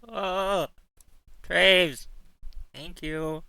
Oh, Traves. Thank you.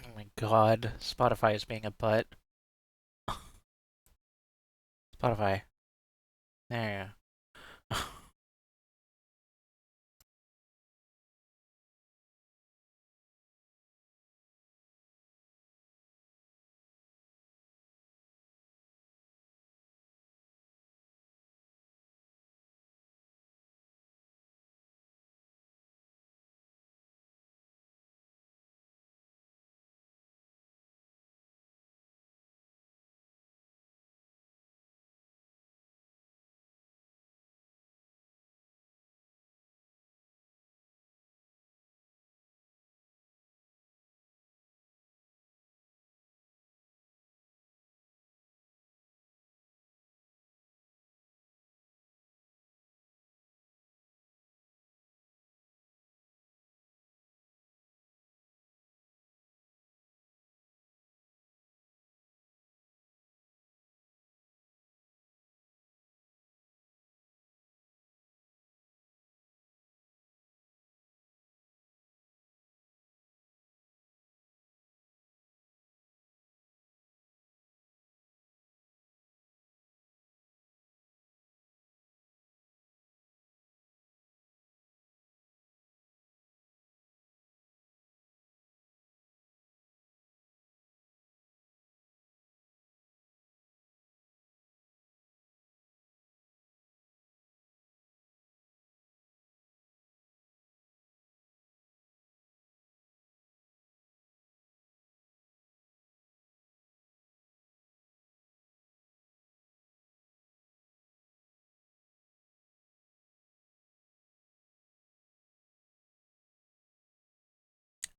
Oh my god, Spotify is being a butt. Spotify. There you go.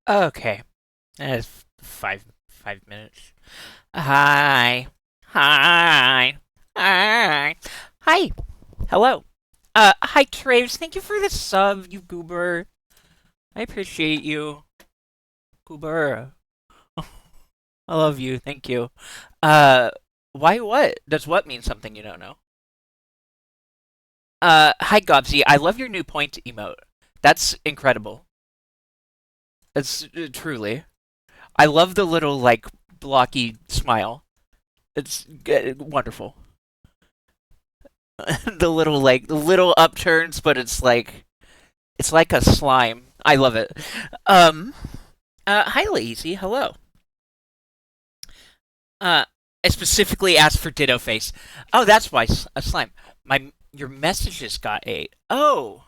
Okay, that's 5 minutes. Hi. Hi. Hi. Hi. Hello. Hi Traves. Thank you for the sub, you goober. I appreciate you, goober. I love you. Thank you. Uh, why what? Does what mean something you don't know? Hi Gobsy. I love your new point emote. That's incredible. It's truly. I love the little like blocky smile. It's wonderful. The little upturns, but it's like a slime. I love it. Um. Hi Lazy. Hello. Uh. I specifically asked for Ditto Face. Oh, that's why a slime. Your messages got 8. Oh.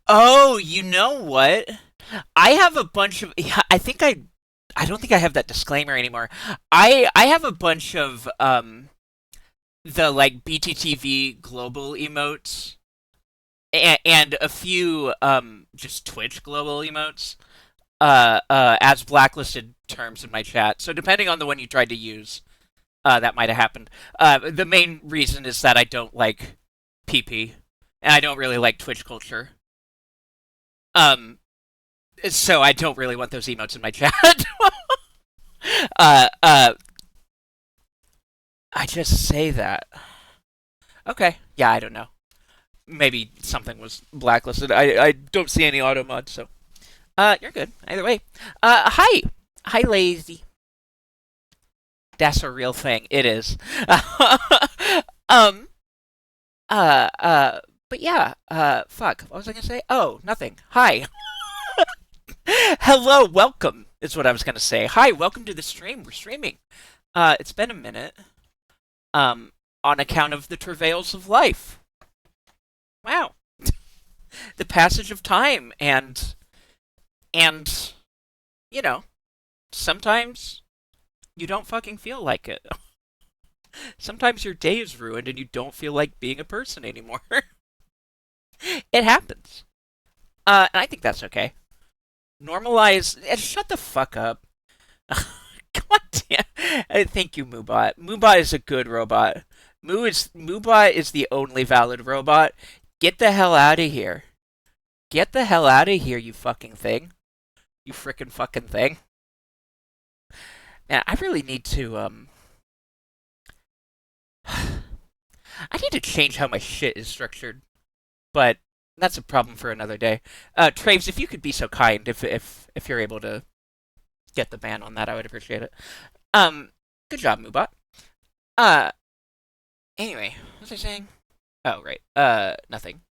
Oh, you know what? I have a bunch of. Yeah, I don't think I have that disclaimer anymore. I have a bunch of the like BTTV global emotes and a few just Twitch global emotes. as blacklisted terms in my chat. So depending on the one you tried to use, that might have happened. The main reason is that I don't like PP, and I don't really like Twitch culture. Um, so I don't really want those emotes in my chat. uh, uh, I just say that. Okay, yeah, I don't know. Maybe something was blacklisted. I don't see any auto mods, so you're good. Either way. Hi, hi, lazy. That's a real thing. It is. um. Uh. Uh. But yeah. Fuck. What was I gonna say? Oh, nothing. Hi. Hello. Welcome. Is what I was gonna say. Hi. Welcome to the stream. We're streaming. It's been a minute. Um. On account of the travails of life. Wow. The passage of time and you know, sometimes you don't fucking feel like it. Sometimes your day is ruined and you don't feel like being a person anymore. It happens. And I think that's okay. Normalize and shut the fuck up. God damn. Thank you, Moobot. Moobot is a good robot. Moobot is the only valid robot. Get the hell out of here. Get the hell out of here, you fucking thing. You frickin' fucking thing. Man, I really need to, I need to change how my shit is structured. But that's a problem for another day. Traves, if you could be so kind, if you're able to get the ban on that, I would appreciate it. Good job, Moobot. Anyway, what was I saying? Oh, right. Nothing.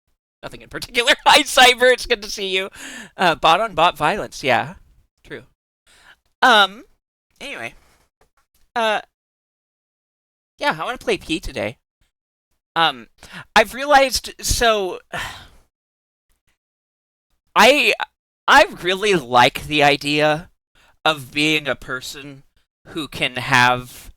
Nothing in particular. Hi, Cyber, it's good to see you. Bot on bot violence, yeah. True. Anyway. Uh, yeah, I want to play P today. I've realized, so... I really like the idea of being a person who can have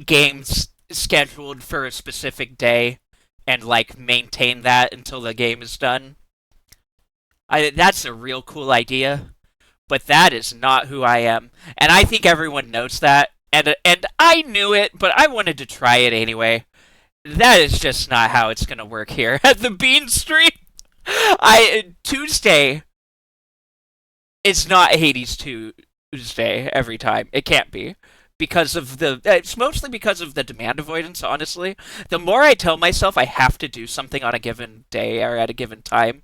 games scheduled for a specific day and like maintain that until the game is done. That's a real cool idea, but that is not who I am, and I think everyone knows that. And I knew it, but I wanted to try it anyway. That is just not how it's gonna work here at the Bean Stream. Tuesday is not Hades Tuesday every time. It can't be because of the. It's mostly because of the demand avoidance. Honestly, the more I tell myself I have to do something on a given day or at a given time,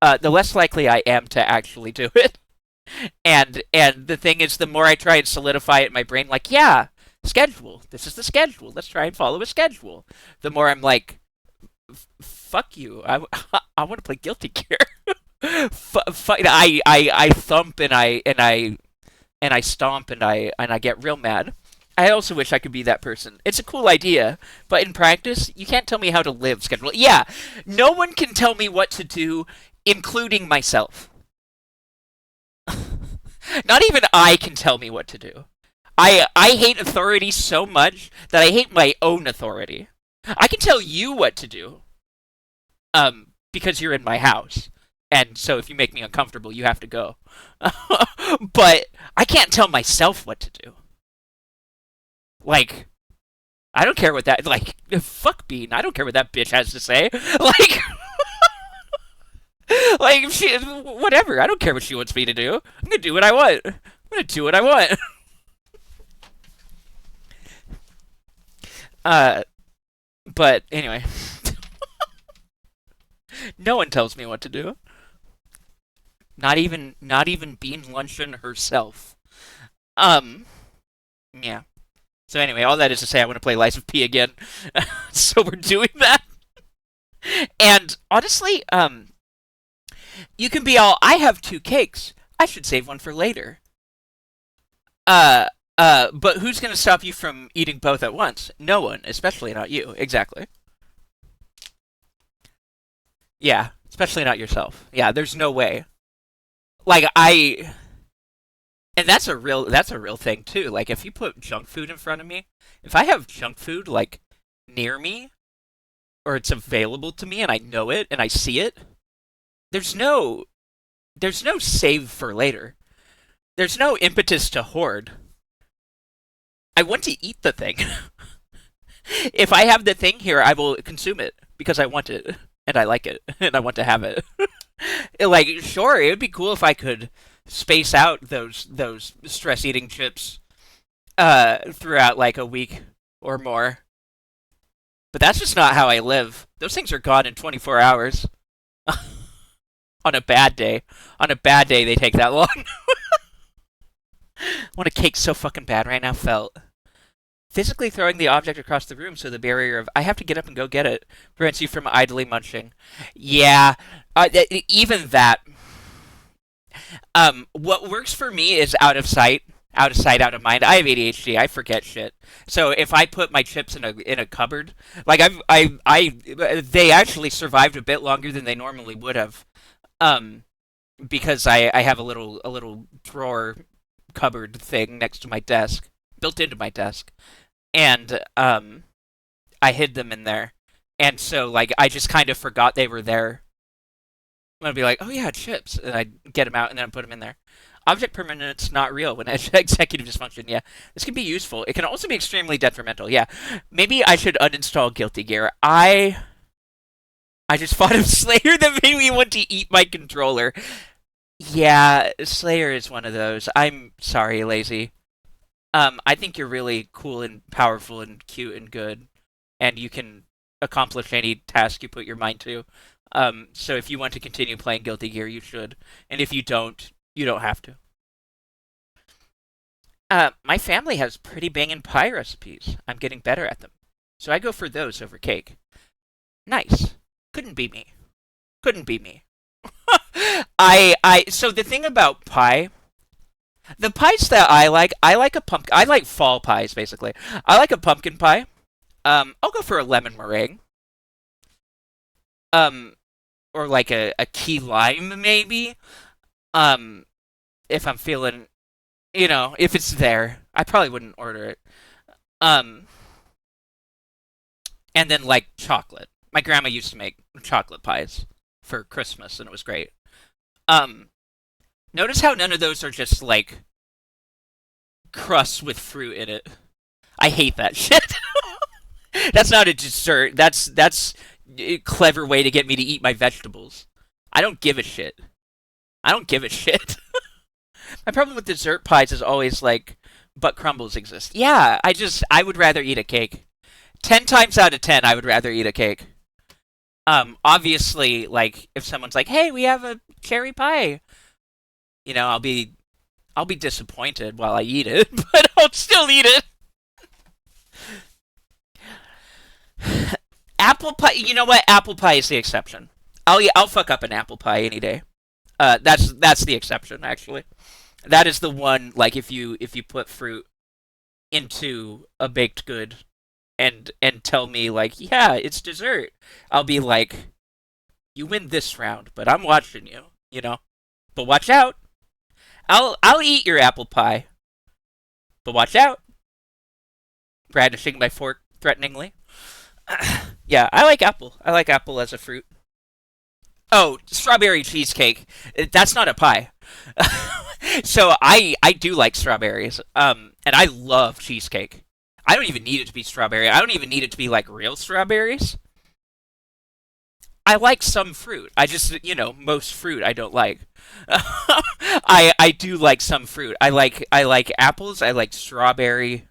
the less likely I am to actually do it. And the thing is, the more I try and solidify it in my brain, like, yeah, schedule. This is the schedule. Let's try and follow a schedule. The more I'm like, fuck you. I want to play Guilty Gear. I thump and I stomp and I get real mad. I also wish I could be that person. It's a cool idea, but in practice, you can't tell me how to live schedule. Yeah, no one can tell me what to do, including myself. Not even I can tell me what to do. I hate authority so much that I hate my own authority. I can tell you what to do, because you're in my house, and so if you make me uncomfortable, you have to go. But I can't tell myself what to do. Like, I don't care what that, like, fuck Bean, I don't care what that bitch has to say. Like, like, she, whatever, I don't care what she wants me to do. I'm gonna do what I want. I'm gonna do what I want. But anyway. No one tells me what to do. Not even Bean Luncheon herself. Yeah. So anyway, all that is to say I want to play Lies of P again. So we're doing that. And honestly, you can be all, I have 2 cakes. I should save one for later. But who's gonna stop you from eating both at once? No one, especially not you. Exactly. Yeah, especially not yourself. Yeah, there's no way. Like and that's a real thing too. Like if you put junk food in front of me, if I have junk food like near me or it's available to me and I know it and I see it, there's no save for later. There's no impetus to hoard. I want to eat the thing. If I have the thing here, I will consume it because I want it and I like it and I want to have it. Like, sure, it would be cool if I could space out those stress eating chips throughout like a week or more. But that's just not how I live. Those things are gone in 24 hours. On a bad day. On a bad day, they take that long. I want a cake so fucking bad right now, felt. Physically throwing the object across the room so the barrier of I have to get up and go get it prevents you from idly munching. Yeah, even that. What works for me is out of sight. Out of sight, out of mind. I have ADHD. I forget shit. So if I put my chips in a cupboard, like they actually survived a bit longer than they normally would have, um, because I have a little drawer cupboard thing next to my desk, built into my desk, and I hid them in there, and so like I just kind of forgot they were there. I'm gonna be like, oh yeah, chips, and I get them out and then I put them in there. Object permanence not real when executive dysfunction. Yeah, this can be useful. It can also be extremely detrimental. Yeah, maybe I should uninstall Guilty Gear. I just thought of Slayer that made me want to eat my controller. Yeah, Slayer is one of those. I'm sorry, Lazy. I think you're really cool and powerful and cute and good, and you can accomplish any task you put your mind to. So if you want to continue playing Guilty Gear, you should, and if you don't have to. My family has pretty banging pie recipes. I'm getting better at them, so I go for those over cake. Nice. Couldn't be me. Couldn't be me. So the thing about pie, the pies that I like a pumpkin. I like fall pies basically. I like a pumpkin pie. I'll go for a lemon meringue. Um, or like a key lime maybe. Um, if I'm feeling, if it's there, I probably wouldn't order it. Um, and then like chocolate. My grandma used to make chocolate pies for Christmas, and it was great. Um, Notice how none of those are just like crusts with fruit in it. I hate that shit. That's not a dessert. That's a clever way to get me to eat my vegetables. I don't give a shit. I don't give a shit. My problem with dessert pies is always like, but crumbles exist. Yeah, I would rather eat a cake. 10 times out of 10, I would rather eat a cake. Obviously, like if someone's like, "Hey, we have a cherry pie," I'll be disappointed while I eat it, but I'll still eat it. Apple pie. You know what? Apple pie is the exception. I'll fuck up an apple pie any day. That's the exception actually. That is the one. Like if you put fruit into a baked good and tell me like, yeah, it's dessert, I'll be like, you win this round, but I'm watching you. But watch out. I'll eat your apple pie, but watch out. Brandishing my fork threateningly. Yeah, I like apple. I like apple as a fruit. Oh, strawberry cheesecake. That's not a pie. So I do like strawberries. And I love cheesecake. I don't even need it to be strawberry. I don't even need it to be like real strawberries. I like some fruit. I just, most fruit I don't like. I do like some fruit. I like apples. I like strawberry.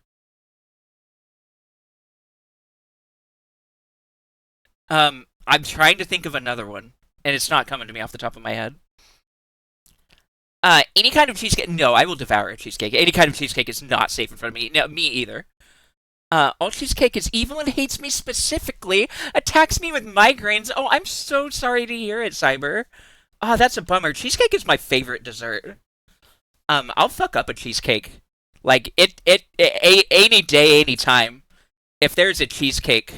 I'm trying to think of another one, and it's not coming to me off the top of my head. Any kind of cheesecake? No, I will devour a cheesecake. Any kind of cheesecake is not safe in front of me. No, me either. All cheesecake is evil and hates me specifically. Attacks me with migraines. Oh, I'm so sorry to hear it, Cyber. Oh, that's a bummer. Cheesecake is my favorite dessert. I'll fuck up a cheesecake. Like any day, any time. If there's a cheesecake,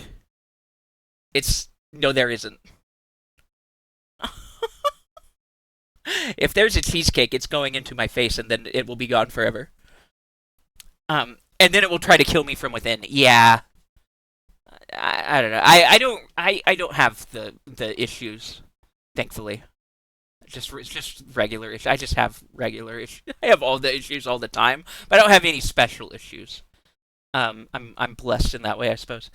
it's no, there isn't. If there's a cheesecake, it's going into my face, and then it will be gone forever. And then it will try to kill me from within. Yeah, I don't know. I don't have the issues, thankfully. Just regular issues. I just have regular issues. I have all the issues all the time, but I don't have any special issues. I'm blessed in that way, I suppose.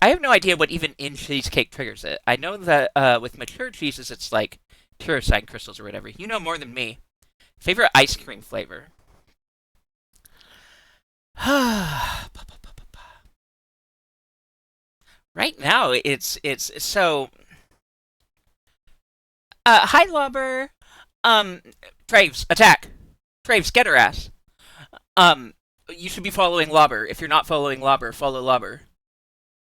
I have no idea what even in cheesecake triggers it. I know that with mature cheeses, it's like tyrosine crystals or whatever. You know more than me. Favorite ice cream flavor? Right now, it's so. Hi, Lobber. Um, Traves, attack. Traves, get her ass. Um, you should be following Lobber. If you're not following Lobber, follow Lobber.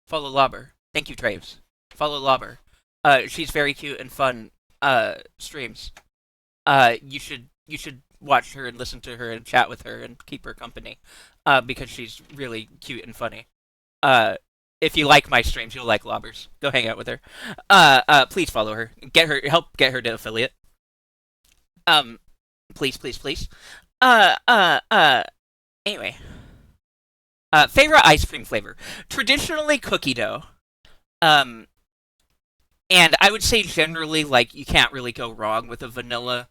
Follow Lobber. Thank you, Traves. Follow Lobber. She's very cute and fun. Streams. You should watch her and listen to her and chat with her and keep her company. Because she's really cute and funny. Uh, if you like my streams, you'll like Lobbers. Go hang out with her. Please follow her. Help get her to affiliate. Um, please, please, please. Uh, uh, uh. Anyway, favorite ice cream flavor? Traditionally cookie dough. Um, and I would say generally like you can't really go wrong with a vanilla.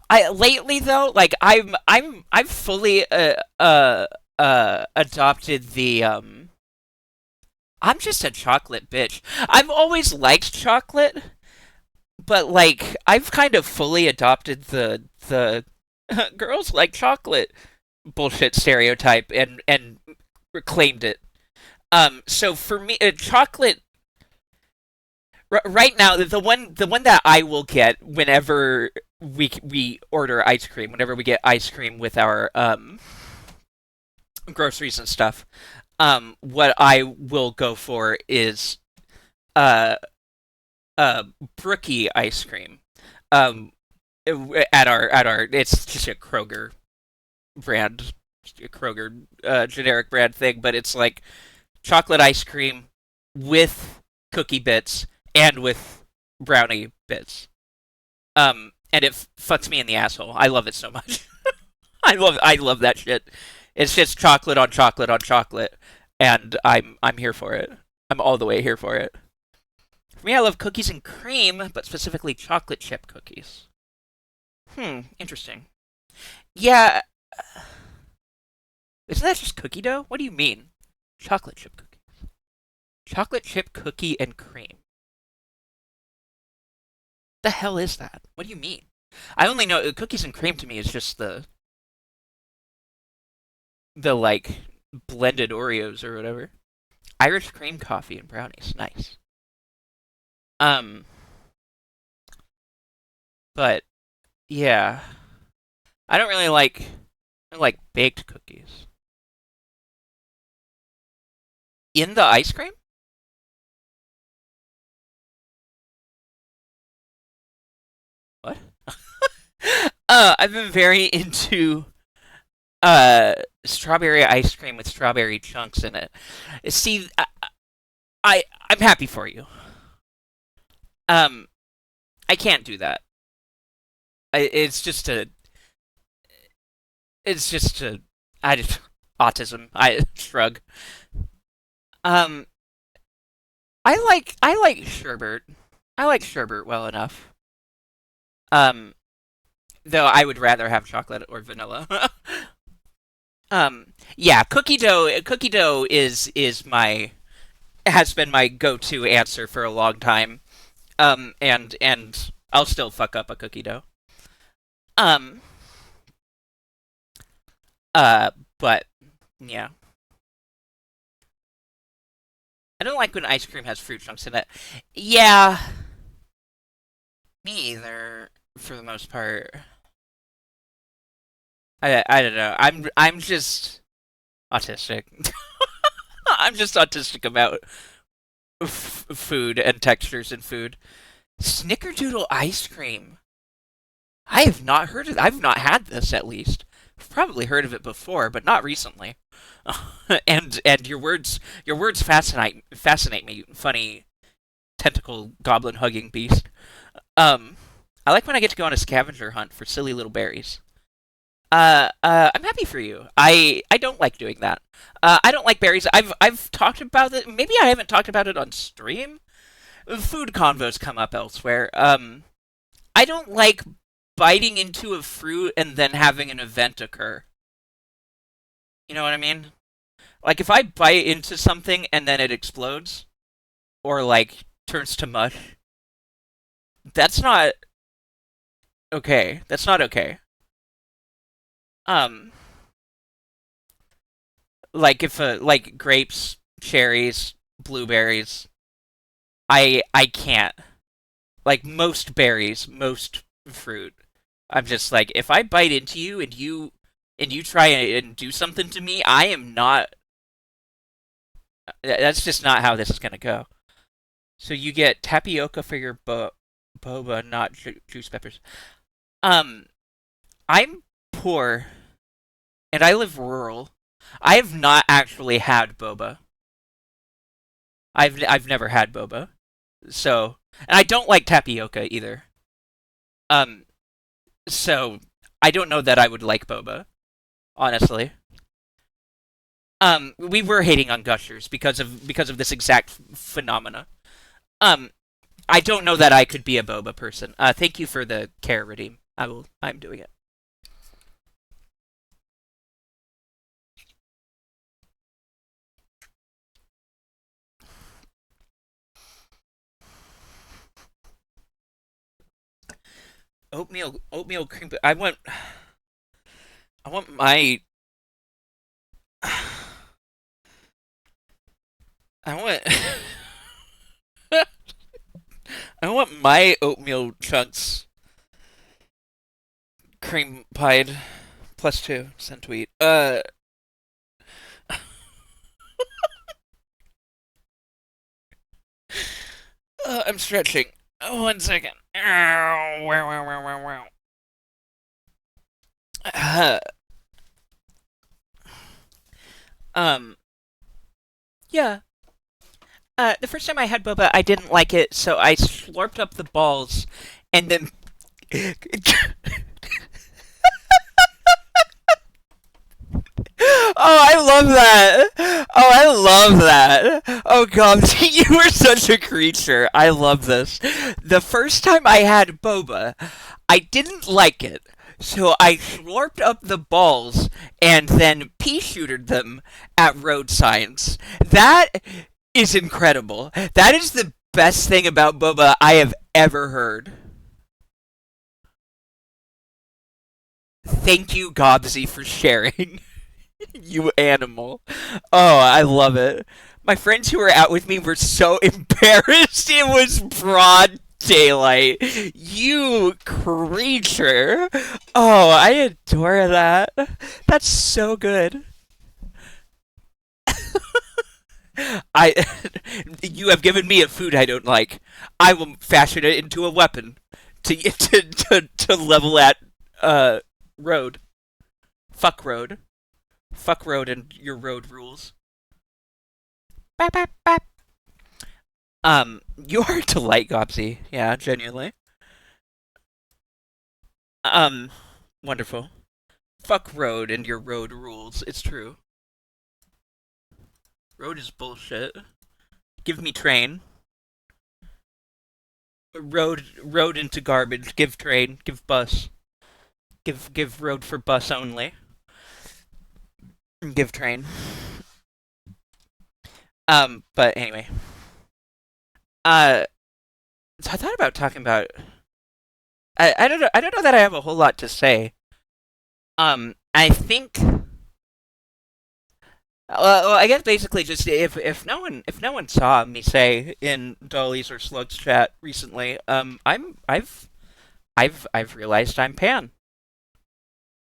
I lately though, like I've fully adopted the I'm just a chocolate bitch. I've always liked chocolate, but like I've kind of fully adopted the girls like chocolate bullshit stereotype and reclaimed it. So for me, chocolate right now the one that I will get whenever we order ice cream, whenever we get ice cream with our groceries and stuff. What I will go for is uh Brookie ice cream. Um, at our it's just a Kroger brand, a Kroger generic brand thing, but it's like chocolate ice cream with cookie bits and with brownie bits. And it fucks me in the asshole. I love it so much. I love that shit. It's just chocolate on chocolate on chocolate, and I'm here for it. I'm all the way here for it. For me, I love cookies and cream, but specifically chocolate chip cookies. Interesting. Yeah, isn't that just cookie dough? What do you mean? Chocolate chip cookie. Chocolate chip cookie and cream. The hell is that? What do you mean? I only know cookies and cream to me is just the like blended Oreos or whatever. Irish cream coffee and brownies. Nice. Um, but yeah, I don't really like baked cookies. In the ice cream? What? I've been very into uh strawberry ice cream with strawberry chunks in it. See, I'm happy for you. Um, I can't do that. It's just a I just autism. I shrug. Um, I like sherbet. I like sherbet well enough. Um, though I would rather have chocolate or vanilla. Yeah, cookie dough is my has been my go-to answer for a long time. And I'll still fuck up a cookie dough. Um, uh, but yeah, I don't like when ice cream has fruit chunks in it. Yeah, me either. For the most part, I don't know. I'm just autistic. I'm just autistic about food and textures in food. Snickerdoodle ice cream. I have not heard of. I've not had this at least. I've probably heard of it before, but not recently. And your words fascinate me. Funny tentacle goblin hugging beast. Um, I like when I get to go on a scavenger hunt for silly little berries. I'm happy for you. I don't like doing that. I don't like berries. I've talked about it. Maybe I haven't talked about it on stream. Food convos come up elsewhere. I don't like biting into a fruit and then having an event occur. You know what I mean? Like if I bite into something and then it explodes or like turns to mush, that's not okay. That's not okay. Um, like if like grapes, cherries, blueberries, I can't. Like most berries, most fruit. I'm just like if I bite into you and you try and do something to me, I am not. That's just not how this is gonna go. So you get tapioca for your boba, not juice peppers. Um, I'm poor and I live rural. I have not actually had boba. I've never had boba. So, and I don't like tapioca either. Um, so I don't know that I would like boba, honestly. We were hating on gushers because of this exact phenomena. Um, I don't know that I could be a boba person. Thank you for the care, redeem. I'm doing it. Oatmeal cream. I want my. I want. I want my oatmeal chunks cream pied plus two. Send tweet. I'm stretching. Oh, 1 second. Ow, wow, wow, wow, wow, wow. Uh, um, yeah. The first time I had boba, I didn't like it, so I slurped up the balls, and then. Oh, I love that. Oh, I love that. Oh, God, you are such a creature. I love this. The first time I had boba, I didn't like it. So I slurped up the balls and then pea shootered them at road signs. That is incredible. That is the best thing about boba I have ever heard. Thank you, Gobsy, for sharing. You animal. Oh, I love it. My friends who were out with me were so embarrassed. It was broad daylight. You creature. Oh, I adore that. That's so good. I you have given me a food I don't like. I will fashion it into a weapon to level at uh road. Fuck road. Fuck road and your road rules. Bap, bap, bap. You are a delight, Gopsy. Yeah, genuinely. Um, wonderful. Fuck road and your road rules. It's true. Road is bullshit. Give me train. Road into garbage. Give train. Give bus. Give road for bus only. Give train. But anyway. Uh, so I thought about talking about. I don't know. I don't know that I have a whole lot to say. I think. Well, I guess basically just if no one saw me say in Dolly's or Slug's chat recently, I've realized I'm pan.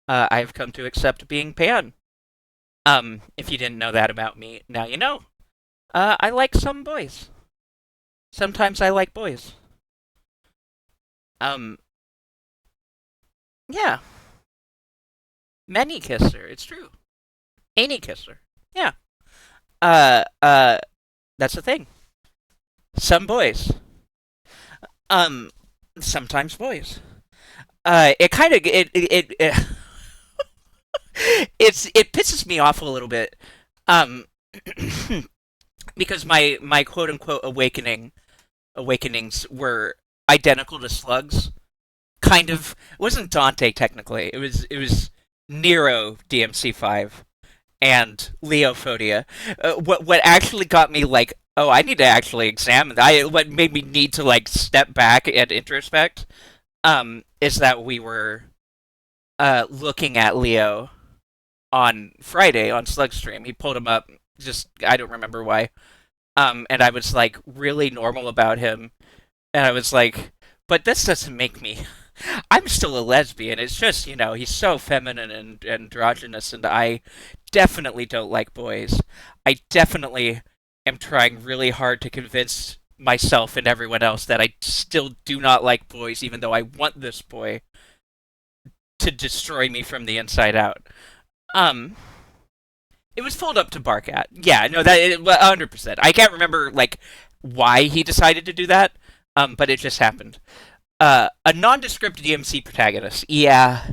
I've come to accept being pan. If you didn't know that about me, now you know. I like some boys. Sometimes I like boys. Um, yeah, many kisser. It's true. Any kisser. Yeah. Uh, uh, that's the thing. Some boys. Um, sometimes boys. It kind of it it pisses me off a little bit. Um, because my quote unquote awakenings were identical to Slugs. kind of, it wasn't Dante technically. It was Nero DMC5 and Leophodia. What actually got me like, oh, I need to actually examine. What made me need to like step back and introspect, is that we were looking at Leo on Friday on Slugstream. He pulled him up. Just I don't remember why. And I was like really normal about him, and I was like, but this doesn't make me. I'm still a lesbian. It's just, he's so feminine and androgynous, and I definitely don't like boys. I definitely am trying really hard to convince myself and everyone else that I still do not like boys, even though I want this boy to destroy me from the inside out. Um, it was pulled up to bark at. Yeah, no, 100%. I can't remember like why he decided to do that, but it just happened. A nondescript DMC protagonist. Yeah.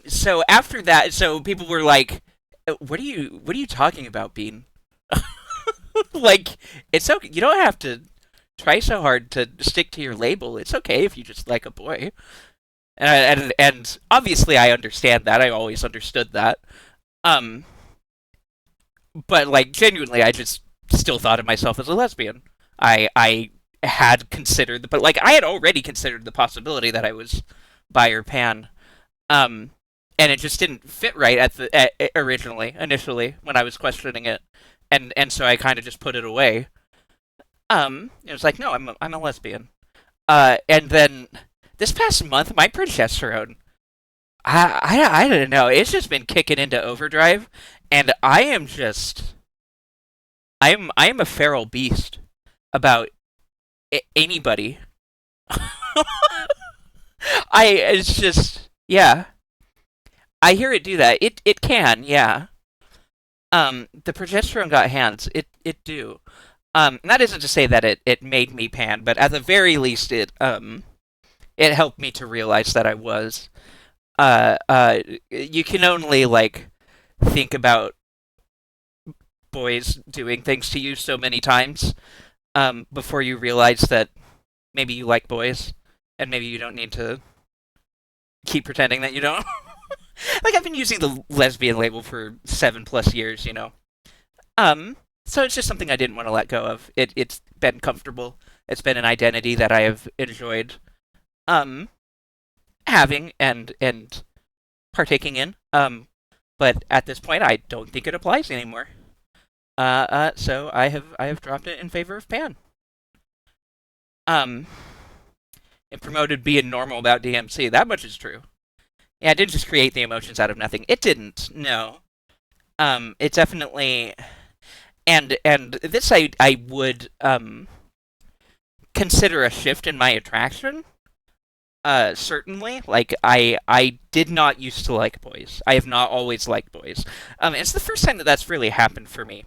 So after that, so people were like, what are you talking about, Bean?" Like, it's okay. You don't have to try so hard to stick to your label. It's okay if you just like a boy. And obviously I understand that. I always understood that. Um, but like genuinely, I just still thought of myself as a lesbian. I had considered, but like I had already considered the possibility that I was bi or pan. Um, and it just didn't fit right originally, initially when I was questioning it, and so I kind of just put it away. It was like, no, I'm a lesbian. And then this past month, my progesterone, I don't know, it's just been kicking into overdrive, and I am a feral beast about anybody. It's just, yeah. I hear it do that. It can, yeah. The progesterone got hands. It do. And that isn't to say that it made me pan, but at the very least, it helped me to realize that I was. Uh, uh, you can only like think about boys doing things to you so many times, before you realize that maybe you like boys, and maybe you don't need to keep pretending that you don't. Like I've been using the lesbian label for 7+ years, you know. So it's just something I didn't want to let go of. It's been comfortable. It's been an identity that I have enjoyed um having and partaking in. But at this point, I don't think it applies anymore. So I have dropped it in favor of pan. Um, it promoted being normal about DMC. That much is true. Yeah, it didn't just create the emotions out of nothing. It didn't. No. It definitely, and this I would consider a shift in my attraction. Certainly. Like I did not used to like boys. I have not always liked boys. It's the first time that that's really happened for me.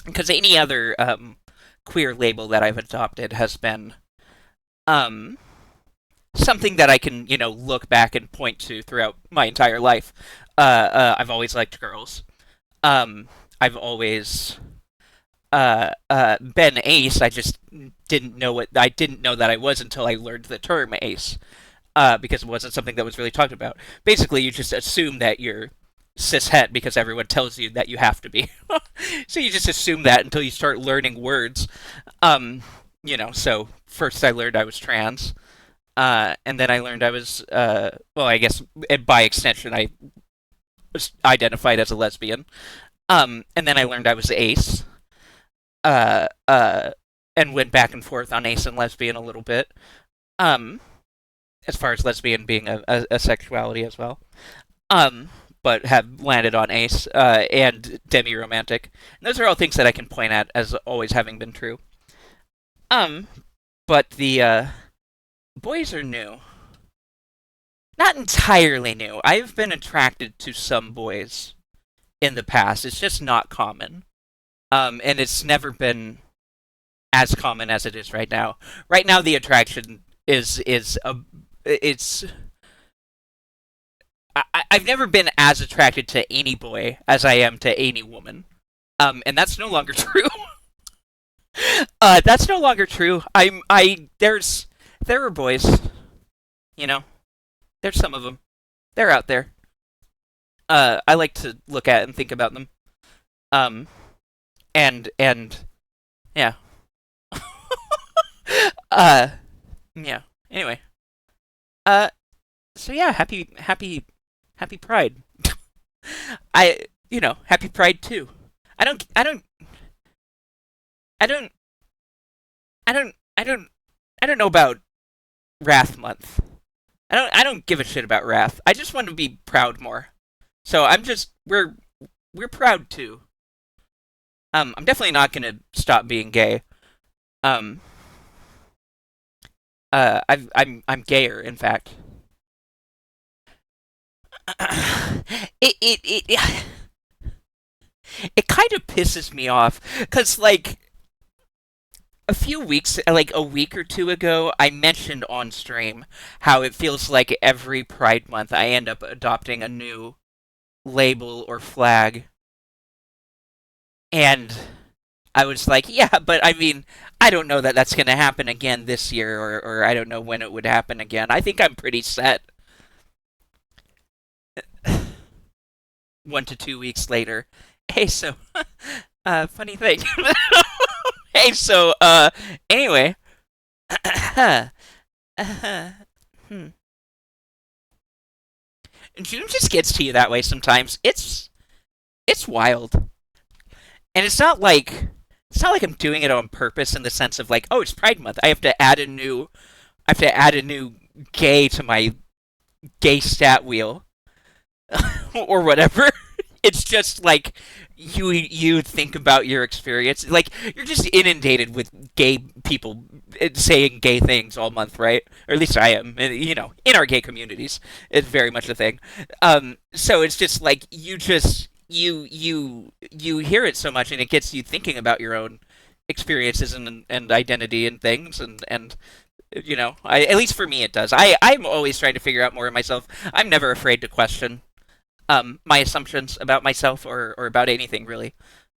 Because any other queer label that I've adopted has been um something that I can, look back and point to throughout my entire life. I've always liked girls. I've always been ace. I just didn't know that I was until I learned the term ace. Because it wasn't something that was really talked about. Basically, you just assume that you're cishet because everyone tells you that you have to be. So you just assume that until you start learning words. So first I learned I was trans. And then I learned I was, well, I guess by extension, I was identified as a lesbian. And then I learned I was ace. Uh, uh, and went back and forth on ace and lesbian a little bit. Um, as far as lesbian being a sexuality as well. Um, but have landed on ace, and demi-romantic. And those are all things that I can point at as always having been true. Um, but the, boys are new. Not entirely new. I've been attracted to some boys in the past. It's just not common. And it's never been as common as it is right now. Right now, the attraction is a it's I've never been as attracted to any boy as I am to any woman. And that's no longer true. That's no longer true. There are boys. You know, there's some of them. They're out there. I like to look at and think about them. Um, and yeah. uh, yeah. Anyway. Uh, so yeah, happy Pride. Happy Pride too. I don't, I don't, I don't, I don't, I don't, I don't know about Wrath Month. I don't give a shit about Wrath. I just want to be proud more. So we're proud too. I'm definitely not gonna stop being gay. Um, I'm gayer, in fact. It it kind of pisses me off because like a week or two ago, I mentioned on stream how it feels like every Pride Month I end up adopting a new label or flag, and I was like, yeah, but I mean, I don't know that that's going to happen again this year, or I don't know when it would happen again. I think I'm pretty set. 1 to 2 weeks later, hey, so, funny thing. Hey, so, anyway, hmm. June just gets to you that way sometimes. It's wild, and it's not like I'm doing it on purpose in the sense of like, oh, it's Pride Month. I have to add a new gay to my gay stat wheel or whatever. It's just like you think about your experience. Like you're just inundated with gay people saying gay things all month, right? Or at least I am. In our gay communities, it's very much a thing. So it's just like you hear it so much, and it gets you thinking about your own experiences and identity and things, and at least for me it does. I'm always trying to figure out more of myself. I'm never afraid to question my assumptions about myself or about anything really.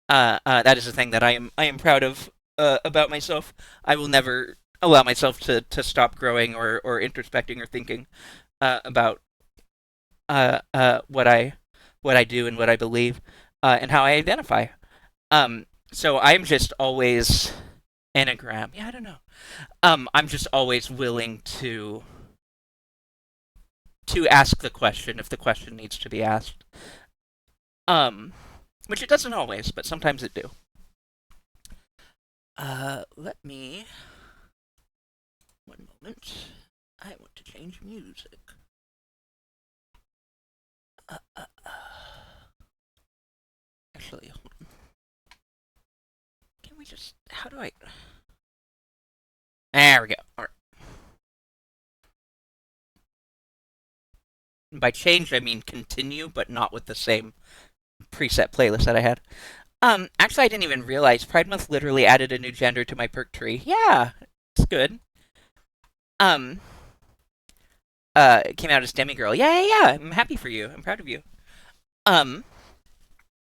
That is a thing that I am proud of about myself. I will never allow myself to stop growing or introspecting or thinking about what I do and what I believe and how I identify. So I'm just always Enneagram. Yeah, I don't know. I'm just always willing to ask the question if the question needs to be asked. Um, which it doesn't always, but sometimes it do. Let me 1 moment. I want to change music. Uh, uh, uh. Actually, hold on. Can we just? How do I? There we go. All right. By change, I mean continue, but not with the same preset playlist that I had. Actually, I didn't even realize Pride Month literally added a new gender to my perk tree. Yeah, it's good. Um, it came out as Demigirl. Yeah, yeah, yeah. I'm happy for you. I'm proud of you. Um,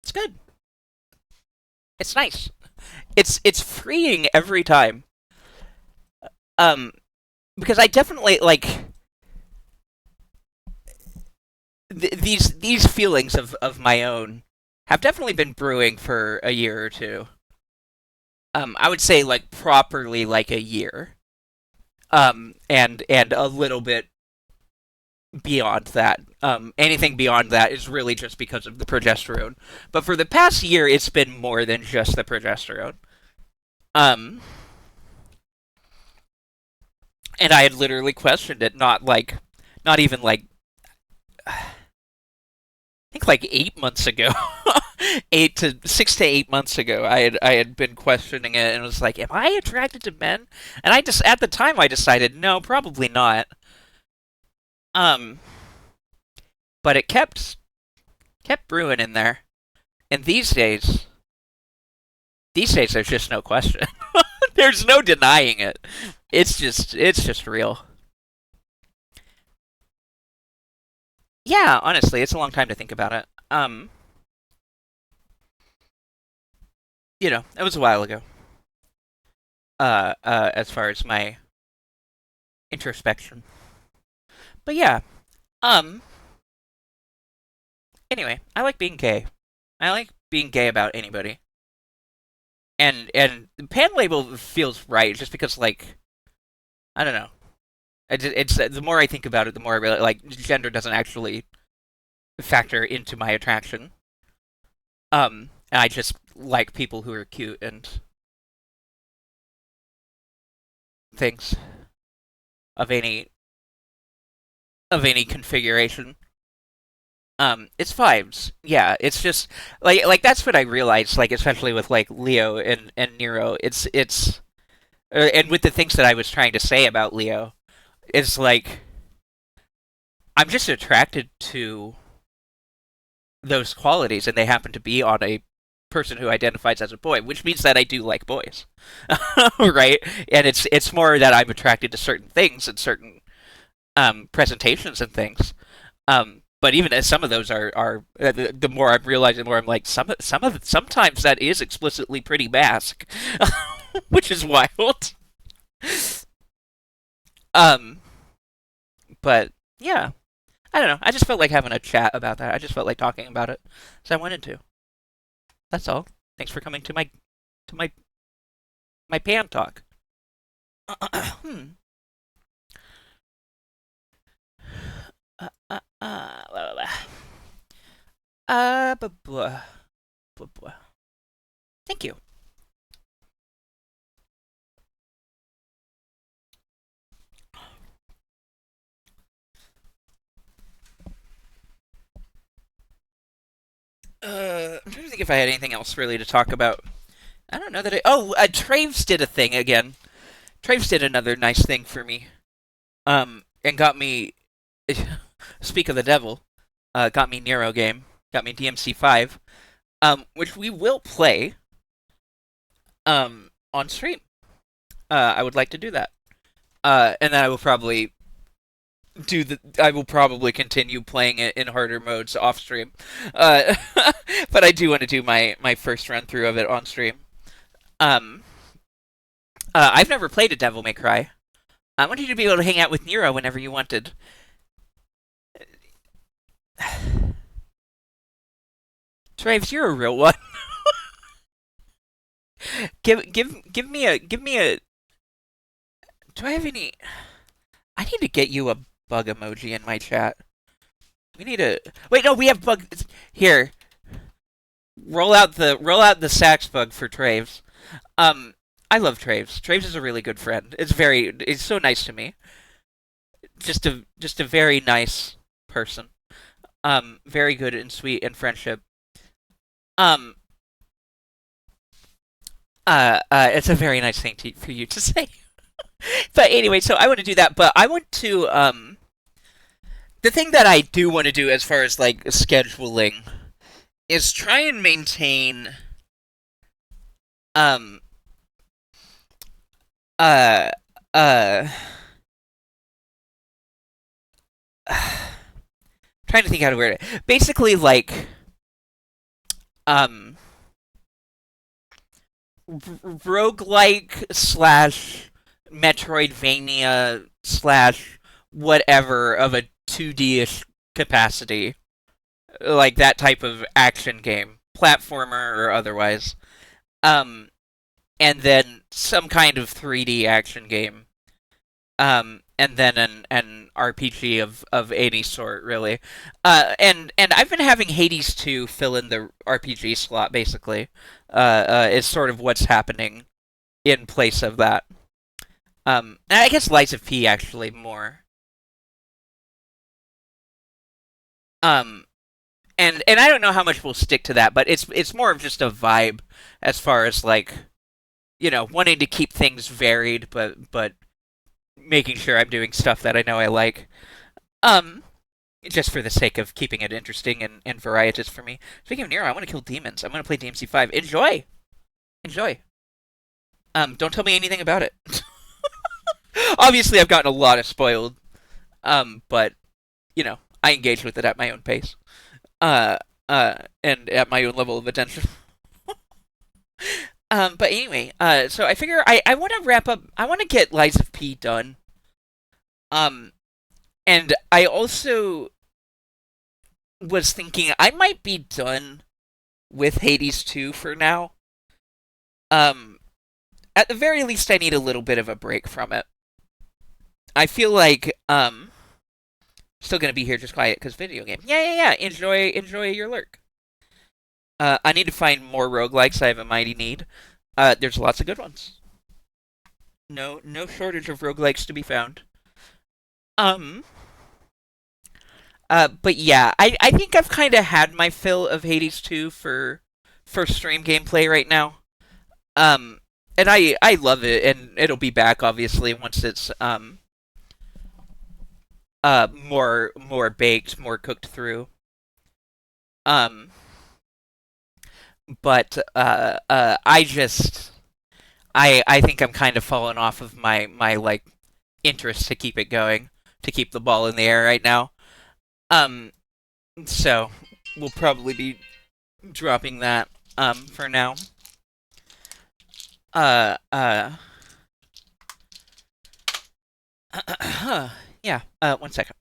it's good. It's nice. It's freeing every time. Um, because I definitely like these feelings of my own have definitely been brewing for a year or two. I would say like properly like a year. And a little bit beyond that. Anything beyond that is really just because of the progesterone. But for the past year, it's been more than just the progesterone. Um, and I had literally questioned it, not even like, I think like 8 months ago, 6 to 8 months ago, I had been questioning it and was like, am I attracted to men? And I just at the time I decided no, probably not. Um, but it kept brewing in there, and these days there's just no question. There's no denying it. It's just real. Yeah, honestly, it's a long time to think about it. It was a while ago. As far as my introspection. But yeah, um, anyway, I like being gay. I like being gay about anybody. And the pan label feels right just because like I don't know. It's the more I think about it, the more I really like gender doesn't actually factor into my attraction. And I just like people who are cute and things of any configuration. It's vibes. Yeah, it's just like that's what I realized. Like especially with like Leo and Nero. It's and with the things that I was trying to say about Leo, it's like I'm just attracted to those qualities, and they happen to be on a person who identifies as a boy, which means that I do like boys, right? And it's more that I'm attracted to certain things and certain presentations and things. But even as some of those are the more I'm realizing, the more I'm like sometimes that is explicitly pretty mask, which is wild. Um, but yeah, I don't know. I just felt like having a chat about that. I just felt like talking about it, so I wanted to. That's all. Thanks for coming to my pan talk. hmm. Blah, blah, blah. Blah, blah, blah, blah. Thank you. I'm trying to think if I had anything else really to talk about. I don't know that I. Oh, Traves did a thing again. Traves did another nice thing for me. And got me. Speak of the devil. Got me Nero game. Got me DMC5. Which we will play. On stream. I would like to do that. And then I will probably continue playing it in harder modes off stream. Uh, but I do want to do my first run through of it on stream. Um, I've never played a Devil May Cry. I wanted you to be able to hang out with Nero whenever you wanted. Traves, you're a real one. Give me a. Do I have any? I need to get you a bug emoji in my chat. We need a. Wait, no, we have bug here. Roll out the sax bug for Traves. I love Traves. Traves is a really good friend. It's so nice to me. Just a very nice person. Very good and sweet in friendship. Um, it's a very nice thing for you to say. But anyway, so I want to do that, but I want to the thing that I do want to do as far as like scheduling is try and maintain um uh uh trying to think how to word it. Basically like um roguelike slash Metroidvania slash whatever of a 2D-ish capacity. Like that type of action game. Platformer or otherwise. Um and then some kind of 3D action game. And then an RPG of any sort, really. And I've been having Hades 2 fill in the RPG slot, basically. Is sort of what's happening in place of that. And I guess Lies of P actually more. Um, and I don't know how much we'll stick to that, but it's more of just a vibe as far as like wanting to keep things varied, but making sure I'm doing stuff that I know I like. Um, just for the sake of keeping it interesting and varietous for me. Speaking of Nero, I want to kill demons. I'm going to play DMC5. Enjoy! Enjoy. Don't tell me anything about it. Obviously, I've gotten a lot of spoiled. But, I engage with it at my own pace. Uh, and at my own level of attention. But anyway, so I figure I want to wrap up. I want to get Lies of P done. Um, And I also was thinking I might be done with Hades 2 for now. Um, at the very least, I need a little bit of a break from it. I feel like still gonna be here just quiet because video game. Yeah, yeah, yeah. Enjoy your lurk. I need to find more roguelikes. I have a mighty need. There's lots of good ones. No shortage of roguelikes to be found. Um, but yeah, I think I've kind of had my fill of Hades 2 for stream gameplay right now. Um, and I love it, and it'll be back obviously once it's more baked, more cooked through. Um, but I think I'm kind of falling off of my like interest to keep it going, to keep the ball in the air right now. Um, so we'll probably be dropping that for now. Uh uh yeah, 1 second.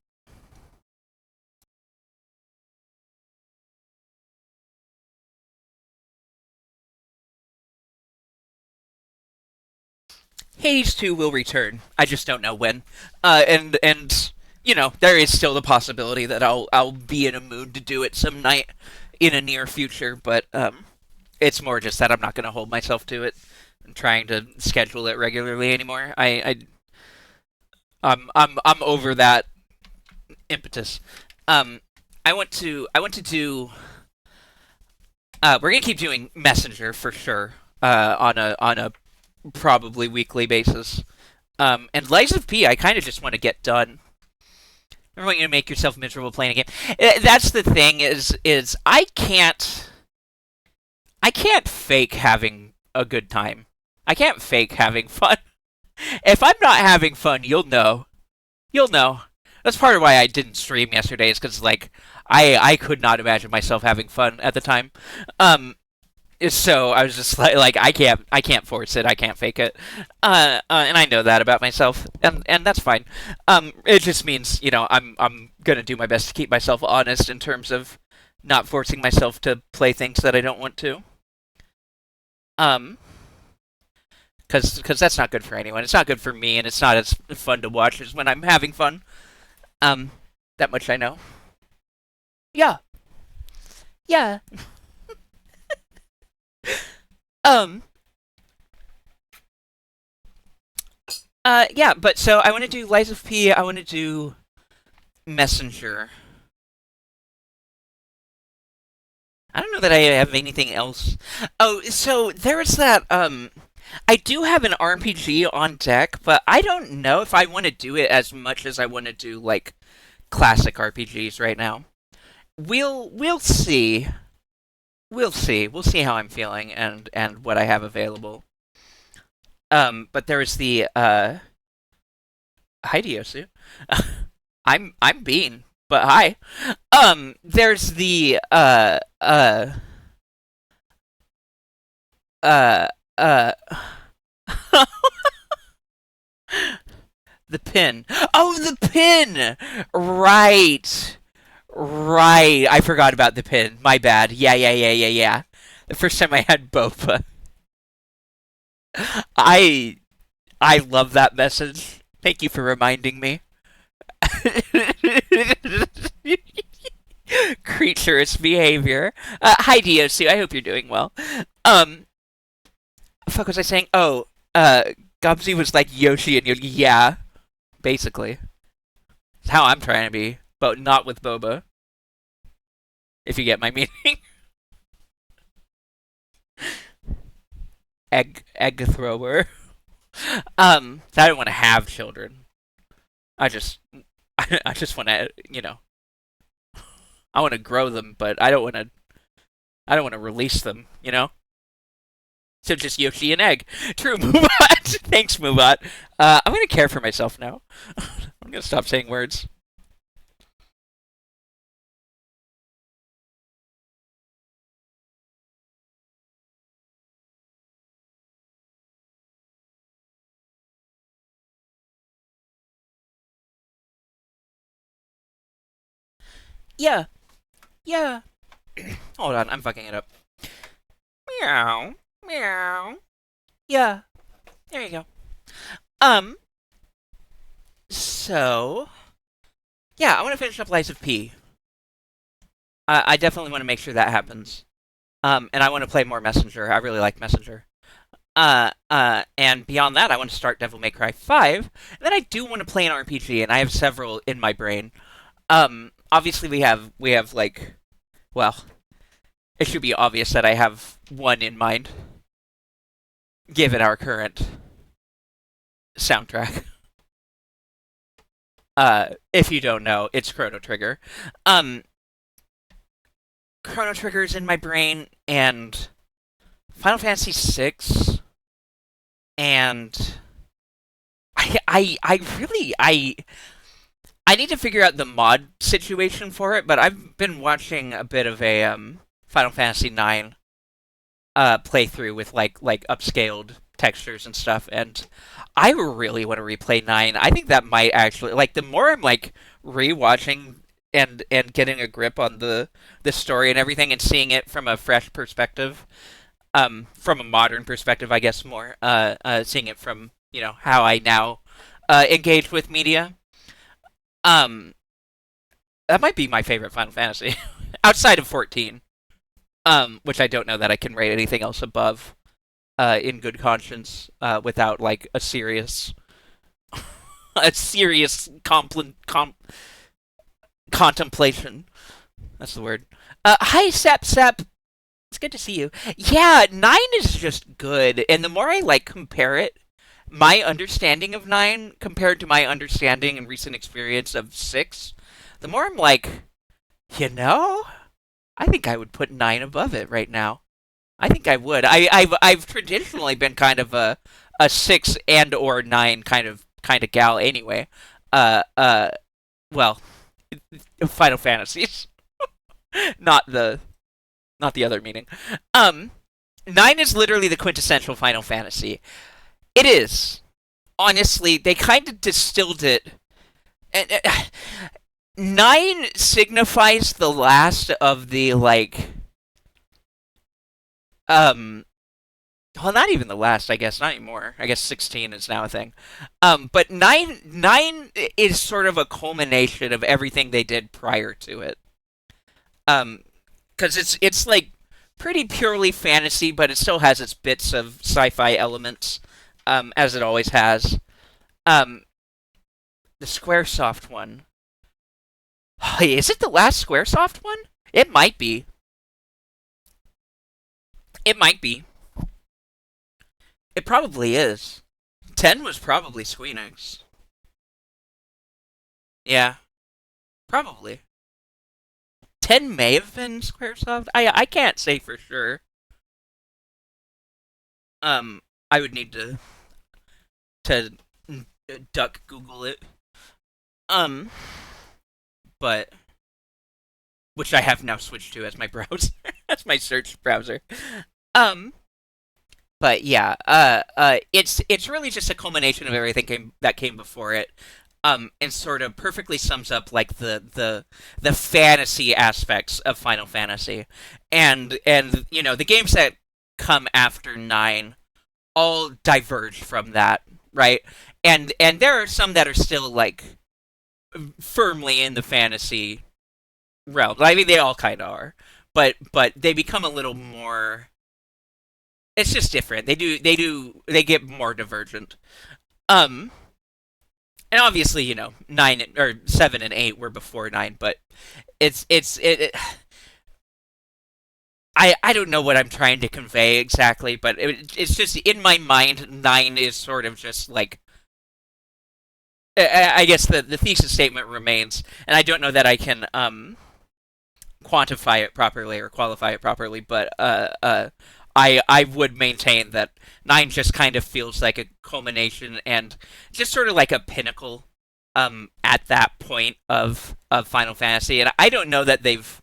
Hades 2 will return. I just don't know when. And you know, there is still the possibility that I'll be in a mood to do it some night in a near future, but it's more just that I'm not going to hold myself to it and trying to schedule it regularly anymore. I'm over that impetus. Um I want to do we're going to keep doing Messenger for sure. On a probably weekly basis. And Lies of P, I kind of just want to get done. I don't want you to make yourself miserable playing a game. That's the thing is I can't fake having a good time. I can't fake having fun. If I'm not having fun, you'll know. You'll know. That's part of why I didn't stream yesterday. Is because like I could not imagine myself having fun at the time. Um, so I was just like I can't force it. I can't fake it. And I know that about myself, and that's fine. It just means I'm gonna do my best to keep myself honest in terms of not forcing myself to play things that I don't want to. Um, because that's not good for anyone. It's not good for me, and it's not as fun to watch as when I'm having fun. Um, that much I know. Yeah, yeah. Um, yeah. But so I want to do Lies of P. I want to do Messenger. I don't know that I have anything else. Oh, so there's that. I do have an RPG on deck, but I don't know if I want to do it as much as I want to do like classic RPGs right now. We'll see. We'll see. We'll see how I'm feeling and what I have available. But there's the hi Diosu. I'm Bean, but hi. There's the uh uh the pin. Oh, the pin. Right. Right. I forgot about the pin. My bad. Yeah, yeah, yeah, yeah, yeah. The first time I had Boba. I I love that message. Thank you for reminding me. Creaturous behavior. Hi, Diosu. I hope you're doing well. Um, fuck was I saying? Oh, Gubsy was like Yoshi and Yogi. Yeah, basically. It's how I'm trying to be, but not with Boba. If you get my meaning. Egg thrower. I don't want to have children. I just, I just want to, I want to grow them, but I don't want to release them. So just Yoshi and Egg. True, Moobot. Thanks, Moobot. I'm gonna care for myself now. I'm gonna stop saying words. Yeah, yeah. Hold on, I'm fucking it up. Meow, meow. Yeah, there you go. Um, so yeah, I want to finish up Lies of P. I definitely want to make sure that happens. And I want to play more Messenger. I really like Messenger. And beyond that, I want to start Devil May Cry 5. And then I do want to play an RPG, and I have several in my brain. Obviously we have like, well, it should be obvious that I have one in mind, given our current soundtrack. If you don't know, it's Chrono Trigger. Um, Chrono Trigger's in my brain, and Final Fantasy VI, and I really I need to figure out the mod situation for it, but I've been watching a bit of a Final Fantasy IX playthrough with like upscaled textures and stuff, and I really want to replay nine. I think that might actually like the more I'm like rewatching and getting a grip on the story and everything and seeing it from a fresh perspective, from a modern perspective, I guess more, seeing it from how I now engage with media. Um, that might be my favorite Final Fantasy outside of 14. Which I don't know that I can rate anything else above in good conscience without like a serious contemplation. That's the word. Hi, Sep Sep. It's good to see you. Yeah, nine is just good, and the more I like compare it, my understanding of nine compared to my understanding and recent experience of six, the more I'm like, you know, I think I would put nine above it right now. I think I would. I've traditionally been kind of a six and or nine kind of gal anyway. Uh uh well, Final Fantasies, not the other meaning. Um, nine is literally the quintessential Final Fantasy. It is. Honestly, they kind of distilled it. And, nine signifies the last of the like um well, not even the last, I guess, not anymore. I guess 16 is now a thing. But nine is sort of a culmination of everything they did prior to it. Um, because it's like pretty purely fantasy, but it still has its bits of sci-fi elements, as it always has. Um, the SquareSoft one. Hey, is it the last SquareSoft one? It might be. It might be. It probably is. 10 was probably Squeenix. Yeah, probably. 10 may have been Squaresoft. I can't say for sure. Um, I would need to duck Google it. Um, but which I have now switched to as my browser. That's my search browser. Um, but yeah, it's really just a culmination of everything that came before it. And sort of perfectly sums up like the fantasy aspects of Final Fantasy, and the games that come after nine all diverge from that, right? And there are some that are still like firmly in the fantasy realm. I mean, they all kind of are, but they become a little more. It's just different. They get more divergent. Um, and obviously, 9 or 7 and 8 were before nine, but I don't know what I'm trying to convey exactly, but it's just in my mind, nine is sort of just like I guess the thesis statement remains, and I don't know that I can quantify it properly or qualify it properly, but I would maintain that nine just kind of feels like a culmination and just sort of like a pinnacle at that point of Final Fantasy, and I don't know that they've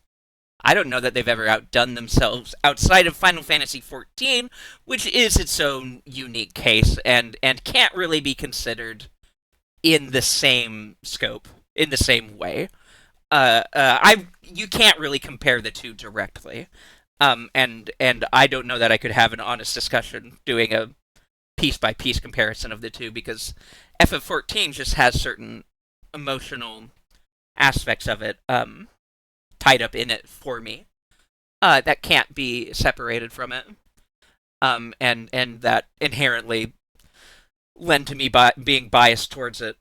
ever outdone themselves outside of Final Fantasy XIV, which is its own unique case and can't really be considered in the same scope, in the same way. you can't really compare the two directly. And I don't know that I could have an honest discussion doing a piece by piece comparison of the two because FF14 just has certain emotional aspects of it tied up in it for me that can't be separated from it. And that inherently lend to me being biased towards it,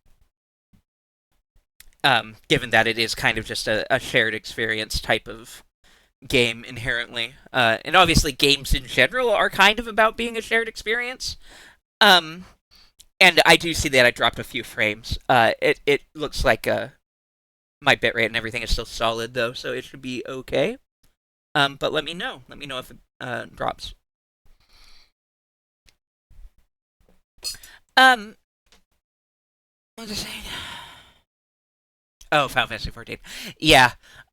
given that it is kind of just a shared experience type of game inherently. And obviously, games in general are kind of about being a shared experience. Um, and I do see that I dropped a few frames. It looks like my bitrate and everything is still solid though, so it should be okay. But let me know. Let me know if it drops. Um, what was I saying? Oh, Final Fantasy 14. Yeah.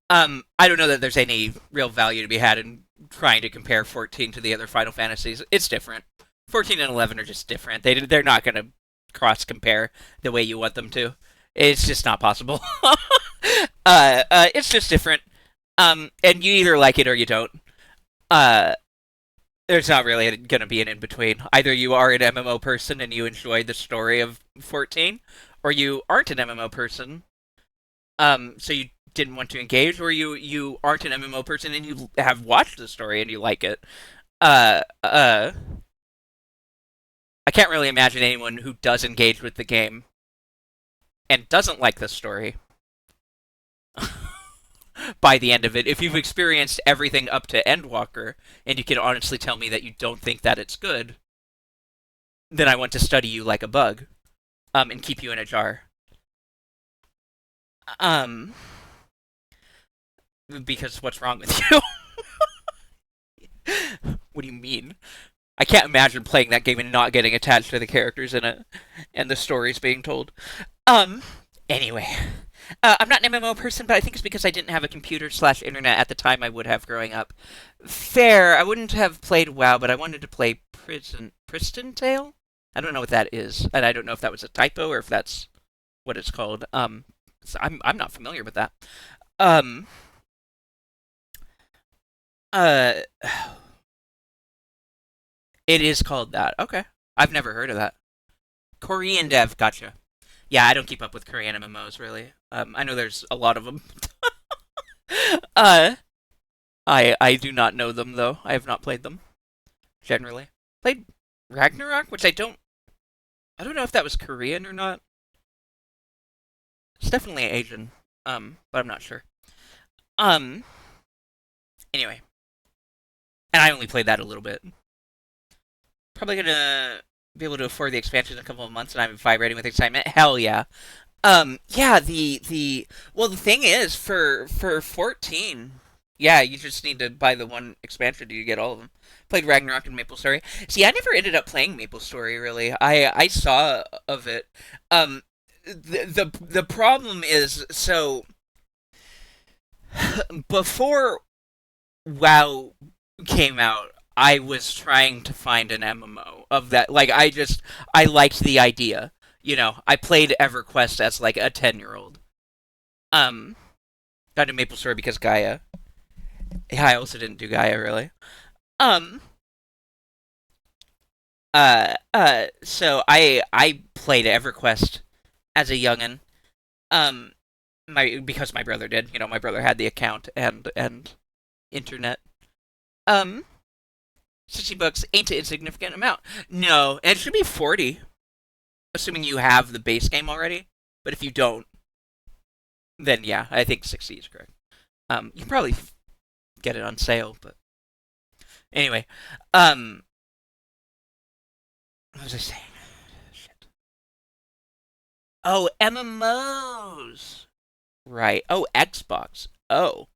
I don't know that there's any real value to be had in trying to compare 14 to the other Final Fantasies. It's different. 14 and 11 are just different. They're not going to cross compare the way you want them to. It's just not possible. It's just different. And you either like it or you don't. Uh, there's not really going to be an in between. Either you are an MMO person and you enjoy the story of 14, or you aren't an MMO person, so you didn't want to engage, or you aren't an MMO person and you have watched the story and you like it. Uh, uh, I can't really imagine anyone who does engage with the game and doesn't like the story by the end of it. If you've experienced everything up to Endwalker and you can honestly tell me that you don't think that it's good, then I want to study you like a bug, and keep you in a jar. Um, because what's wrong with you? What do you mean? I can't imagine playing that game and not getting attached to the characters in it and the stories being told. Um, anyway. I'm not an MMO person, but I think it's because I didn't have a computer/internet at the time I would have growing up. Fair, I wouldn't have played WoW, but I wanted to play Priston Tale? I don't know what that is, and I don't know if that was a typo or if that's what it's called. So I'm not familiar with that. Um, uh, it is called that. Okay. I've never heard of that. Korean dev, gotcha. Yeah, I don't keep up with Korean MMOs really. I know there's a lot of them. uh, I do not know them though. I have not played them generally. Played Ragnarok, which I don't know if that was Korean or not. It's definitely Asian. But I'm not sure. Um, anyway, and I only played that a little bit. Probably gonna be able to afford the expansion in a couple of months, and I'm vibrating with excitement. Hell yeah. Yeah. The well, the thing is for 14. Yeah, you just need to buy the one expansion. Do you get all of them? Played Ragnarok and Maple Story. See, I never ended up playing Maple Story really. I saw of it. Um, the problem is so before WoW came out, I was trying to find an MMO of that. Like, I liked the idea. I played EverQuest as like a 10-year-old. Um, got into Maple Story because Gaia. Yeah, I also didn't do Gaia really. Um, so I played EverQuest as a youngin. Um, because my brother did. My brother had the account and internet. Um, $60 ain't an insignificant amount. No, and it should be 40, assuming you have the base game already. But if you don't, then yeah, I think 60 is correct. You can probably get it on sale, but anyway. Um, what was I saying? Shit. Oh, MMOs. Right. Oh, Xbox. Oh.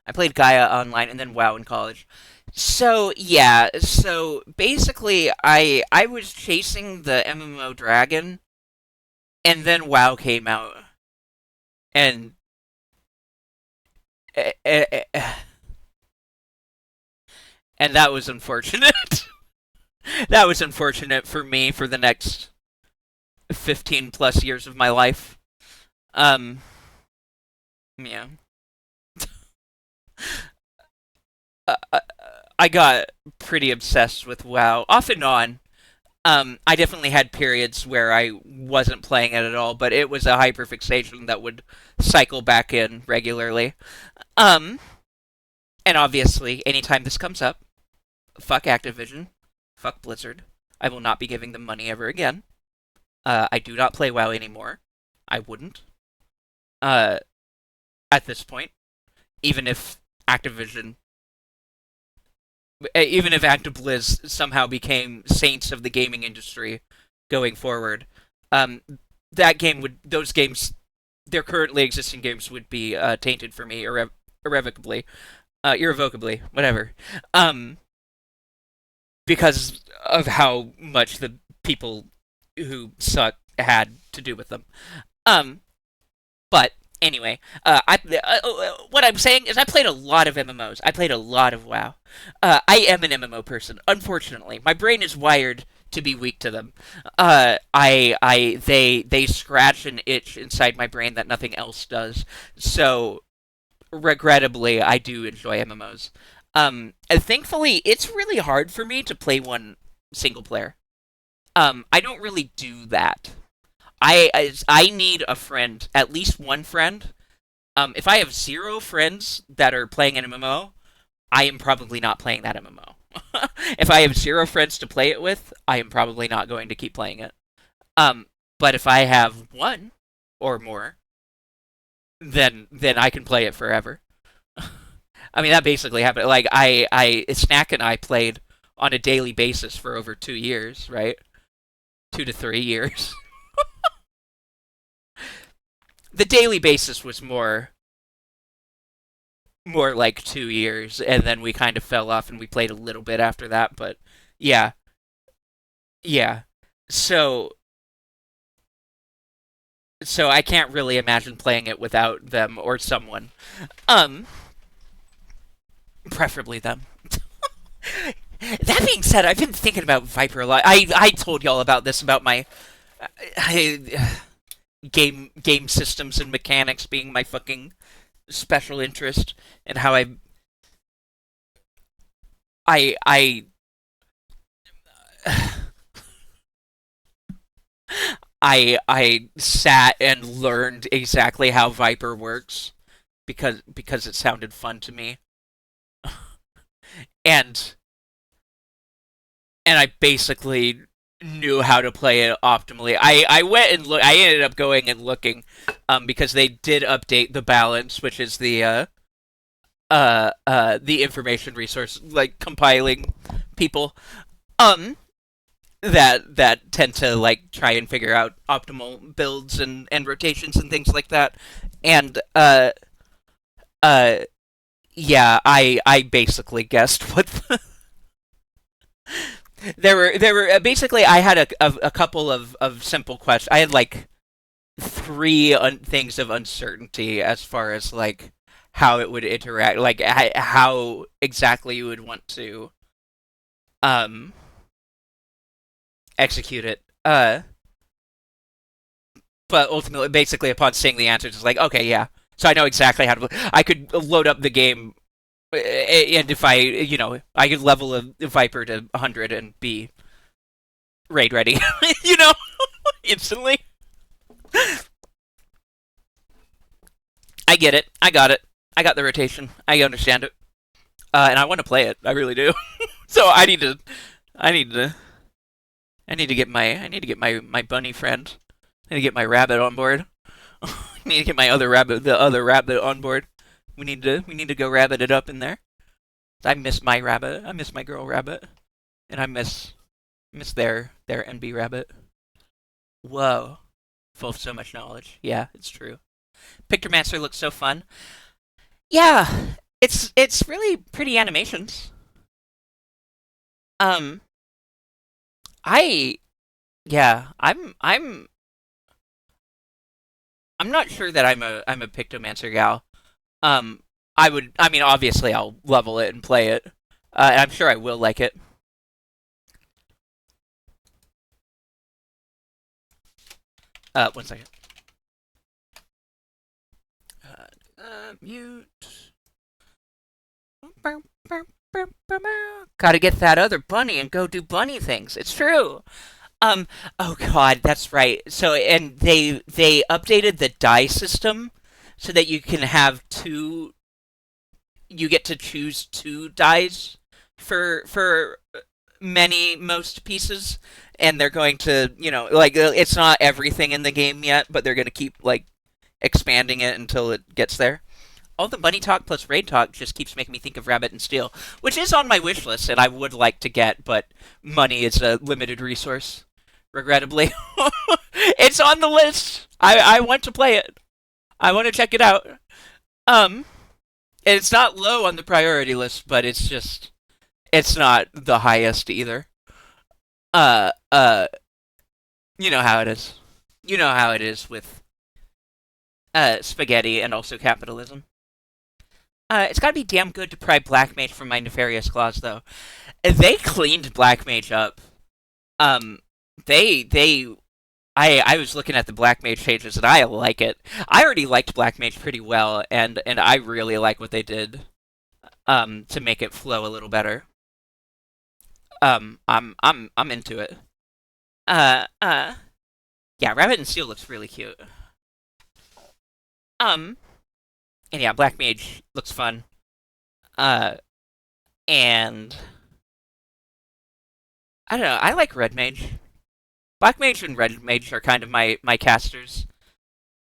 I played Gaia online and then WoW in college. So yeah, so basically I was chasing the MMO dragon and then WoW came out and eh, eh, eh, and that was unfortunate. That was unfortunate for me for the next 15 plus years of my life. Um Yeah. Uh, I got pretty obsessed with WoW, off and on. I definitely had periods where I wasn't playing it at all, but it was a hyperfixation that would cycle back in regularly. Um, and obviously, anytime this comes up, fuck Activision, fuck Blizzard. I will not be giving them money ever again. I do not play WoW anymore. I wouldn't. Uh, at this point, even if Activision, even if ActiBliz somehow became saints of the gaming industry going forward, um, those games, their currently existing games would be tainted for me irrevocably, irrevocably, whatever, um, because of how much the people who suck had to do with them. Um, But anyway, what I'm saying is I played a lot of MMOs. I played a lot of WoW. I am an MMO person. Unfortunately, my brain is wired to be weak to them. They scratch an itch inside my brain that nothing else does. So, regrettably, I do enjoy MMOs. And thankfully, it's really hard for me to play one single player. I don't really do that. I need a friend, at least one friend. If I have zero friends that are playing an MMO, I am probably not playing that MMO. If I have zero friends to play it with, I am probably not going to keep playing it. Um, but if I have one or more, then I can play it forever. I mean, that basically happened. Like I Snack and I played on a daily basis for over 2 years, right? 2 to 3 years. The daily basis was more like 2 years, and then we kind of fell off, and we played a little bit after that. But yeah, yeah. So so I can't really imagine playing it without them or someone. Um, Preferably them. That being said, I've been thinking about Viper a lot. I told y'all about this about my I, game systems and mechanics being my fucking special interest, and how I I sat and learned exactly how Viper works because it sounded fun to me, and I basically knew how to play it optimally. I went and I ended up going and looking, because they did update the balance, which is the information resource, like compiling people um that tend to like try and figure out optimal builds and rotations and things like that. And uh yeah, I basically guessed what there were basically I had a couple of simple questions. I had like three things of uncertainty as far as like how it would interact, like how exactly you would want to um execute it. But ultimately, basically, upon seeing the answers, it's like, okay, yeah. So I know exactly how to. I could load up the game, and if I could level a Viper to 100 and be raid ready, you know, instantly. I get it. I got it. I got the rotation. I understand it, and I want to play it. I really do. So I need to. I need to. I need to get my bunny friend. I need to get my rabbit on board. I need to get the other rabbit on board. We need to go rabbit it up in there. I miss my rabbit. I miss my girl rabbit, and I miss their NB rabbit. Whoa, full of so much knowledge. Yeah, it's true. Pictomancer looks so fun. Yeah, it's really pretty animations. Um, I yeah, I'm not sure that I'm a Pictomancer gal. Um, I mean, obviously I'll level it and play it. And I'm sure I will like it. One second. Mute. Gotta get that other bunny and go do bunny things. It's true. Um, oh God, that's right. So, and they updated the die system so that you can have two. You get to choose two dies for most pieces, and they're going to, like, it's not everything in the game yet, but they're going to keep like expanding it until it gets there. All the bunny talk plus raid talk just keeps making me think of Rabbit and Steel, which is on my wish list and I would like to get, but money is a limited resource, regrettably. It's on the list. I want to play it. I want to check it out. Um, it's not low on the priority list, but it's not the highest either. Uh, uh, you know how it is. You know how it is with spaghetti and also capitalism. It's gotta be damn good to pry Black Mage from my nefarious claws, though. They cleaned Black Mage up. Um, they I was looking at the Black Mage changes and I like it. I already liked Black Mage pretty well, and I really like what they did to make it flow a little better. I'm into it. Uh uh yeah, Rabbit and Steel looks really cute. Um and yeah, Black Mage looks fun. Uh and I don't know, I like Red Mage. Black Mage and Red Mage are kind of my casters.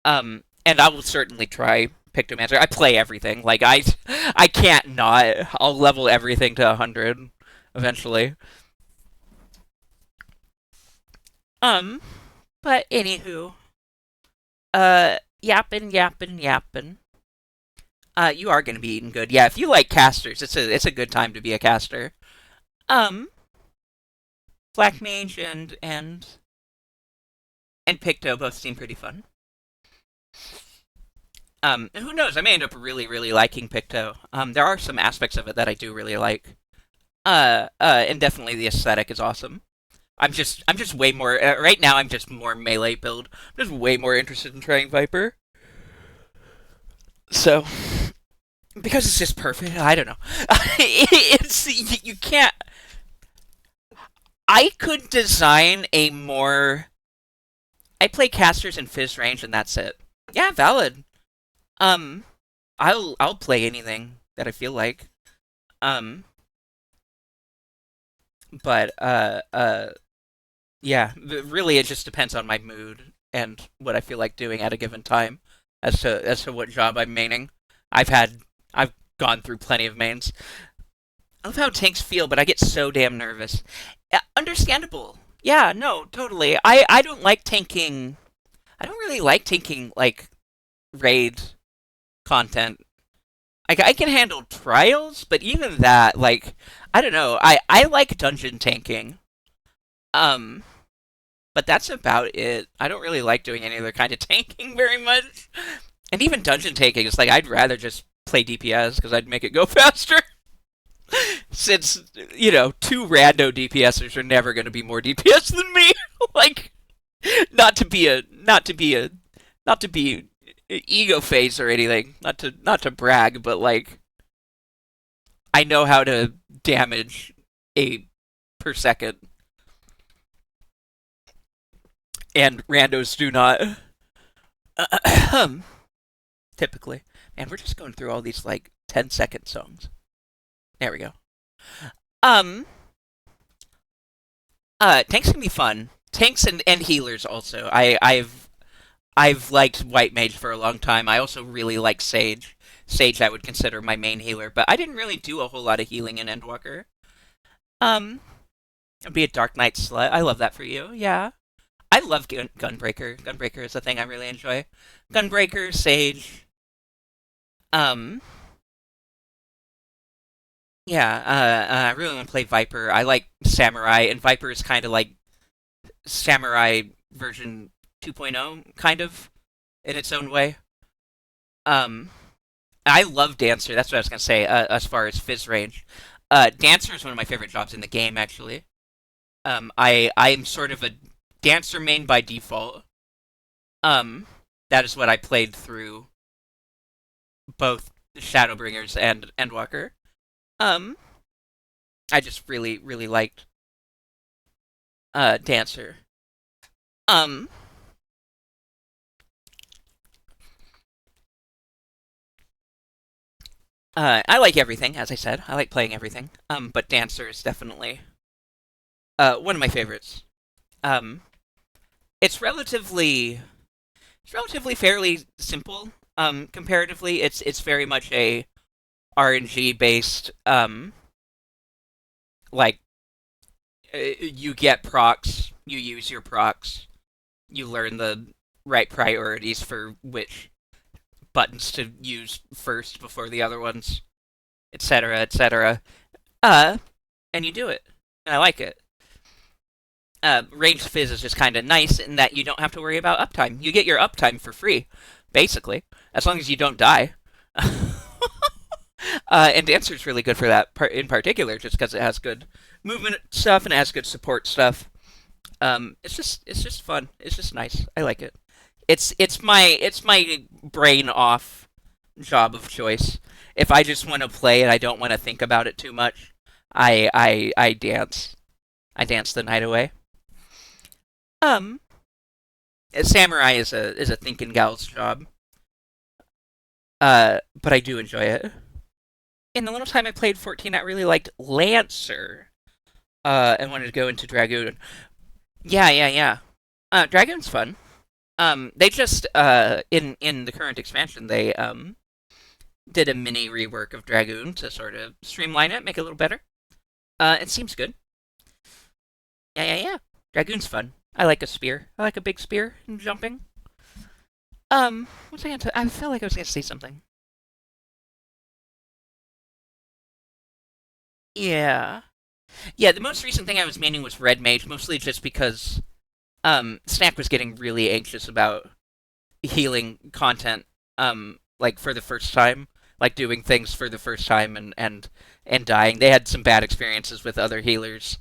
And I will certainly try Pictomancer. I play everything. Like I can't not. I'll level everything to 100 eventually. Um, but anywho, yappin'. You are gonna be eating good. Yeah, if you like casters, it's a good time to be a caster. Um, Black Mage and Picto both seem pretty fun. Who knows? I may end up really, really liking Picto. There are some aspects of it that I do really like. And definitely the aesthetic is awesome. I'm just way more right now. I'm just more melee build. I'm just way more interested in trying Viper. So because it's just perfect. I don't know. It's you can't. I could design a more. I play casters in Fizz range, and that's it. Yeah, valid. Um, I'll play anything that I feel like. Um, but yeah, really, it just depends on my mood and what I feel like doing at a given time, as to what job I'm maining. I've gone through plenty of mains. I love how tanks feel, but I get so damn nervous. Understandable. Yeah, no, totally. I don't like tanking. I don't really like tanking like raid content. Like I can handle trials, but even that, like, I don't know. I like dungeon tanking. Um, but that's about it. I don't really like doing any other kind of tanking very much. And even dungeon tanking is like I'd rather just play DPS because I'd make it go faster. Since two rando DPSers are never going to be more DPS than me. Like, not to be ego face or anything. Not to brag, but like I know how to damage a per second, and randos do not. Typically, man, we're just going through all these like 10-second songs. There we go. Um, tanks can be fun. Tanks and healers also. I've liked White Mage for a long time. I also really like Sage. Sage I would consider my main healer, but I didn't really do a whole lot of healing in Endwalker. Um, I'd be a Dark Knight slut. I love that for you. Yeah. I love Gunbreaker. Gunbreaker is a thing I really enjoy. Gunbreaker, Sage. Um, yeah, I really want to play Viper. I like Samurai, and Viper is kind of like Samurai version 2.0, kind of, in its own way. Um, I love Dancer. That's what I was gonna say. As far as Fizz range, Dancer is one of my favorite jobs in the game. Actually, I'm sort of a Dancer main by default. That is what I played through both Shadowbringers and Endwalker. Um, I just really, really liked Dancer. Um, I like everything, as I said. I like playing everything. But Dancer is definitely one of my favorites. Um, it's relatively fairly simple. Comparatively, it's very much a RNG based. Like you get procs, you use your procs, you learn the right priorities for which buttons to use first before the other ones, etc., etc. Uh, and you do it, and I like it. Ranged Fizz is just kind of nice in that you don't have to worry about uptime. You get your uptime for free, basically, as long as you don't die. And Dancer's really good for that in particular, just because it has good movement stuff and it has good support stuff. It's just fun. It's just nice. I like it. It's my brain off job of choice. If I just want to play and I don't want to think about it too much, I dance. I dance the night away. Um, Samurai is a thinking gal's job. But I do enjoy it. In the little time I played 14, I really liked Lancer. And wanted to go into Dragoon. Yeah, yeah, yeah. Dragoon's fun. They just in the current expansion they did a mini rework of Dragoon to sort of streamline it, make it a little better. It seems good. Yeah, yeah, yeah. Dragoon's fun. I like a spear. I like a big spear and jumping. What's I gonna? I felt like I was gonna say something. Yeah, yeah. The most recent thing I was meaning was Red Mage, mostly just because Snack was getting really anxious about healing content like for the first time, like doing things for the first time and dying. They had some bad experiences with other healers,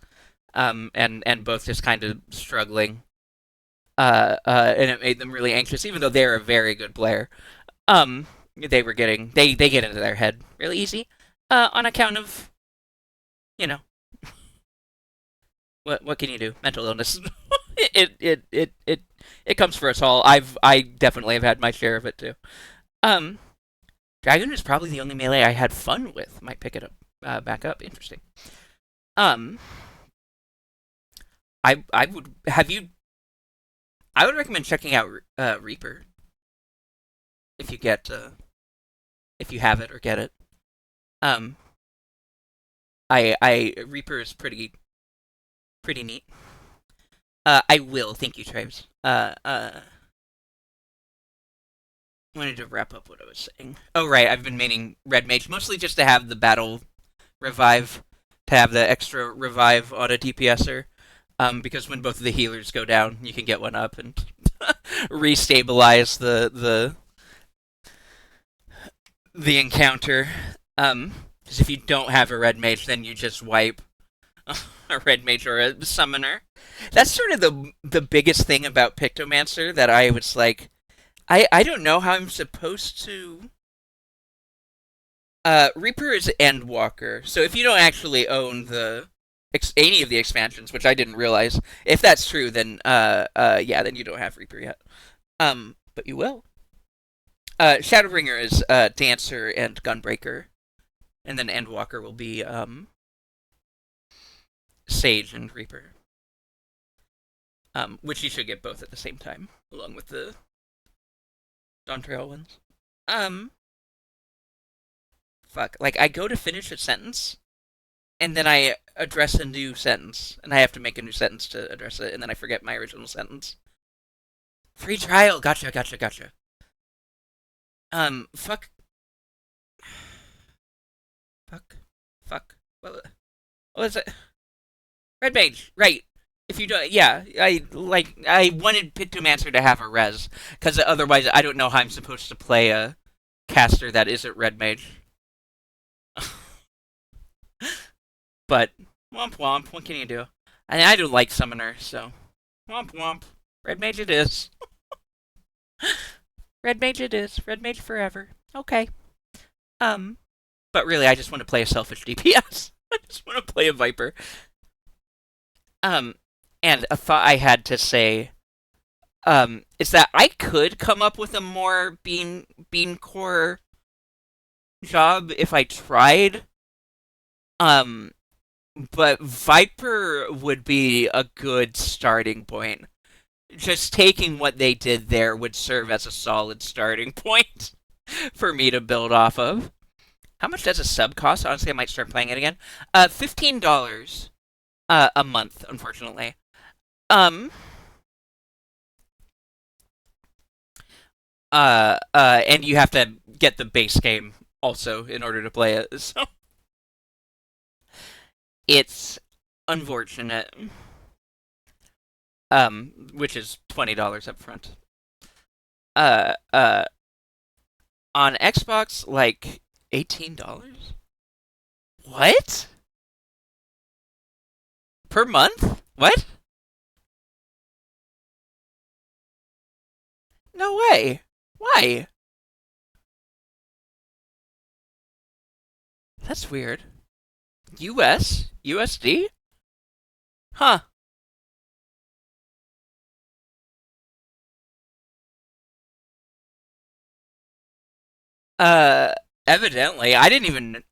and both just kind of struggling. And it made them really anxious, even though they're a very good player. They get into their head really easy, on account of you know what can you do? Mental illness. It comes for us all. I definitely have had my share of it too. Um, Dragon is probably the only melee I had fun with. Might pick it up back up. Interesting. Um, I would have you. I would recommend checking out Reaper if you get if you have it or get it. Um, I Reaper is pretty neat. I will. Thank you, Traves. Wanted to wrap up what I was saying. Oh right, I've been meaning Red Mage mostly just to have the battle revive, to have the extra revive on a DPSer. Because when both of the healers go down, you can get one up and restabilize the encounter. Because if you don't have a red mage, then you just wipe a red mage or a summoner. That's sort of the biggest thing about Pictomancer that I was like, I don't know how I'm supposed to. Reaper is Endwalker, so if you don't actually own any of the expansions, which I didn't realize, if that's true, then yeah, then you don't have Reaper yet. But you will. Shadowbringer is Dancer and Gunbreaker, and then Endwalker will be Sage and Reaper. Which you should get both at the same time, along with the Dawntrail ones. Um, fuck. Like, I go to finish a sentence, and then I address a new sentence, and I have to make a new sentence to address it, and then I forget my original sentence. Free trial. Gotcha, gotcha, gotcha. Fuck. Fuck. Fuck. What was it? Red Mage. Right. If you don't, yeah, I wanted Pictomancer to have a res, because otherwise I don't know how I'm supposed to play a caster that isn't Red Mage. But womp womp, what can you do? I don't like Summoner, so womp womp. Red Mage it is. Red Mage it is. Red Mage forever. Okay. Um, but really, I just want to play a selfish DPS. I just want to play a Viper. Um, and a thought I had to say, is that I could come up with a more bean core job if I tried. Um, but Viper would be a good starting point. Just taking what they did there would serve as a solid starting point for me to build off of. How much does a sub cost? Honestly, I might start playing it again. $15 a month, unfortunately. Um and you have to get the base game also in order to play it. So it's unfortunate. Which is $20 up front. Uh uh on Xbox like $18? What? Per month? What? No way. Why? That's weird. US? USD? Huh. Uh, evidently, I didn't even.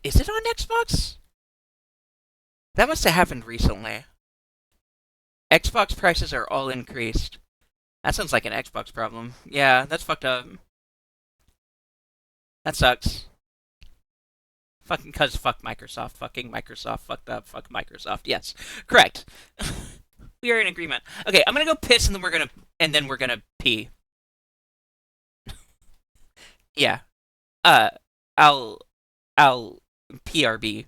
Is it on Xbox? That must have happened recently. Xbox prices are all increased. That sounds like an Xbox problem. Yeah, that's fucked up. That sucks. Fucking cuz fuck Microsoft. Fucking Microsoft fucked up. Fuck Microsoft. Yes. Correct. We are in agreement. Okay, I'm gonna go piss and then we're gonna pee. Yeah. Uh I'll I'll PRB.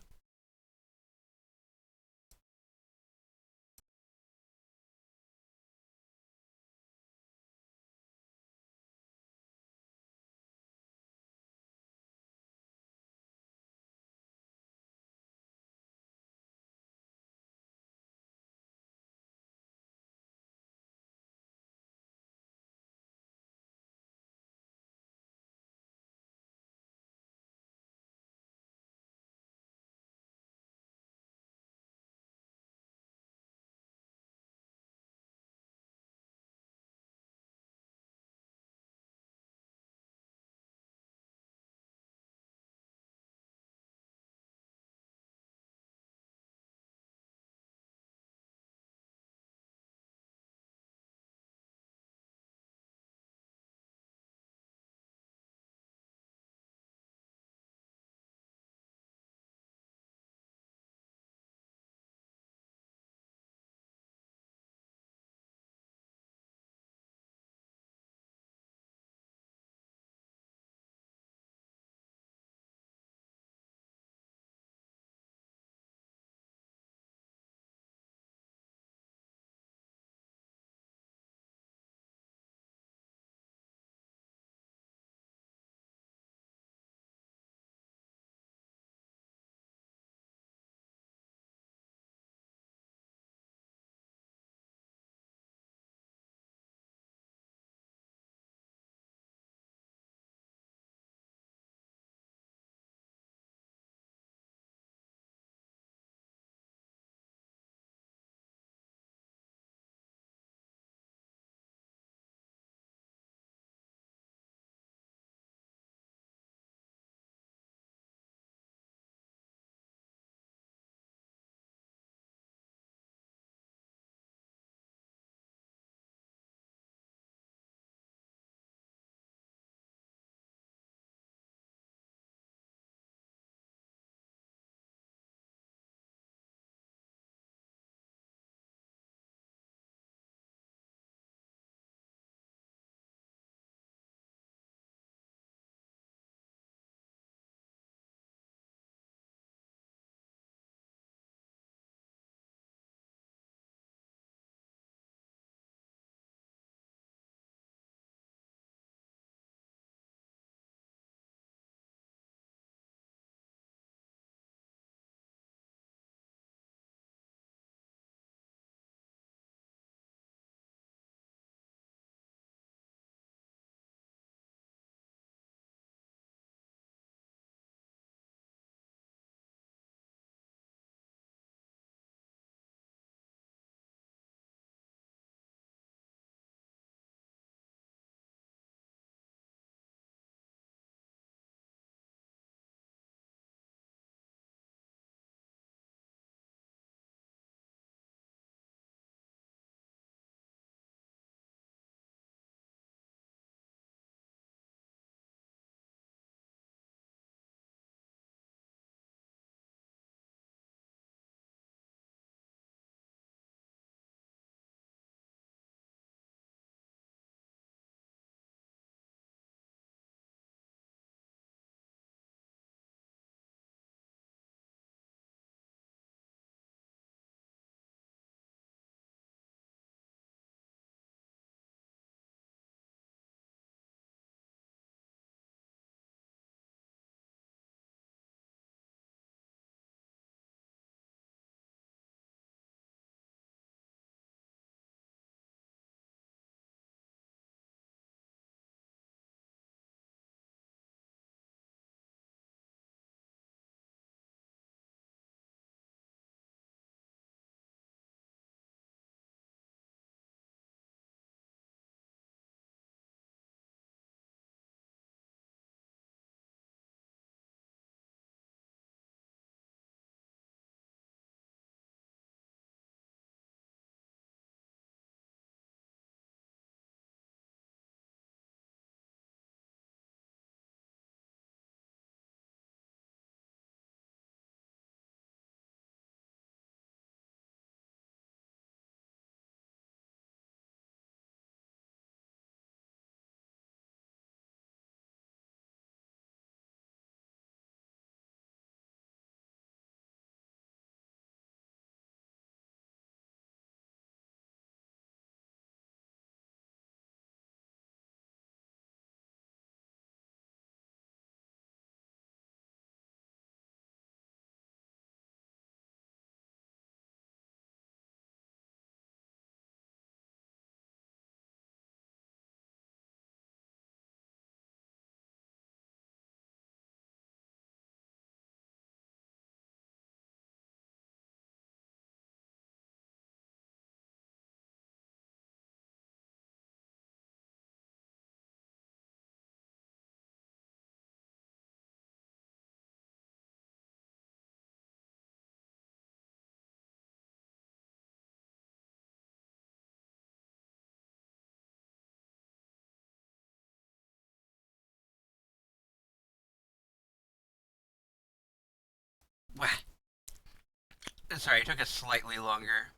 Sorry, it took us slightly longer.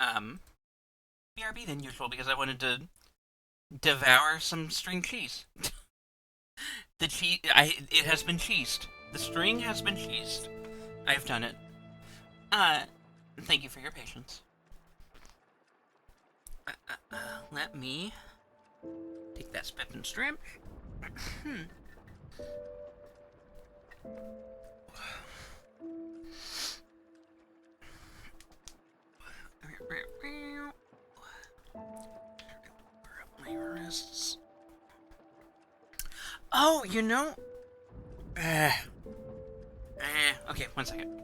BRB than usual because I wanted to devour some string cheese. It has been cheesed. The string has been cheesed. I've done it. Uh, Thank you for your patience. Let me take that spip and strip. My wrists. Oh, you know. Okay, 1 second.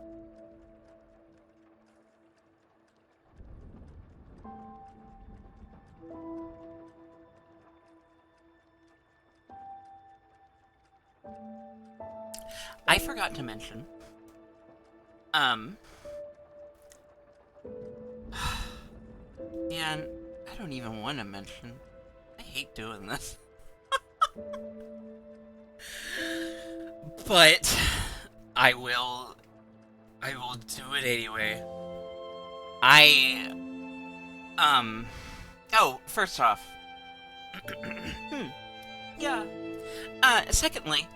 I forgot to mention. Man, I don't even want to mention. I hate doing this. But I will do it anyway. Oh, first off. Yeah. Secondly,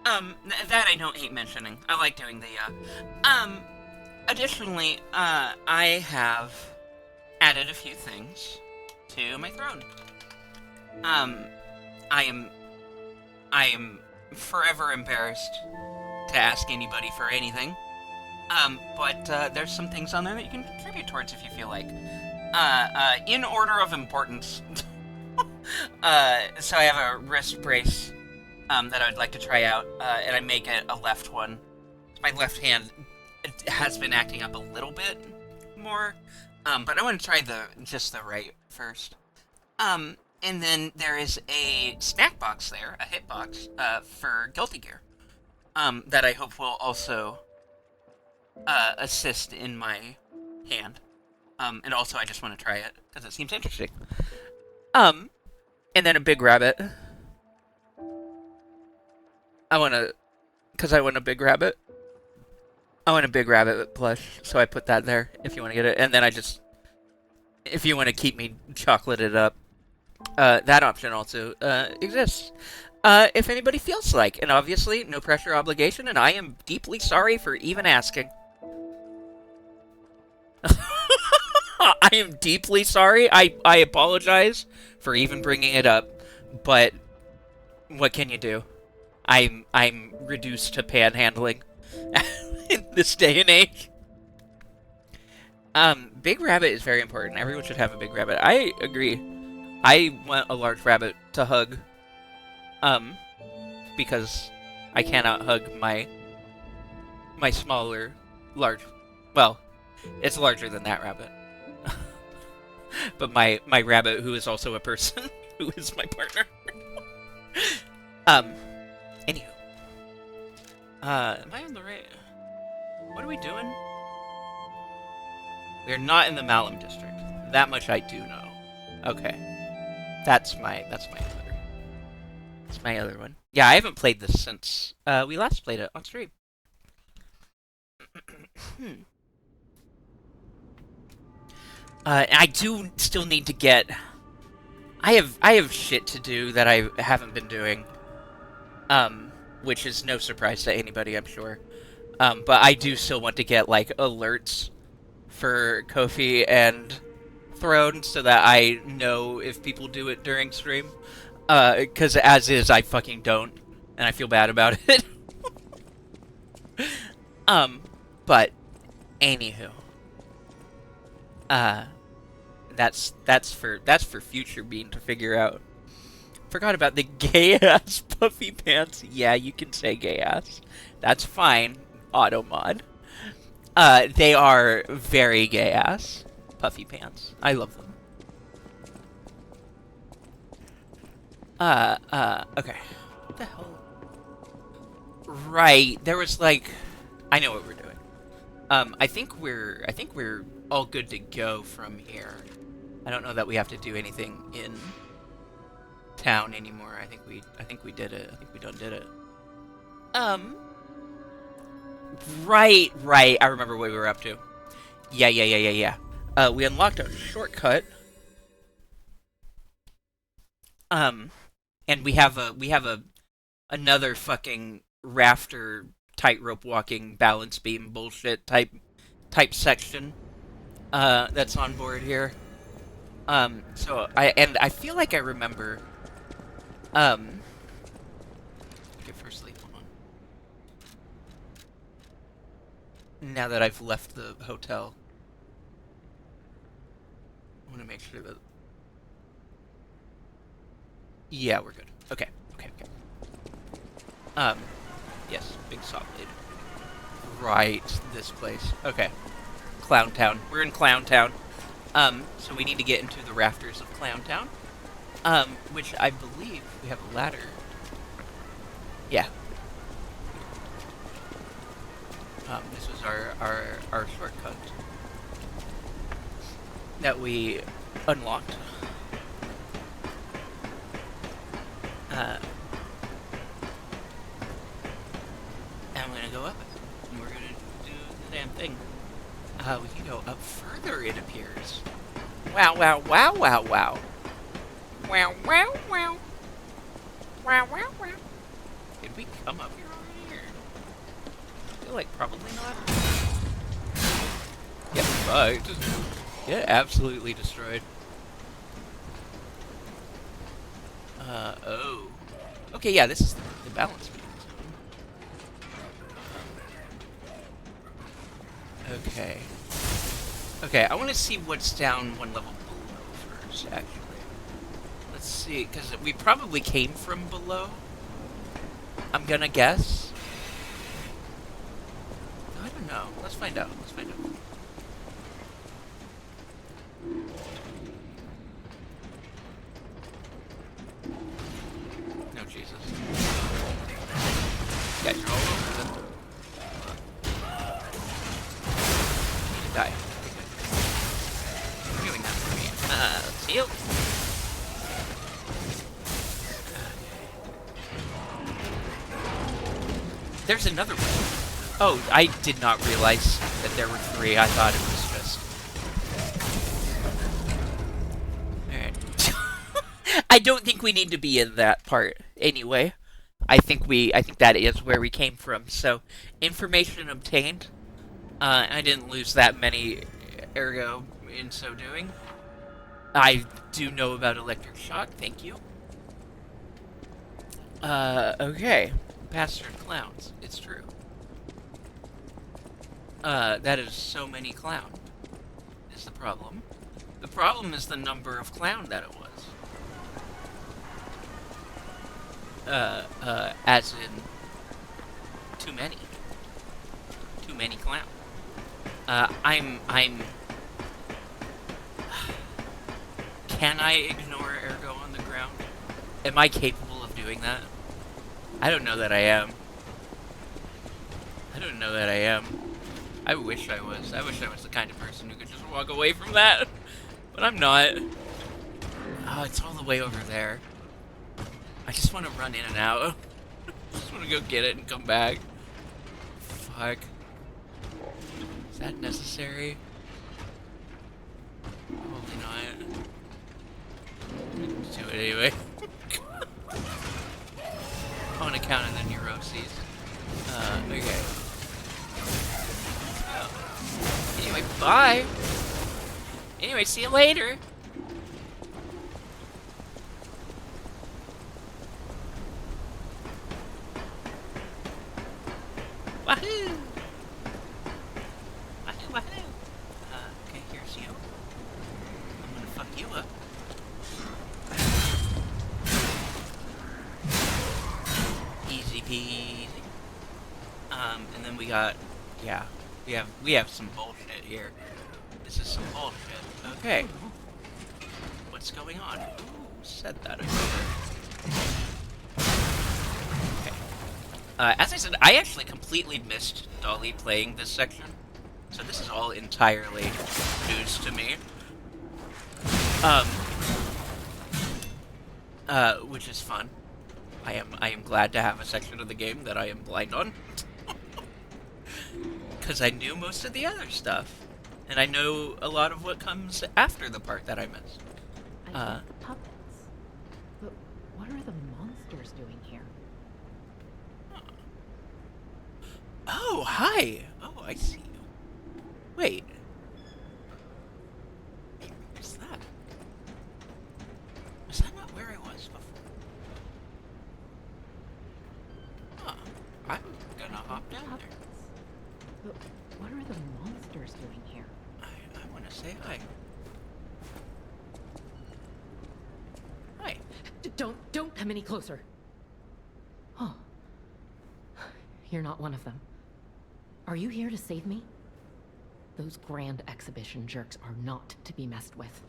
that I don't hate mentioning. I like doing the, additionally, I have added a few things to my throne. I am forever embarrassed to ask anybody for anything. But there's some things on there that you can contribute towards if you feel like. In order of importance. So I have a wrist brace, that I'd like to try out, and I make it a left one. My left hand has been acting up a little bit more, but I want to try just the right first. And then there is a snack box there, a hit box, for Guilty Gear, that I hope will also, assist in my hand. And also I just want to try it, because it seems interesting. And then a big rabbit. Because I want a big rabbit. I want a big rabbit plush, so I put that there, if you want to get it. And then if you want to keep me chocolated up, that option also, exists. If anybody feels like, and obviously, no pressure obligation, and I am deeply sorry for even asking. I am deeply sorry. I apologize for even bringing it up, but what can you do? I'm reduced to panhandling in this day and age. Big rabbit is very important. Everyone should have a big rabbit. I agree. I want a large rabbit to hug. Because I cannot hug my smaller, well, it's larger than that rabbit. But my rabbit, who is also a person, who is my partner. Anywho. Am I on the right? What are we doing? We are not in the Malum district. That much I do know. Okay. That's my other one. Yeah, I haven't played this since we last played it on stream. I do still need to get. I have shit to do that I haven't been doing. Which is no surprise to anybody, I'm sure. But I do still want to get like alerts for Ko-fi and Throne so that I know if people do it during stream. Because as is, I fucking don't, and I feel bad about it. But anywho, that's for future Bean to figure out. Forgot about the gay ass puffy pants. Yeah, you can say gay ass. That's fine. Automod. They are very gay ass puffy pants. I love them. Okay. What the hell? Right, there was like, I know what we're doing. I think we're all good to go from here. I don't know that we have to do anything in town anymore. I think we did it. I think we done did it. Right, right. I remember what we were up to. Yeah. We unlocked a shortcut. Um, and we have a another fucking rafter tightrope walking balance beam bullshit type section. That's on board here. So I feel like I remember. Um, okay, firstly, hold on. Now that I've left the hotel, I want to make sure that. Yeah, we're good. Okay. Um, yes, big saw blade. Right, this place. Okay, Clown Town. We're in Clown Town. So we need to get into the rafters of Clown Town. Which I believe we have a ladder. Yeah. This was our shortcut that we unlocked. And we're gonna go up it. And we're gonna do the damn thing. We can go up further, it appears. Wow. Wow. Did we come up here already? I feel like probably not. Get fucked. Get absolutely destroyed. Oh. Okay, yeah, this is the balance beam zone. Okay, I want to see what's down one level below first, actually. Let's see, because we probably came from below. I'm gonna guess. I don't know. Let's find out. No, Jesus. Guys, you're all over them. You need to die. You're doing that for me. Let's heal. There's another one. Oh, I did not realize that there were 3. I thought it was just... Alright. I don't think we need to be in that part anyway. I think that is where we came from. So, information obtained. I didn't lose that many, ergo, in so doing. I do know about electric shock, thank you. Okay. Bastard clowns. It's true. That is so many clown. Is the problem. The problem is the number of clown that it was. As in... Too many. Too many clown. I'm... Can I ignore Ergo on the ground? Am I capable of doing that? I don't know that I am. I wish I was. I wish I was the kind of person who could just walk away from that. But I'm not. Oh, it's all the way over there. I just want to run in and out. I just want to go get it and come back. Fuck. Is that necessary? Probably not. Let's do it anyway. On account of the neuroses. Okay. Oh. Anyway, bye! Anyway, see you later! Wahoo! Wahoo! Okay, here's you. I'm gonna fuck you up. Easy peasy. And then we got, yeah, we have some bullshit here. This is some bullshit. Okay. What's going on? Ooh, said that over. Okay. As I said, I actually completely missed Dolly playing this section, so this is all entirely news to me. Which is fun. I am glad to have a section of the game that I am blind on. because I knew most of the other stuff. And I know a lot of what comes after the part that I missed. I get the puppets. But what are the monsters doing here? Oh, hi! Oh, I see you. Wait. What's that? Was that not where I was before? Huh. I'm gonna hop down there. But what are the monsters doing here? I want to say hi. Hi. Don't come any closer. Oh. You're not one of them. Are you here to save me? Those grand exhibition jerks are not to be messed with.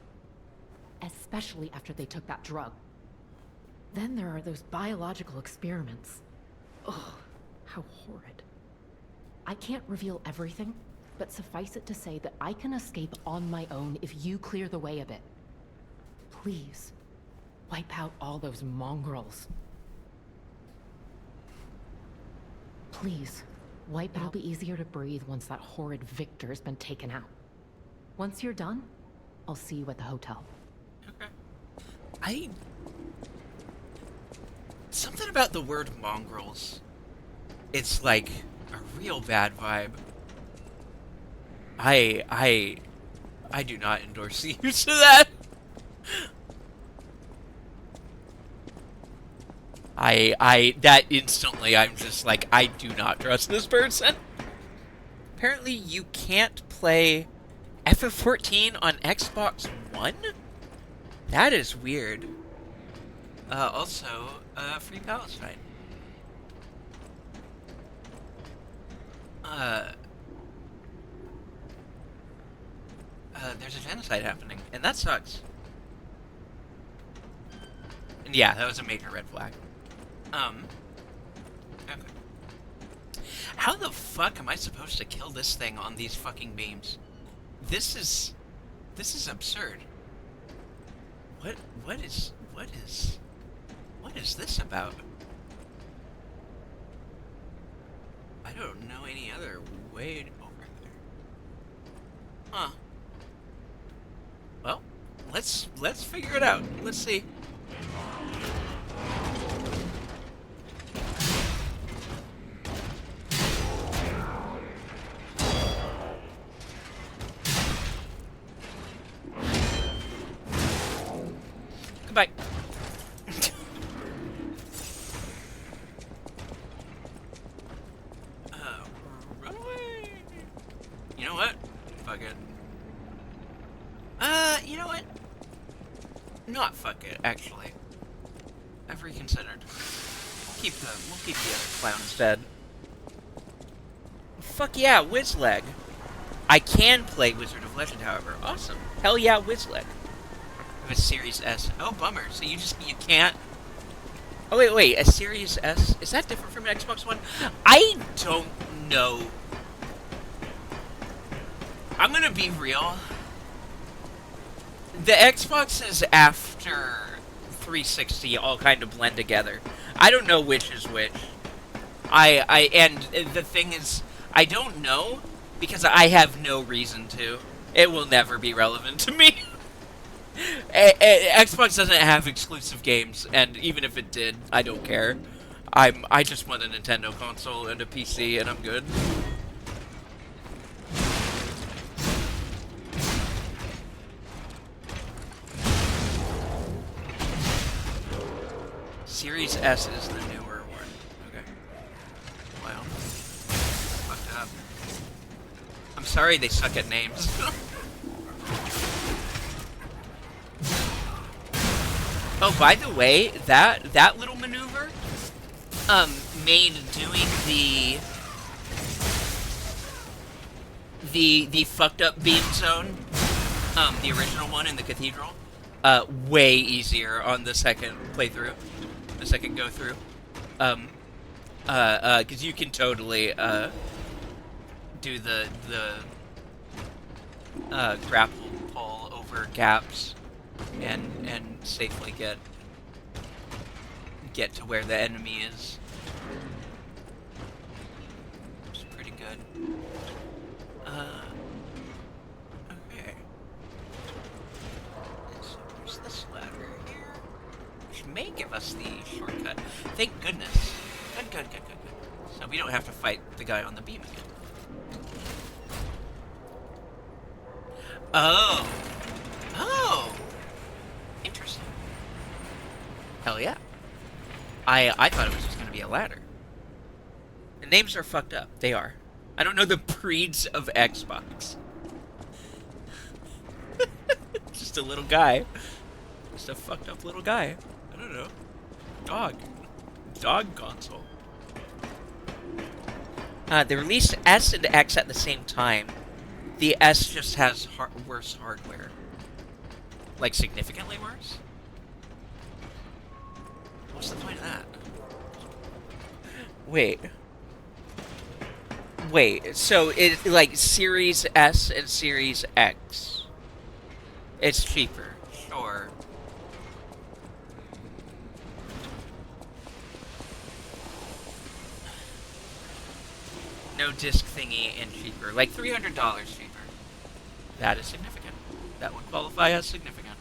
Especially after they took that drug. Then there are those biological experiments. Ugh, how horrid. I can't reveal everything, but suffice it to say that I can escape on my own if you clear the way a bit. Please, wipe out all those mongrels. Please, wipe out. It'll be easier to breathe once that horrid Victor's been taken out. Once you're done, I'll see you at the hotel. Okay. Something about the word mongrels. It's like a real bad vibe. I do not endorse the use of that. That instantly, I'm just like, I do not trust this person. Apparently, you can't play FF14 on Xbox One? That is weird. Also, Free Palestine. There's a genocide happening, and that sucks. And yeah, that was a major red flag. Okay. How the fuck am I supposed to kill this thing on these fucking beams? This is absurd. What is this about? I don't know any other way over there. Huh. Well, let's figure it out. Let's see. Goodbye. Run away. You know what? Fuck it. You know what? Not fuck it, actually. I've reconsidered. We'll keep the other clowns dead. Fuck yeah, Wizleg. I can play Wizard of Legend, however. Awesome. Hell yeah, Wizleg. I have a Series S. Oh, bummer. So you can't... Oh, wait. A Series S? Is that different from an Xbox One? I don't know. I'm gonna be real. The Xboxes after 360 all kind of blend together. I don't know which is which. And the thing is, I don't know because I have no reason to. It will never be relevant to me. Xbox doesn't have exclusive games, and even if it did, I don't care. I just want a Nintendo console and a PC, and I'm good. Series S is the newer one. Okay. Well, fucked up. I'm sorry they suck at names. Oh, by the way, that little maneuver, made doing the fucked up beam zone, the original one in the cathedral, way easier on the second playthrough, the second go through, because you can totally do the grapple pull over gaps and safely get to where the enemy is. It's pretty good. give us the shortcut. Thank goodness. Good. So we don't have to fight the guy on the beam again. Oh. Interesting. Hell yeah. I thought it was just going to be a ladder. The names are fucked up. They are. I don't know the breeds of Xbox. Just a little guy. Just a fucked up little guy. I don't know. Dog console. They released S and X at the same time. The S just has worse hardware. Like, significantly worse? What's the point of that? Wait, so it, like, Series S and Series X. It's cheaper, sure. No disc thingy and cheaper. Like $300 cheaper. That is significant. That would qualify as significant.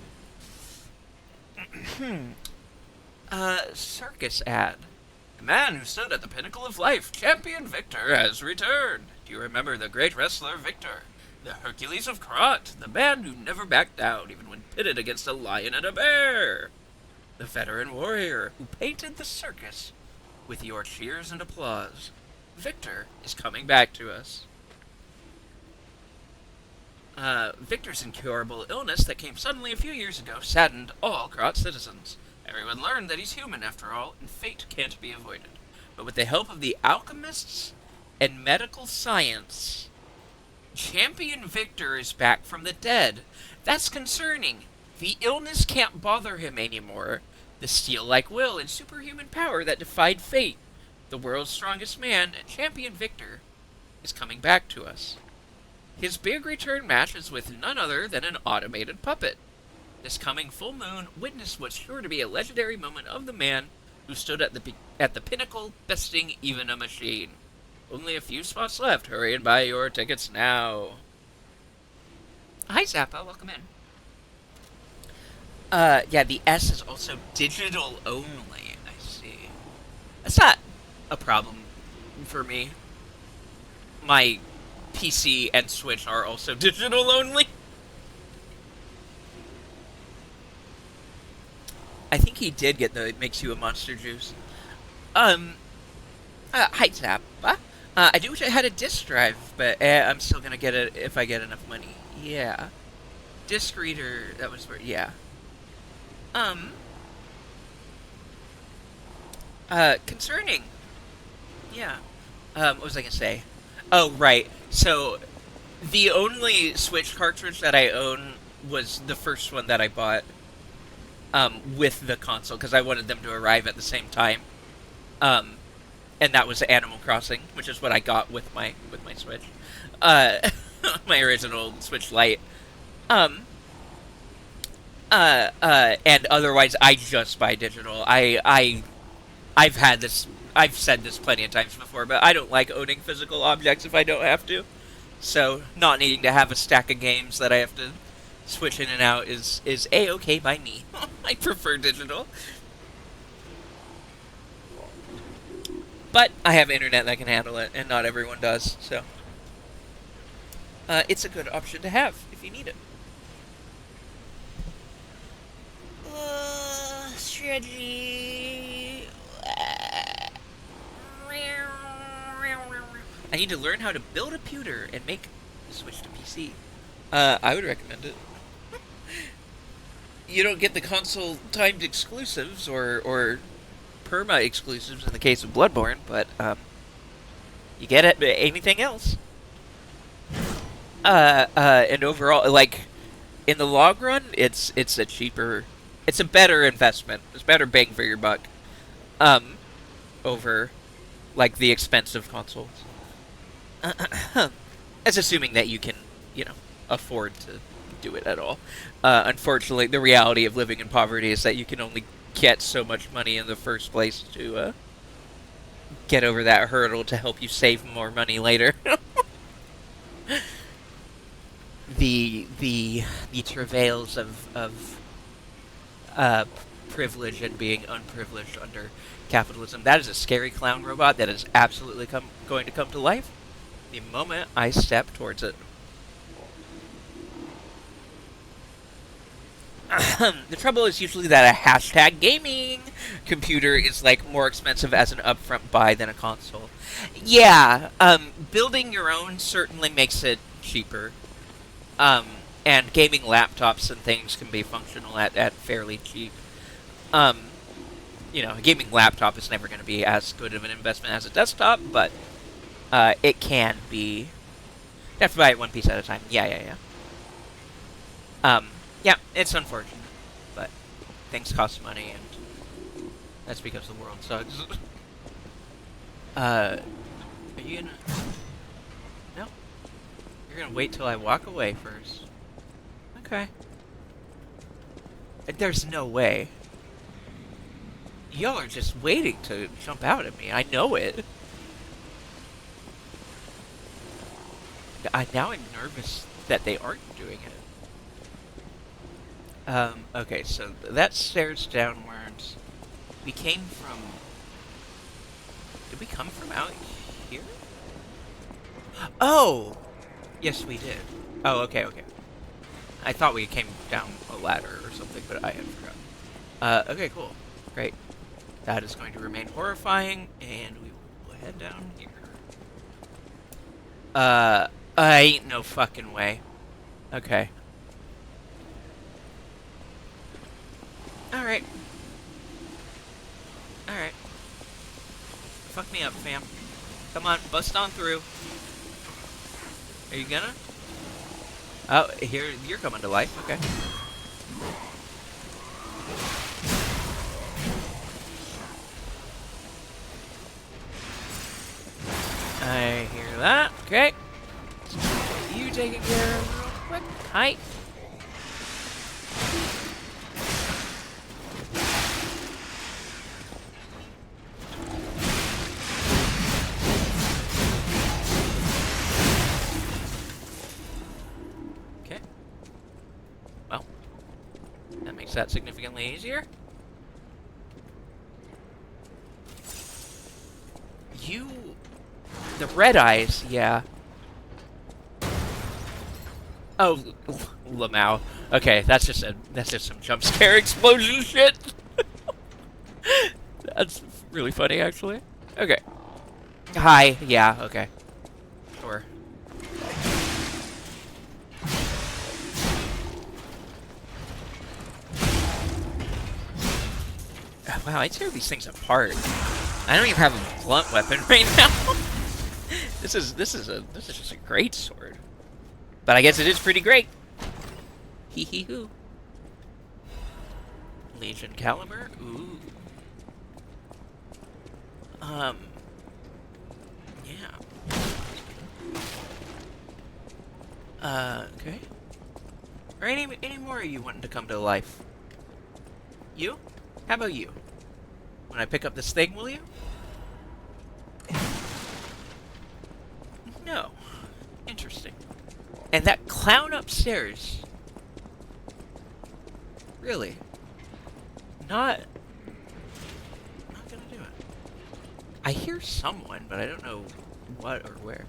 Circus ad. The man who stood at the pinnacle of life, Champion Victor, has returned. Do you remember the great wrestler Victor? The Hercules of Krat, the man who never backed down even when pitted against a lion and a bear. The veteran warrior who painted the circus with your cheers and applause. Victor is coming back to us. Victor's incurable illness that came suddenly a few years ago saddened all Krat citizens. Everyone learned that he's human after all, and fate can't be avoided. But with the help of the alchemists and medical science, Champion Victor is back from the dead. That's concerning. The illness can't bother him anymore. The steel-like will and superhuman power that defied fate. The world's strongest man, Champion Victor, is coming back to us. His big return match is with none other than an automated puppet. This coming full moon, witness what's sure to be a legendary moment of the man who stood at the pinnacle, besting even a machine. Only a few spots left. Hurry and buy your tickets now. Hi, Zappa. Welcome in. Yeah, the S is also digital only. I see. That's not a problem for me. My PC and Switch are also digital only. I think he did get the It Makes You a Monster juice. Hi, Zappa. I do wish I had a disc drive, but I'm still gonna get it if I get enough money. Yeah. Disc reader, that was where, yeah. Concerning. Yeah. What was I gonna say? Oh, right. So, the only Switch cartridge that I own was the first one that I bought, with the console, because I wanted them to arrive at the same time. And that was Animal Crossing, which is what I got with my Switch. My original Switch Lite. And otherwise, I just buy digital. I've said this plenty of times before, but I don't like owning physical objects if I don't have to. So, not needing to have a stack of games that I have to switch in and out is A-okay by me. I prefer digital. But I have internet that can handle it, and not everyone does, so it's a good option to have if you need it. Strategy. I need to learn how to build a pewter and make the switch to PC. I would recommend it. You don't get the console timed exclusives or perma exclusives in the case of Bloodborne, but you get it. Anything else? And overall, like in the long run, it's a better investment. It's better bang for your buck. Over like the expensive consoles. That's assuming that you can, afford to do it at all. Unfortunately, the reality of living in poverty is that you can only get so much money in the first place to get over that hurdle to help you save more money later. the travails of privilege and being unprivileged under capitalism. That is a scary clown robot that is absolutely going to come to life the moment I step towards it. The trouble is usually that a hashtag gaming computer is like more expensive as an upfront buy than a console. Yeah, building your own certainly makes it cheaper. And gaming laptops and things can be functional at fairly cheap. You know, a gaming laptop is never going to be as good of an investment as a desktop, but it can be. You have to buy it one piece at a time. Yeah. Yeah, it's unfortunate, but things cost money, and that's because the world sucks. Are you gonna... No? You're gonna wait till I walk away first. Okay. There's no way. Y'all are just waiting to jump out at me. I know it. Now I'm nervous that they aren't doing it. Okay, so that stairs downwards. We came from... Did we come from out here? Oh! Yes, we did. Oh, okay. I thought we came down a ladder or something, but I had forgotten. Okay, cool. Great. That is going to remain horrifying, and we will head down here. Ain't no fucking way. Okay. Alright. Fuck me up, fam. Come on, bust on through. Are you gonna? Oh, here, you're coming to life, okay. I hear that, okay. You taking care of real quick. Hi. That significantly easier. The red eyes, yeah. Oh, Lamau. Okay, that's just some jump scare explosion shit. That's really funny, actually. Okay. Hi, yeah, okay. Sure. Wow, I tear these things apart. I don't even have a blunt weapon right now. This is just a great sword. But I guess it is pretty great. Hee hee hoo. Legion caliber. Ooh. Yeah. Okay. Or any more of you wanting to come to life? You? How about you? When I pick up this thing, will you? No. Interesting. And that clown upstairs... Really? Not gonna do it. I hear someone, but I don't know what or where.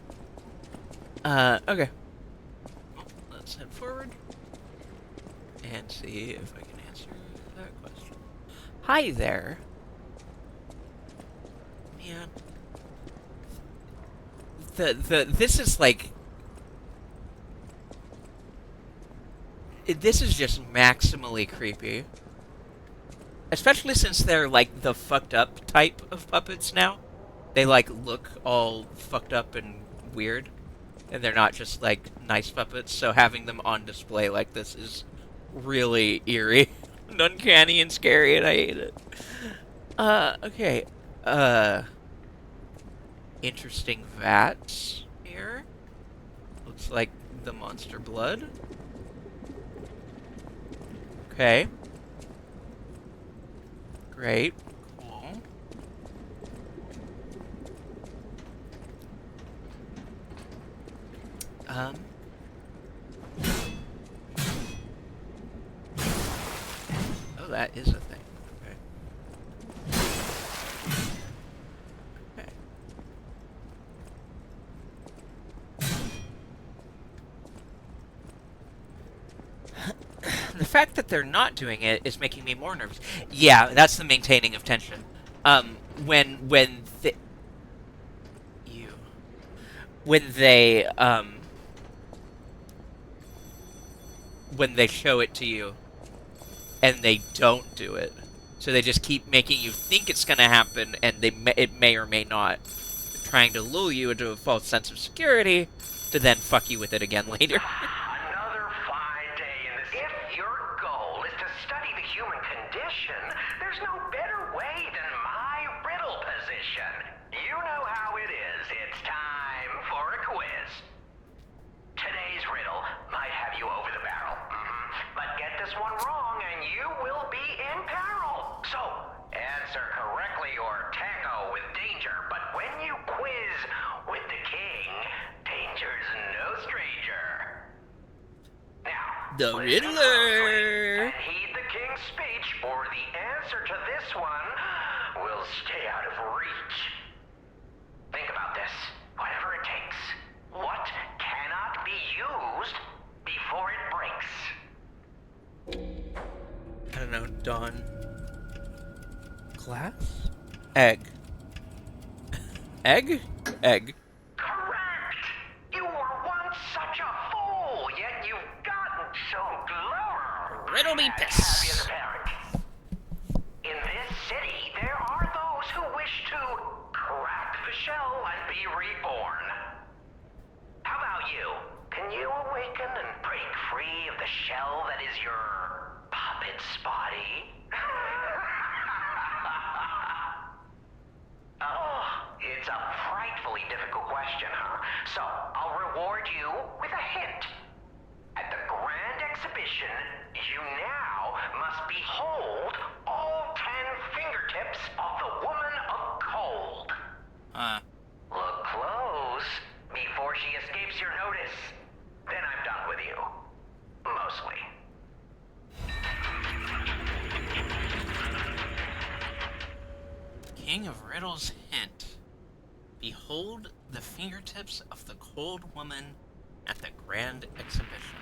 Okay. Well, let's head forward. And see if I can answer that question. Hi there. Man. This is like... This is just maximally creepy. Especially since they're like the fucked up type of puppets now. They like look all fucked up and weird. And they're not just like nice puppets, so having them on display like this is really eerie. And uncanny and scary, and I hate it. Okay. Interesting vats here. Looks like the monster blood. Okay. Great. Cool. Oh, that is a thing. fact that they're not doing it is making me more nervous. Yeah, that's the maintaining of tension. When they, you, when they show it to you, and they don't do it, so they just keep making you think it's gonna happen, and it may or may not, trying to lull you into a false sense of security, to then fuck you with it again later. Another fine day in the... If your goal is to study the human condition, there's no better way than my riddle position. You know how it is. It's time for a quiz. Today's riddle might have you over the barrel. But get this one wrong and you will be in peril. So, answer correctly or tango with danger. But when you quiz with the king, danger's no stranger. Now, The listen Riddler. closely and heed the king's speech, or the answer to this one will stay out of reach. Think about this. Whatever it takes. What cannot be used before it breaks? I don't know, Dawn. Glass? Egg. Egg? Egg. Correct! You were once such a fool, yet you've gotten so clever. Riddle me Happy this. as a parent. In this city, there are those who wish to crack the shell and be reborn. How about you? Can you awaken and break free of the shell that is your puppet's body? Oh, it's a frightfully difficult question, huh? So, I'll reward you with a hint. At the grand exhibition, you now must behold all 10 fingertips of the woman of cold. Look close before she escapes your notice. Then I'm done with you. Mostly. King of Riddles hint. Behold the fingertips of the cold woman at the grand exhibition.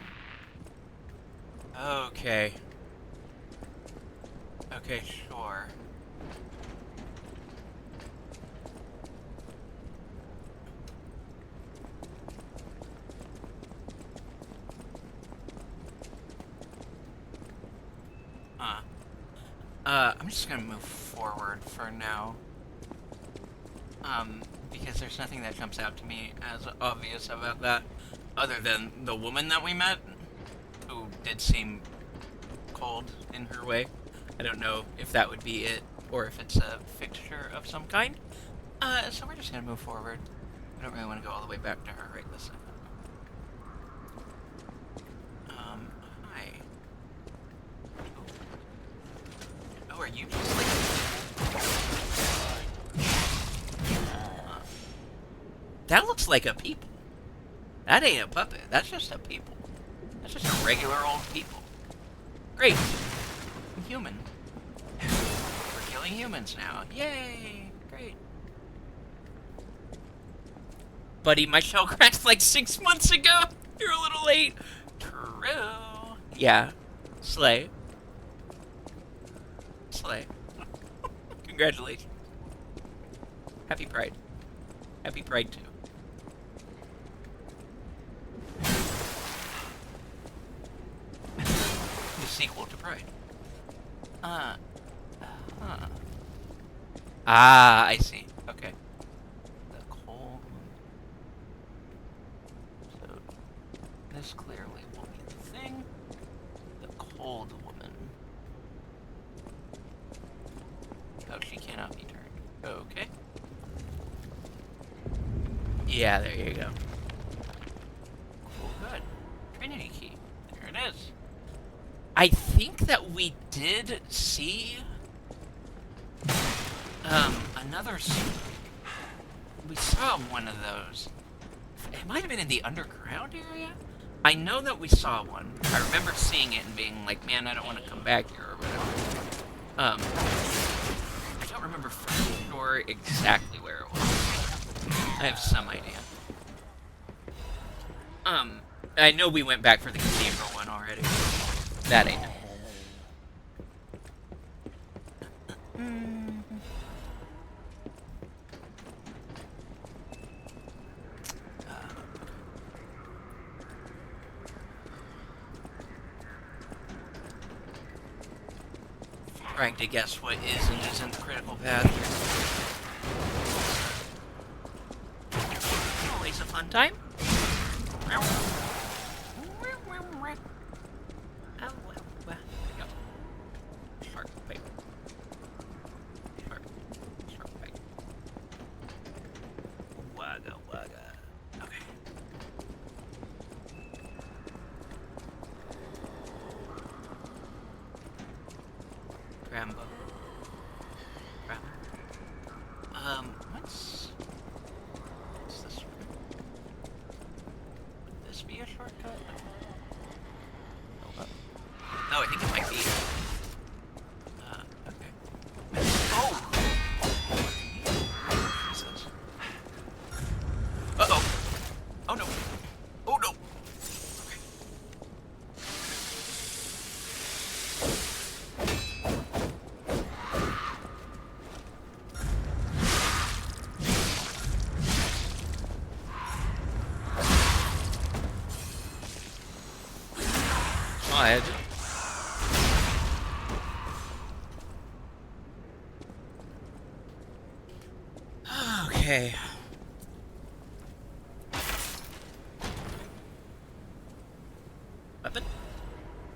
Okay. Okay, sure. I'm just gonna move forward for now. Because there's nothing that jumps out to me as obvious about that, other than the woman that we met, who did seem cold in her way. I don't know if that would be it, or if it's a fixture of some kind. So we're just gonna move forward. I don't really want to go all the way back to her right this second. Hi. Oh, are you just like... That looks like a people. That ain't a puppet. That's just a people. That's just a regular old people. Great. Human. We're killing humans now. Yay! Great. Buddy, my shell cracked like 6 months ago. You're a little late. True. Yeah. Slay. Slay. Congratulations. Happy Pride. Happy Pride too. The sequel to Pride. Ah, I see. Okay. The cold one. So, this clearly will be the thing. The cold woman. Oh, she cannot be turned. Okay. Yeah, there you go. Cool, good. Trinity key. There it is. I think that we did see we saw one of those. It might have been in the underground area. I know that we saw one. I remember seeing it and being like, man, I don't want to come back here or whatever. I don't remember for sure exactly where it was. I have some idea. I know we went back for the cathedral one already. That ain't it. trying to guess what is and isn't the critical path. Always a fun time. Shark bite. Shark bite. Wagga wagga. Okay. Rambo. What's this one? Would this be a shortcut? Hold up. No, I think it might be. Okay. Oh! Jesus. Uh-oh. Oh no. Oh no. Okay. Odd. Okay. Weapon?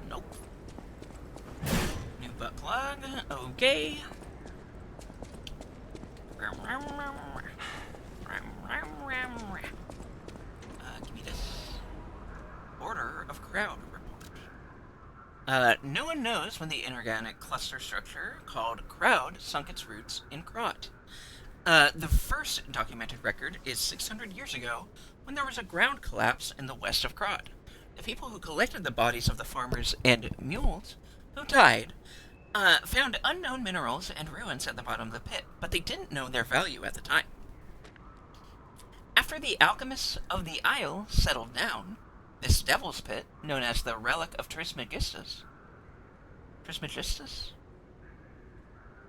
Nope. New butt plug? Okay. Give me this. Order of Crowd report. No one knows when the inorganic cluster structure called Crowd sunk its roots in Krot. The first documented record is 600 years ago, when there was a ground collapse in the west of Krot. The people who collected the bodies of the farmers and mules who died found unknown minerals and ruins at the bottom of the pit, but they didn't know their value at the time. After the alchemists of the Isle settled down, this devil's pit, known as the Relic of Trismegistus,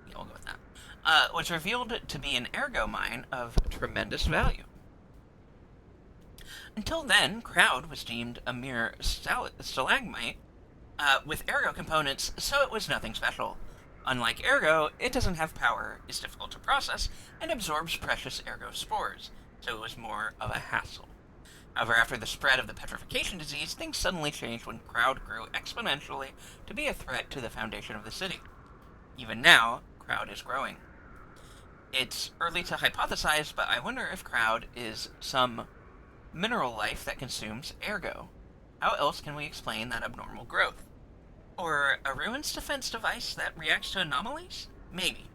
yeah, we'll go with that, was revealed to be an ergo mine of tremendous value. Until then, Crowd was deemed a mere stalagmite with ergo components, so it was nothing special. Unlike ergo, it doesn't have power, is difficult to process, and absorbs precious ergo spores, so it was more of a hassle. However, after the spread of the petrification disease, things suddenly changed when Crowd grew exponentially to be a threat to the foundation of the city. Even now, Crowd is growing. It's early to hypothesize, but I wonder if Crowd is some mineral life that consumes ergo. How else can we explain that abnormal growth? Or a ruins defense device that reacts to anomalies? Maybe.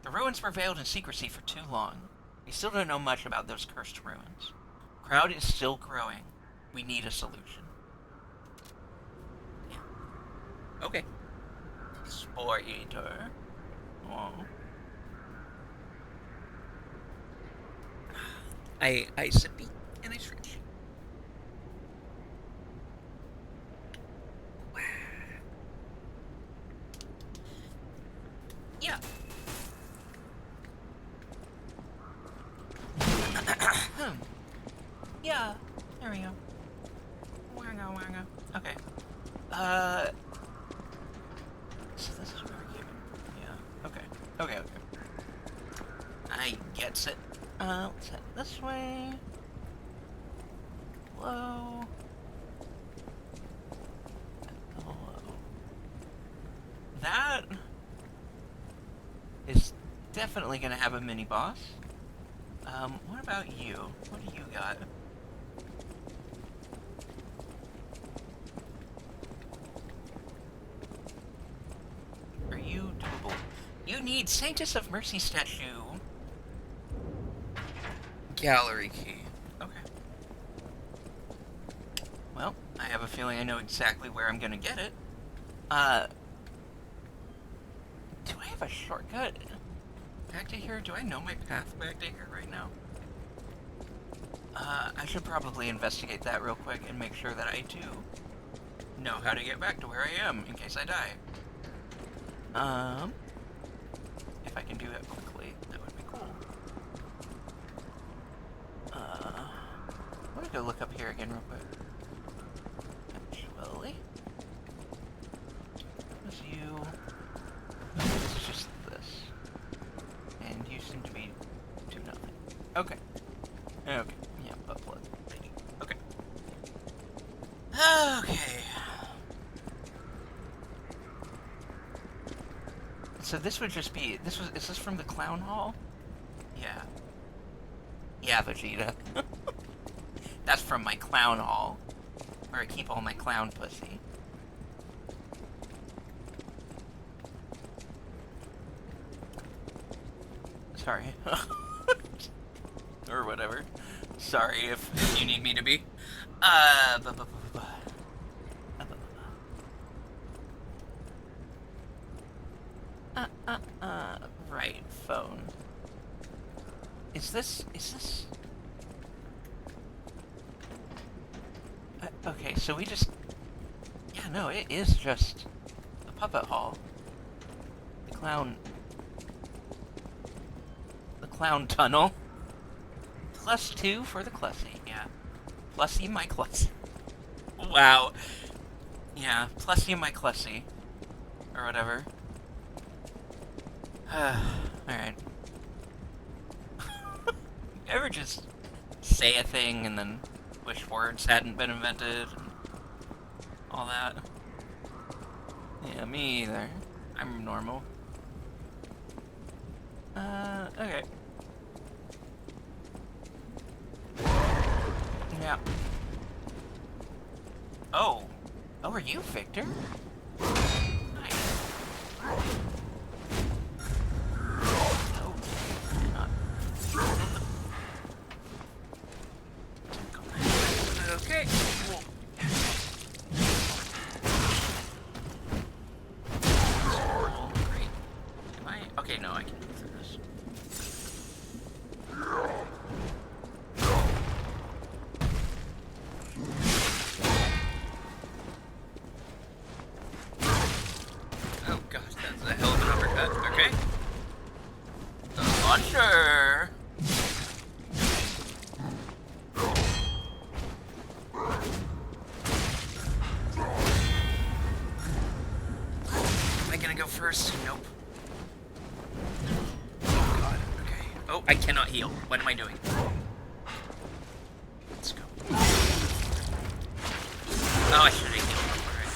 The ruins were veiled in secrecy for too long. We still don't know much about those cursed ruins. Crowd is still growing. We need a solution. Yeah. Okay. Spore Eater. Oh. I sippy and I stretch. Yeah. Yeah. There we go. Wanga. Okay. So this is where we're going. Yeah. Okay. I gets it. Let's head this way. Hello. That is definitely gonna have a mini boss. What about you? What do you got? Are you doable? You need Sanctus of Mercy statue. Gallery key. Okay. Well, I have a feeling I know exactly where I'm gonna get it. Do I have a shortcut back to here? Do I know my path back to here right now? I should probably investigate that real quick and make sure that I do know how to get back to where I am in case I die. If I can do it quickly, that would be cool. I'm gonna go look up here again real quick. Actually, was you? so this would just be... Is this from the Clown Hall? Yeah. Yeah, Vegeta. That's from my Clown Hall, where I keep all my clown pussy. Sorry. Or whatever. Sorry if you need me to be. Right, phone. Is this... okay, so we just... Yeah, no, it is just the puppet hall. The clown tunnel. +2 for the Clussy, yeah. Plussy my Clussy. Wow. Yeah, Plussy my Clussy. Or whatever. Alright. Ever just say a thing and then wish words hadn't been invented and all that? Yeah, me either. I'm normal. Okay. Yeah. Oh. Oh, are you Victor? Nice. Oh, not. Okay. Cool. Great. Am I? Okay, no, I can move through this. Oh gosh, that's a hell of an uppercut. Okay. The launcher. Am I gonna go first? Nope. Oh god. Okay. Oh, I cannot heal. What am I doing? Let's go. Oh, I should have healed. Alright.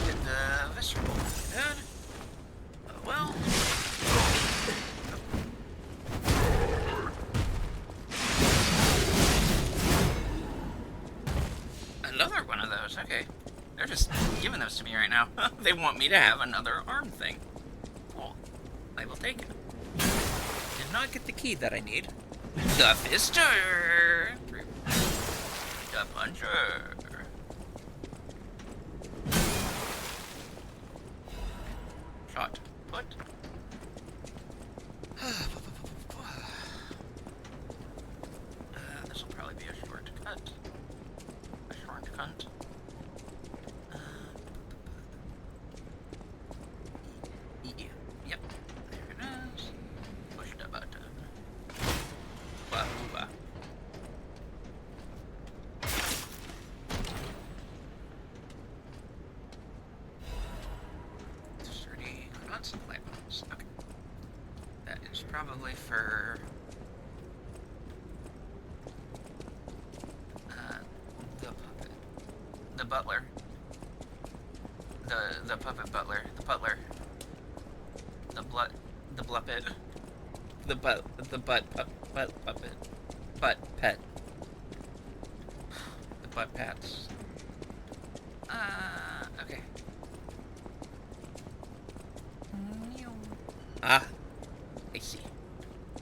Did the visceral. Good. Well. Another one of those. Okay. They're just giving those to me right now. They want me to have another arm thing. Cool. I will take it. Did not get the key that I need. The fister! The puncher! Shot. Put. This will probably be a shortcut. A shortcut. Yeah. Yep. There it is. Push the button. Wah, wah. Sturdy nuts and light bulbs. Okay. That is probably for the puppet. The butler. The puppet butler. The butler. The bluppet. The butt puppet. Butt pet. The butt pats. Okay. Ah, I see.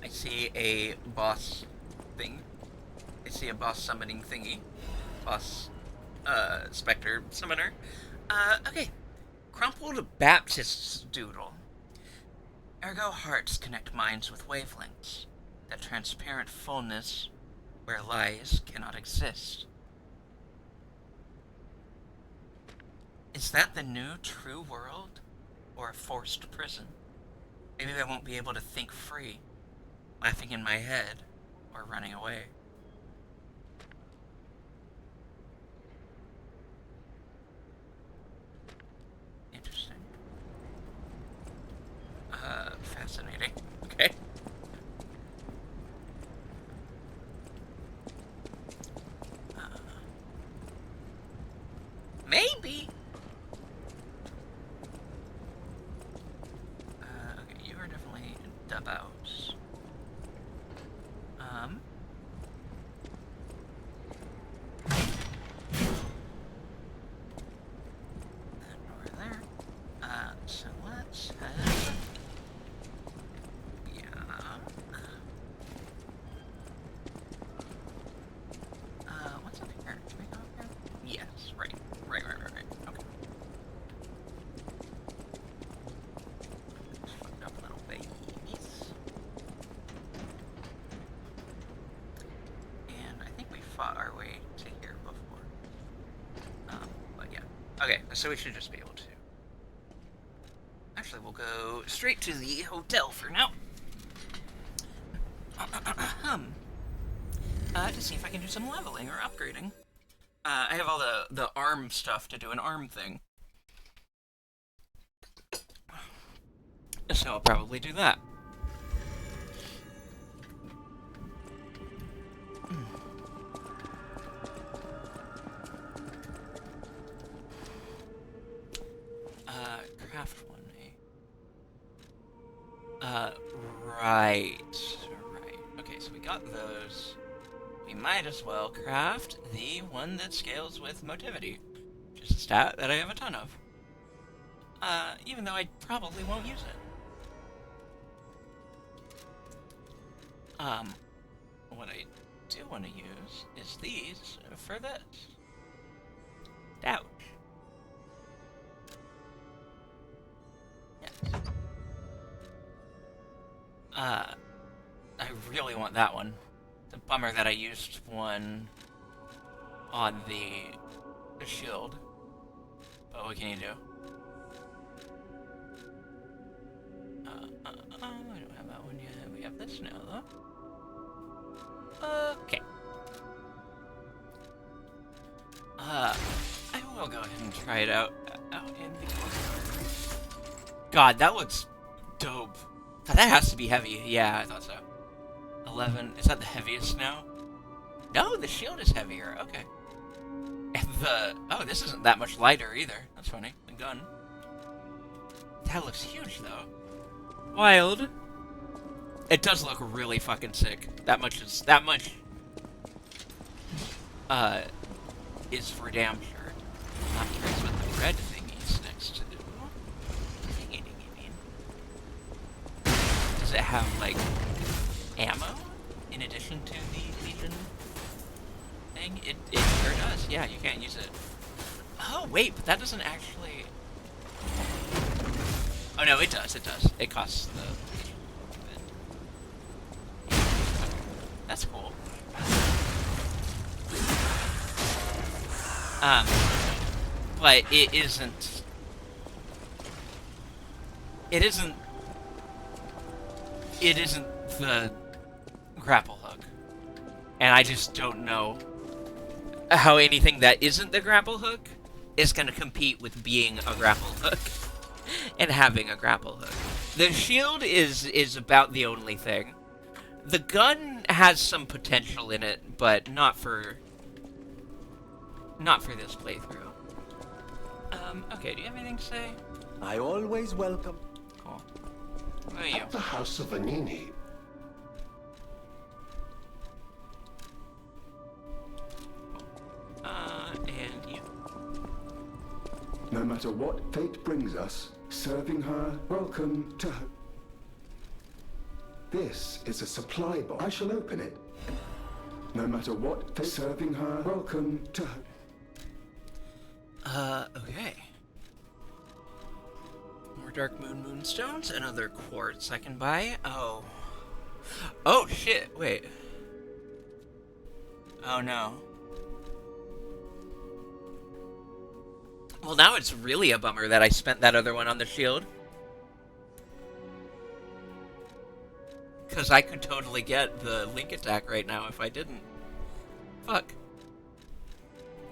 I see a boss thing. I see a boss summoning thingy. Boss, specter summoner. Okay. Crumpled Baptist's doodle. Ergo hearts connect minds with wavelengths. That transparent fullness where lies cannot exist. Is that the new true world? Or a forced prison? Maybe I won't be able to think free, laughing in my head, or running away. Interesting. Fascinating. Okay. Maybe. Okay, so we should just be able to. Actually, we'll go straight to the hotel for now. To see if I can do some leveling or upgrading. I have all the arm stuff to do an arm thing. So I'll probably do that. Craft one, eh? Right. Okay, so we got those. We might as well craft the one that scales with motivity. Just a stat that I have a ton of. Even though I probably won't use it. What I do want to use is these for this. Ouch. Yes. I really want that one. It's a bummer that I used one on the shield. But what can you do? I don't have that one yet. We have this now, though. Okay. I will go ahead and try it out in the... God, that looks dope. God, that has to be heavy. Yeah, I thought so. 11. Is that the heaviest now? No, the shield is heavier. Okay. And oh, this isn't that much lighter either. That's funny. The gun. That looks huge, though. Wild. It does look really fucking sick. That much is for damn sure. I'm curious what the red thingy's next to do. Does it have, like, ammo in addition to the Legion thing? It sure does. Yeah, you can't use it. Oh, wait, but that doesn't actually... Oh, no, it does. It costs the... That's cool. But it isn't... It isn't the grapple hook. And I just don't know how anything that isn't the grapple hook is going to compete with being a grapple hook and having a grapple hook. The shield is about the only thing. The gun has some potential in it, but not for this playthrough. Okay, do you have anything to say? I always welcome. Cool. Who are you? The House of Vanini. And you. No matter what fate brings us, serving her, welcome to her. This is a supply box. I shall open it. No matter what fate, serving her, welcome to her. Okay. More Dark Moon Moonstones, another quartz I can buy. Oh. Oh, shit, wait. Oh, no. Well, now it's really a bummer that I spent that other one on the shield. Because I could totally get the link attack right now if I didn't. Fuck.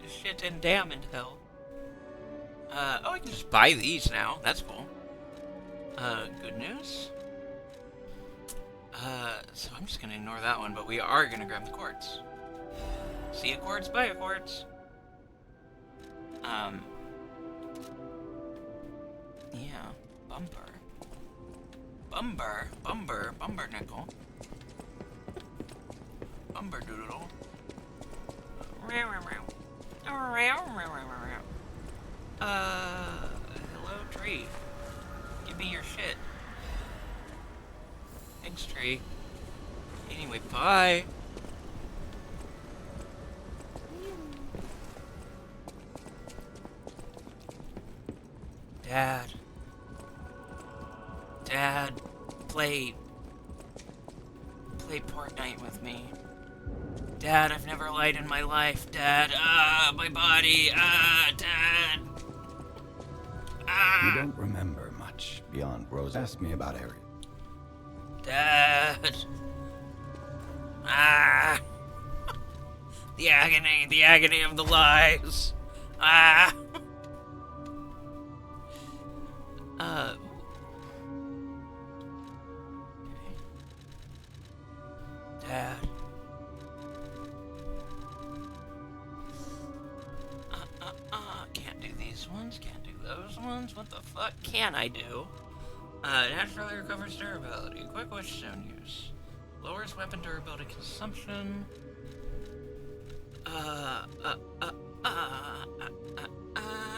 This shit didn't damn into hell. Oh, I can just buy these now. That's cool. Good news. So I'm just gonna ignore that one, but we are gonna grab the quartz. See a quartz, buy a quartz. Yeah, bumper nickel. Bumper doodle. Hello tree. Give me your shit. Thanks, tree. Anyway, bye. Dad. Dad, play Fortnite with me. Dad, I've never lied in my life. Dad, my body, Dad. You don't remember much beyond Rose. Ask me about Ariel. Dad. Ah. The agony of the lies. Ah. Dad. Can't do these ones, can't do those ones. What the fuck can I do? Naturally recovers durability. Quick withstone use. Lowers weapon durability consumption.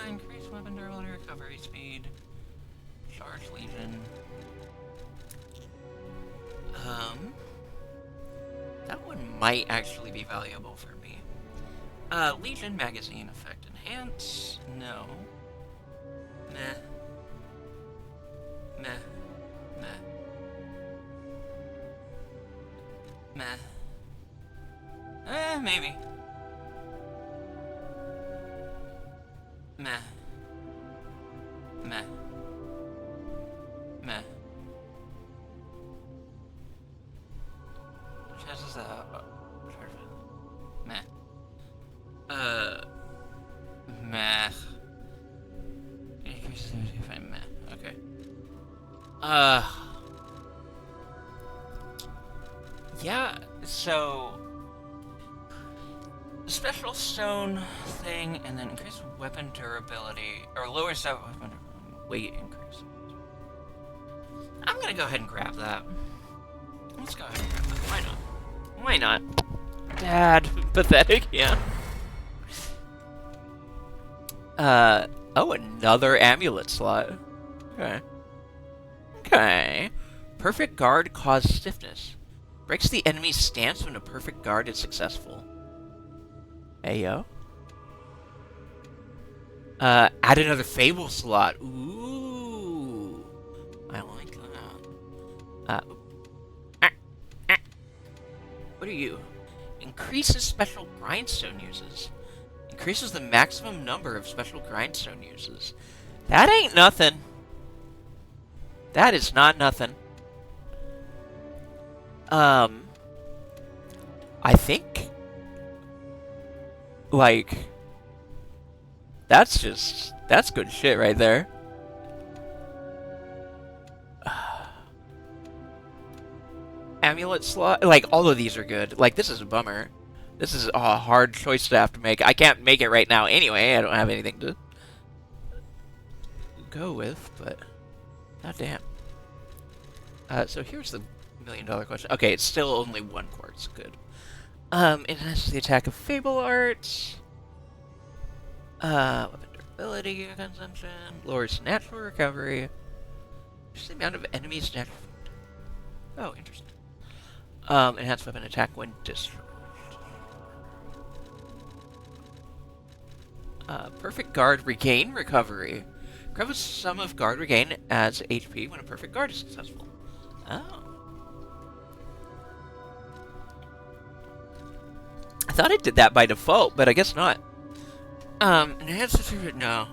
Increase weapon durability recovery speed. Charge Legion. That one might actually be valuable for me. Legion magazine effect enhance. No. Meh. Meh. Meh. Meh. Maybe. Meh. Meh. Meh. Chances that. Meh. Meh. Increases if I meh. Okay. Yeah, so special stone thing, and then increase weapon durability, or lower weapon weight increase. I'm gonna go ahead and grab that. Let's go ahead and grab that. Why not? Why not? Dad, pathetic, yeah. Oh, another amulet slot. Okay. Okay. Perfect guard causes stiffness. Breaks the enemy's stance when a perfect guard is successful. Ayo. Add another Fable slot. Ooh. I like that. What are you? Increases special grindstone uses. Increases the maximum number of special grindstone uses. That ain't nothing. That is not nothing. I think, like, that's good shit right there. Amulet slot, like, all of these are good. Like, this is a bummer. This is a hard choice to have to make. I can't make it right now anyway. I don't have anything to go with, but goddamn. So here's the $1,000,000 question. Okay, it's still only one quartz. Good. Enhances the attack of Fable Arts. Weapon durability consumption. Lowers natural recovery. Just the amount of enemies natural. Oh, interesting. Enhanced weapon attack when discharged. Perfect guard regain recovery. Recovers some of guard regain as HP when a perfect guard is successful. Oh. I thought it did that by default, but I guess not. Enhanced distribution, no.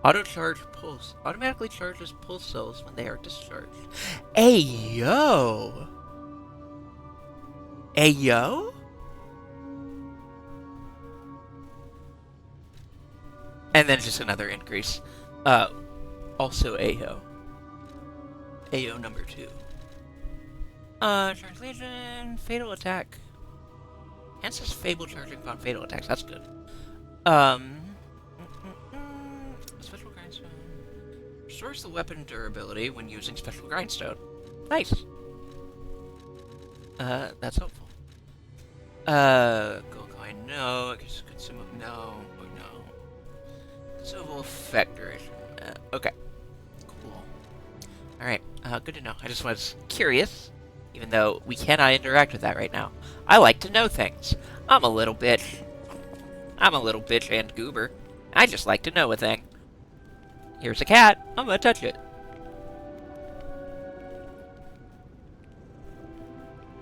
Auto charge pulse. Automatically charges pulse cells when they are discharged. Ayo! Ayo? And then just another increase. Also Ayo. Ayo number 2. Translation, fatal attack. Enhances Fable charging upon fatal attacks. That's good. Special grindstone. Restores the weapon durability when using special grindstone. Nice. That's helpful. Gold coin, no. Consumable, no. Oh, no. Consumable effect duration. Okay. Cool. Alright, good to know. I just was curious, even though we cannot interact with that right now. I like to know things. I'm a little bitch. I'm a little bitch and goober. I just like to know a thing. Here's a cat. I'm gonna touch it.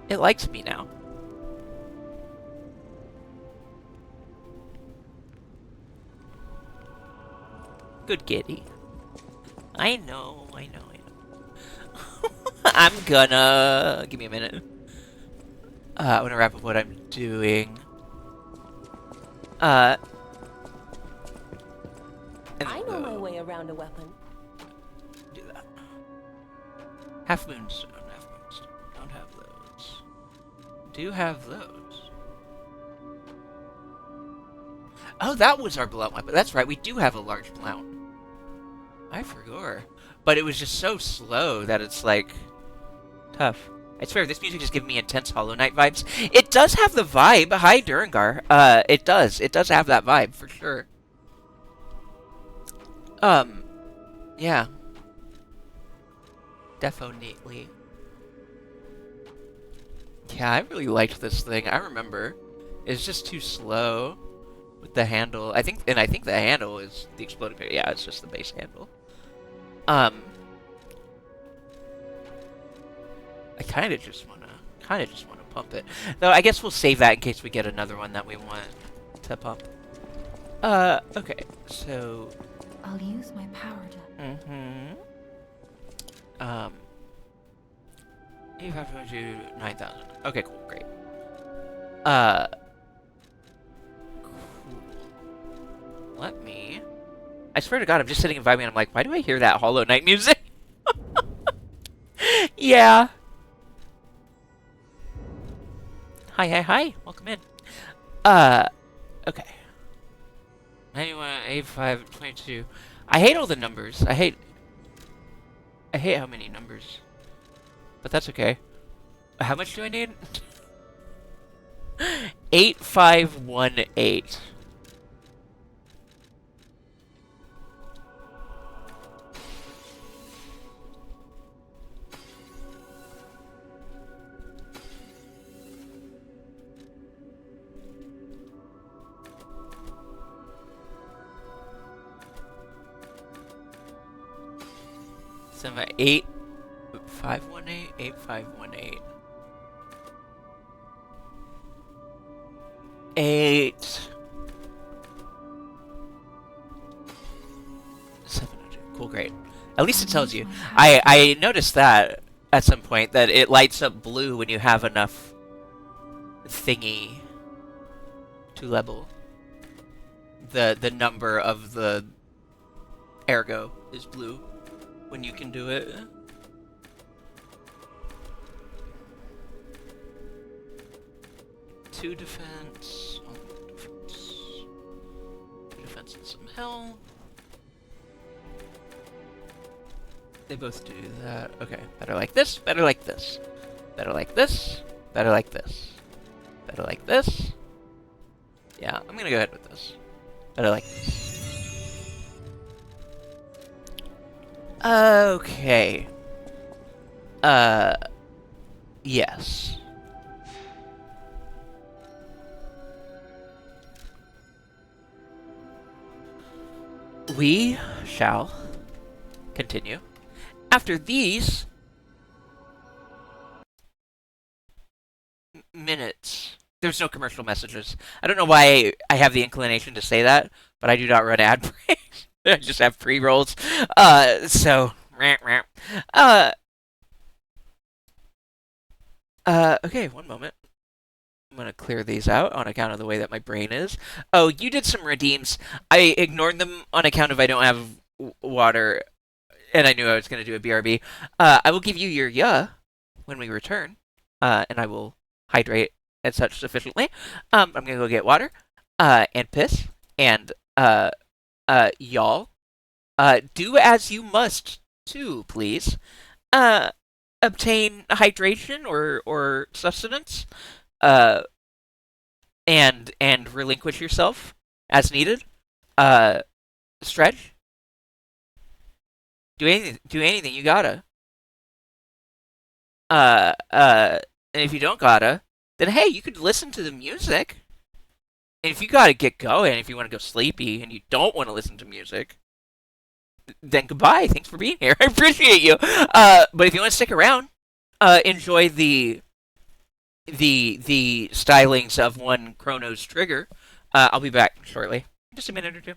It likes me now. Good kitty. I know. I'm gonna... Give me a minute. I'm gonna wrap up what I'm doing. And I know my way around a weapon. do that. Half moonstone. Don't have those. Do have those. Oh, that was our blunt weapon. That's right, we do have a large blunt. I forgot. But it was just so slow that it's like tough. I swear, this music is giving me intense Hollow Knight vibes. It does have the vibe. Hi, Durangar. It does. It does have that vibe, for sure. Yeah. Definitely. Yeah, I really liked this thing. I remember. It's just too slow with the handle. I think the handle is the exploding bit. Yeah, it's just the base handle. I kind of just wanna pump it. Though I guess we'll save that in case we get another one that we want to pump. Okay, so. I'll use my power to. 9,000. Okay, cool, great. Cool. Let me. I swear to God, I'm just sitting and vibing, and I'm like, why do I hear that Hollow Knight music? Yeah. Hi. Welcome in. Okay. 91, 85, 22. I hate all the numbers. I hate how many numbers. But that's okay. How much do I need? 8518. So 8518, 8518. 700. Cool, great. At least it tells you. I noticed that at some point that it lights up blue when you have enough thingy to level. The number of the ergo is blue when you can do it. Two defense, two defense and some health. They both do that. Okay, better like this, better like this, better like this, better like this, better like this. Yeah, I'm gonna go ahead with this. Better like this. Okay. Yes. We shall continue after these minutes. There's no commercial messages. I don't know why I have the inclination to say that, but I do not run ad breaks. I just have pre-rolls. Okay, one moment. I'm gonna clear these out on account of the way that my brain is. Oh, you did some redeems. I ignored them on account of I don't have water, and I knew I was gonna do a BRB. I will give you your when we return, and I will hydrate and such sufficiently. I'm gonna go get water, and piss, and y'all, do as you must too, please. Obtain hydration or sustenance. And relinquish yourself as needed. Stretch. Do anything you gotta. And if you don't gotta, then hey, you could listen to the music. And if you gotta get going, if you want to go sleepy and you don't want to listen to music, then goodbye. Thanks for being here. I appreciate you. But if you want to stick around, enjoy the stylings of one Chronos trigger. I'll be back shortly. Just a minute or two.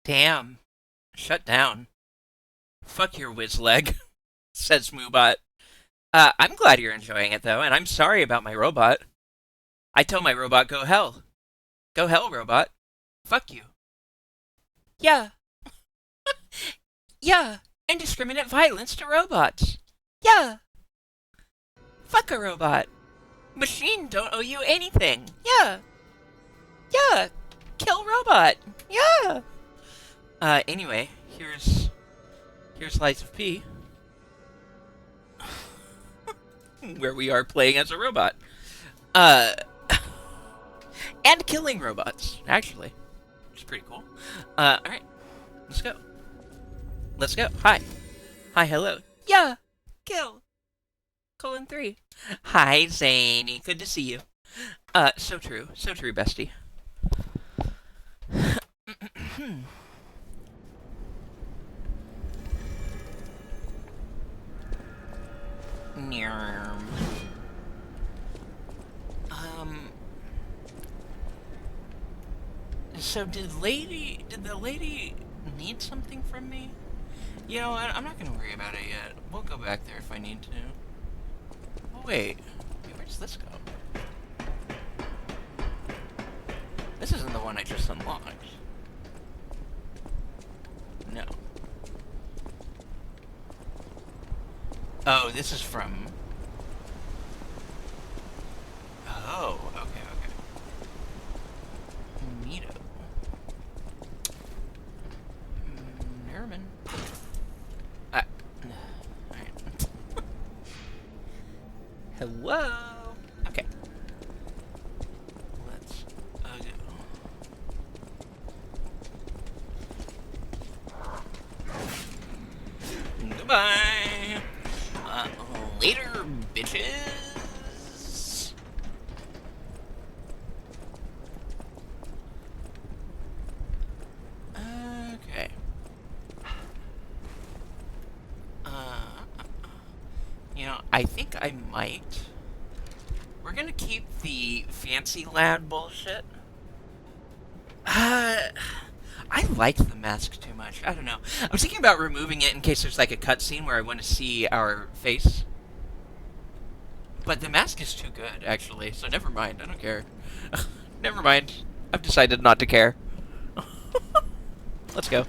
Damn. Shut down. Fuck your whiz leg, says Moobot. I'm glad you're enjoying it, though, and I'm sorry about my robot. I tell my robot, go hell. Go hell, robot. Fuck you. Yeah. Yeah. Indiscriminate violence to robots. Yeah. Fuck a robot. Machine don't owe you anything. Yeah. Yeah. Kill robot. Yeah. Anyway, here's Lies of P. Where we are playing as a robot. And killing robots, actually. Which is pretty cool. Alright. Let's go. Let's go. Hi. Hi, hello. Yeah. Kill. Colon 3. Hi, Zany. Good to see you. So true. So true, bestie. So did the lady need something from me? You know what, I'm not gonna worry about it yet. We'll go back there if I need to. Oh wait, where does this go? This isn't the one I just unlocked. No. Oh, this is from... Oh, okay. Neato. Nerman. Alright. Hello? Okay. Let's go. Goodbye! Later, bitches! Okay. You know, I think I might. We're gonna keep the fancy lad bullshit. I like the mask too much. I don't know. I was thinking about removing it in case there's like a cutscene where I want to see our face. But the mask is too good, actually, so never mind. I don't care. Never mind. I've decided not to care. Let's go.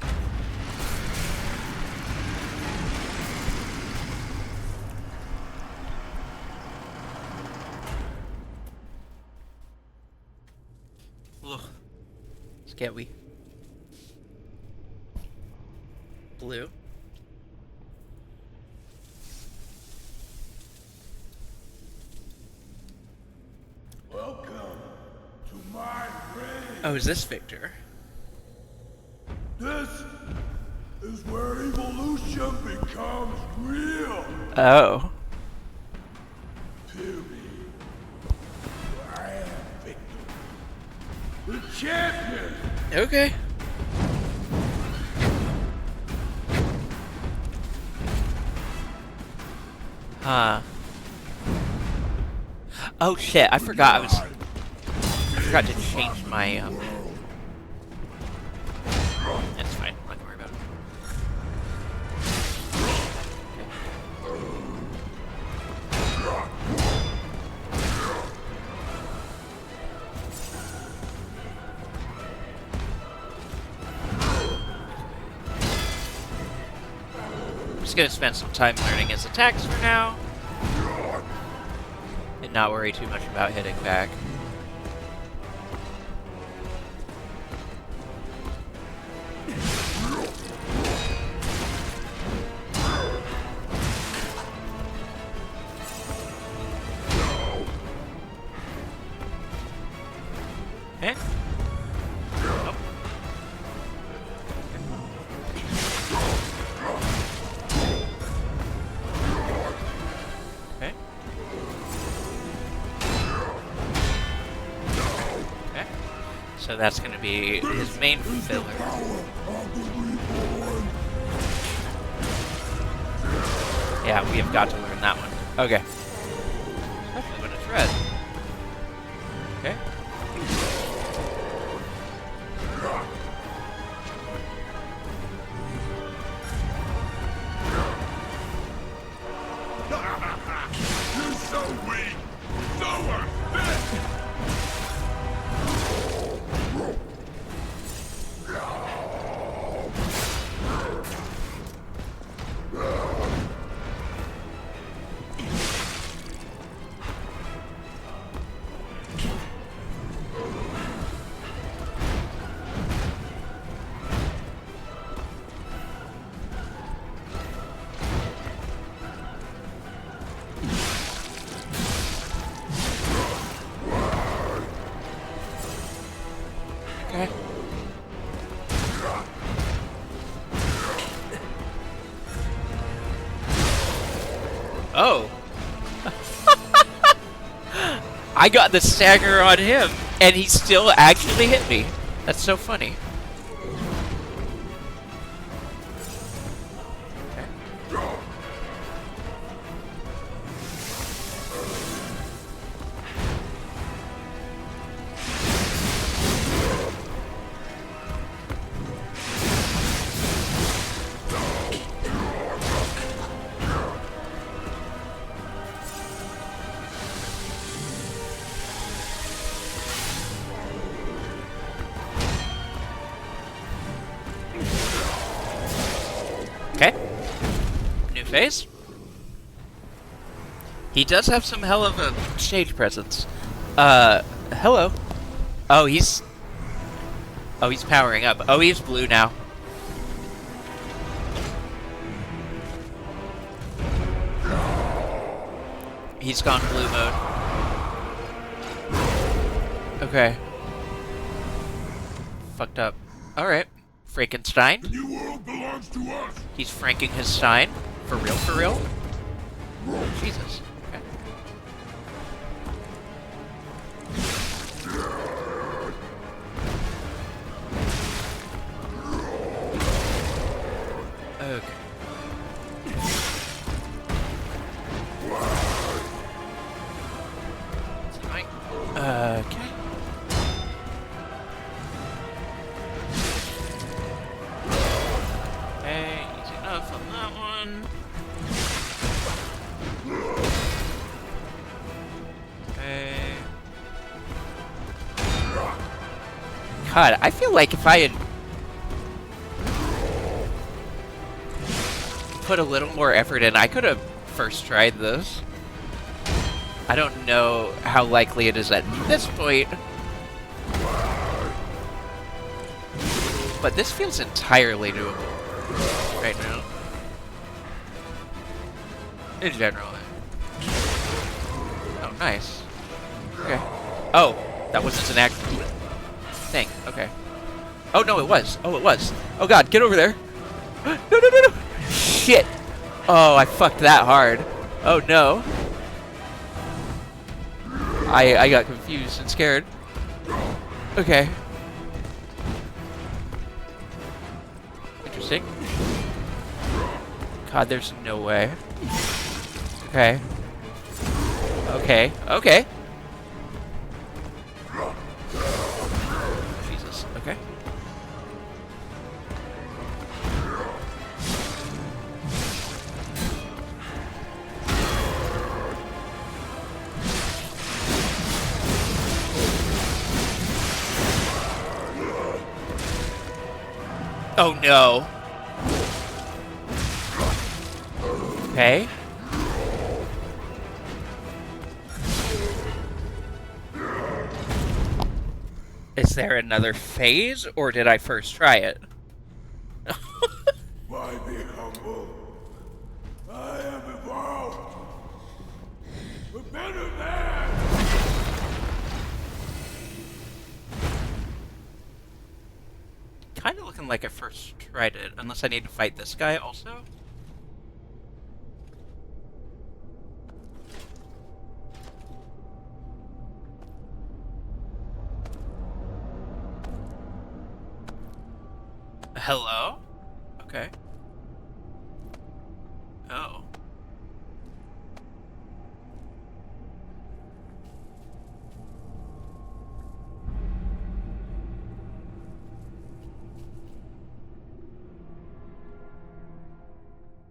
Ugh. Scary. Blue. Welcome to my reign. Oh, is this Victor? This is where evolution becomes real. Oh. To me, I am Victor, the champion. Okay. Huh. Oh shit, I forgot I forgot to change my, That's fine, I'm not gonna worry about it. I'm just gonna spend some time learning his attacks for now. And not worry too much about hitting back. Okay. Oh. Okay. Okay. So that's going to be his main filler. Yeah, we have got to learn that one. Okay. Especially when it's red. Okay. Okay. Oh. I got the stagger on him, and he still actually hit me. That's so funny. Okay. New phase. He does have some hell of a stage presence. Hello. Oh, he's powering up. Oh, he's blue now. He's gone blue mode. Okay. Fucked up. Alright. Frankenstein. The new world belongs to us. He's franking his Stein. For real, for real? Jesus. Okay. Okay. Okay. Okay, easy enough on that one. Okay. God, I feel like if I had put a little more effort in, I could have first tried this. I don't know how likely it is at this point. But this feels entirely doable right now. In general. Oh, nice. Okay. Oh, that wasn't an actual thing. Okay. Oh, no, it was. Oh, it was. Oh, God, get over there. No, no, no, no. Shit. Oh, I fucked that hard. Oh, no. I got confused and scared. Okay. Interesting. God, there's no way. Okay. Okay. Okay. Jesus. Okay. Oh no. Okay. Is there another phase, or did I first try it? Why be humble? I am evolved. A better man. Kind of looking like I first tried it, unless I need to fight this guy also. Hello? Okay. Oh.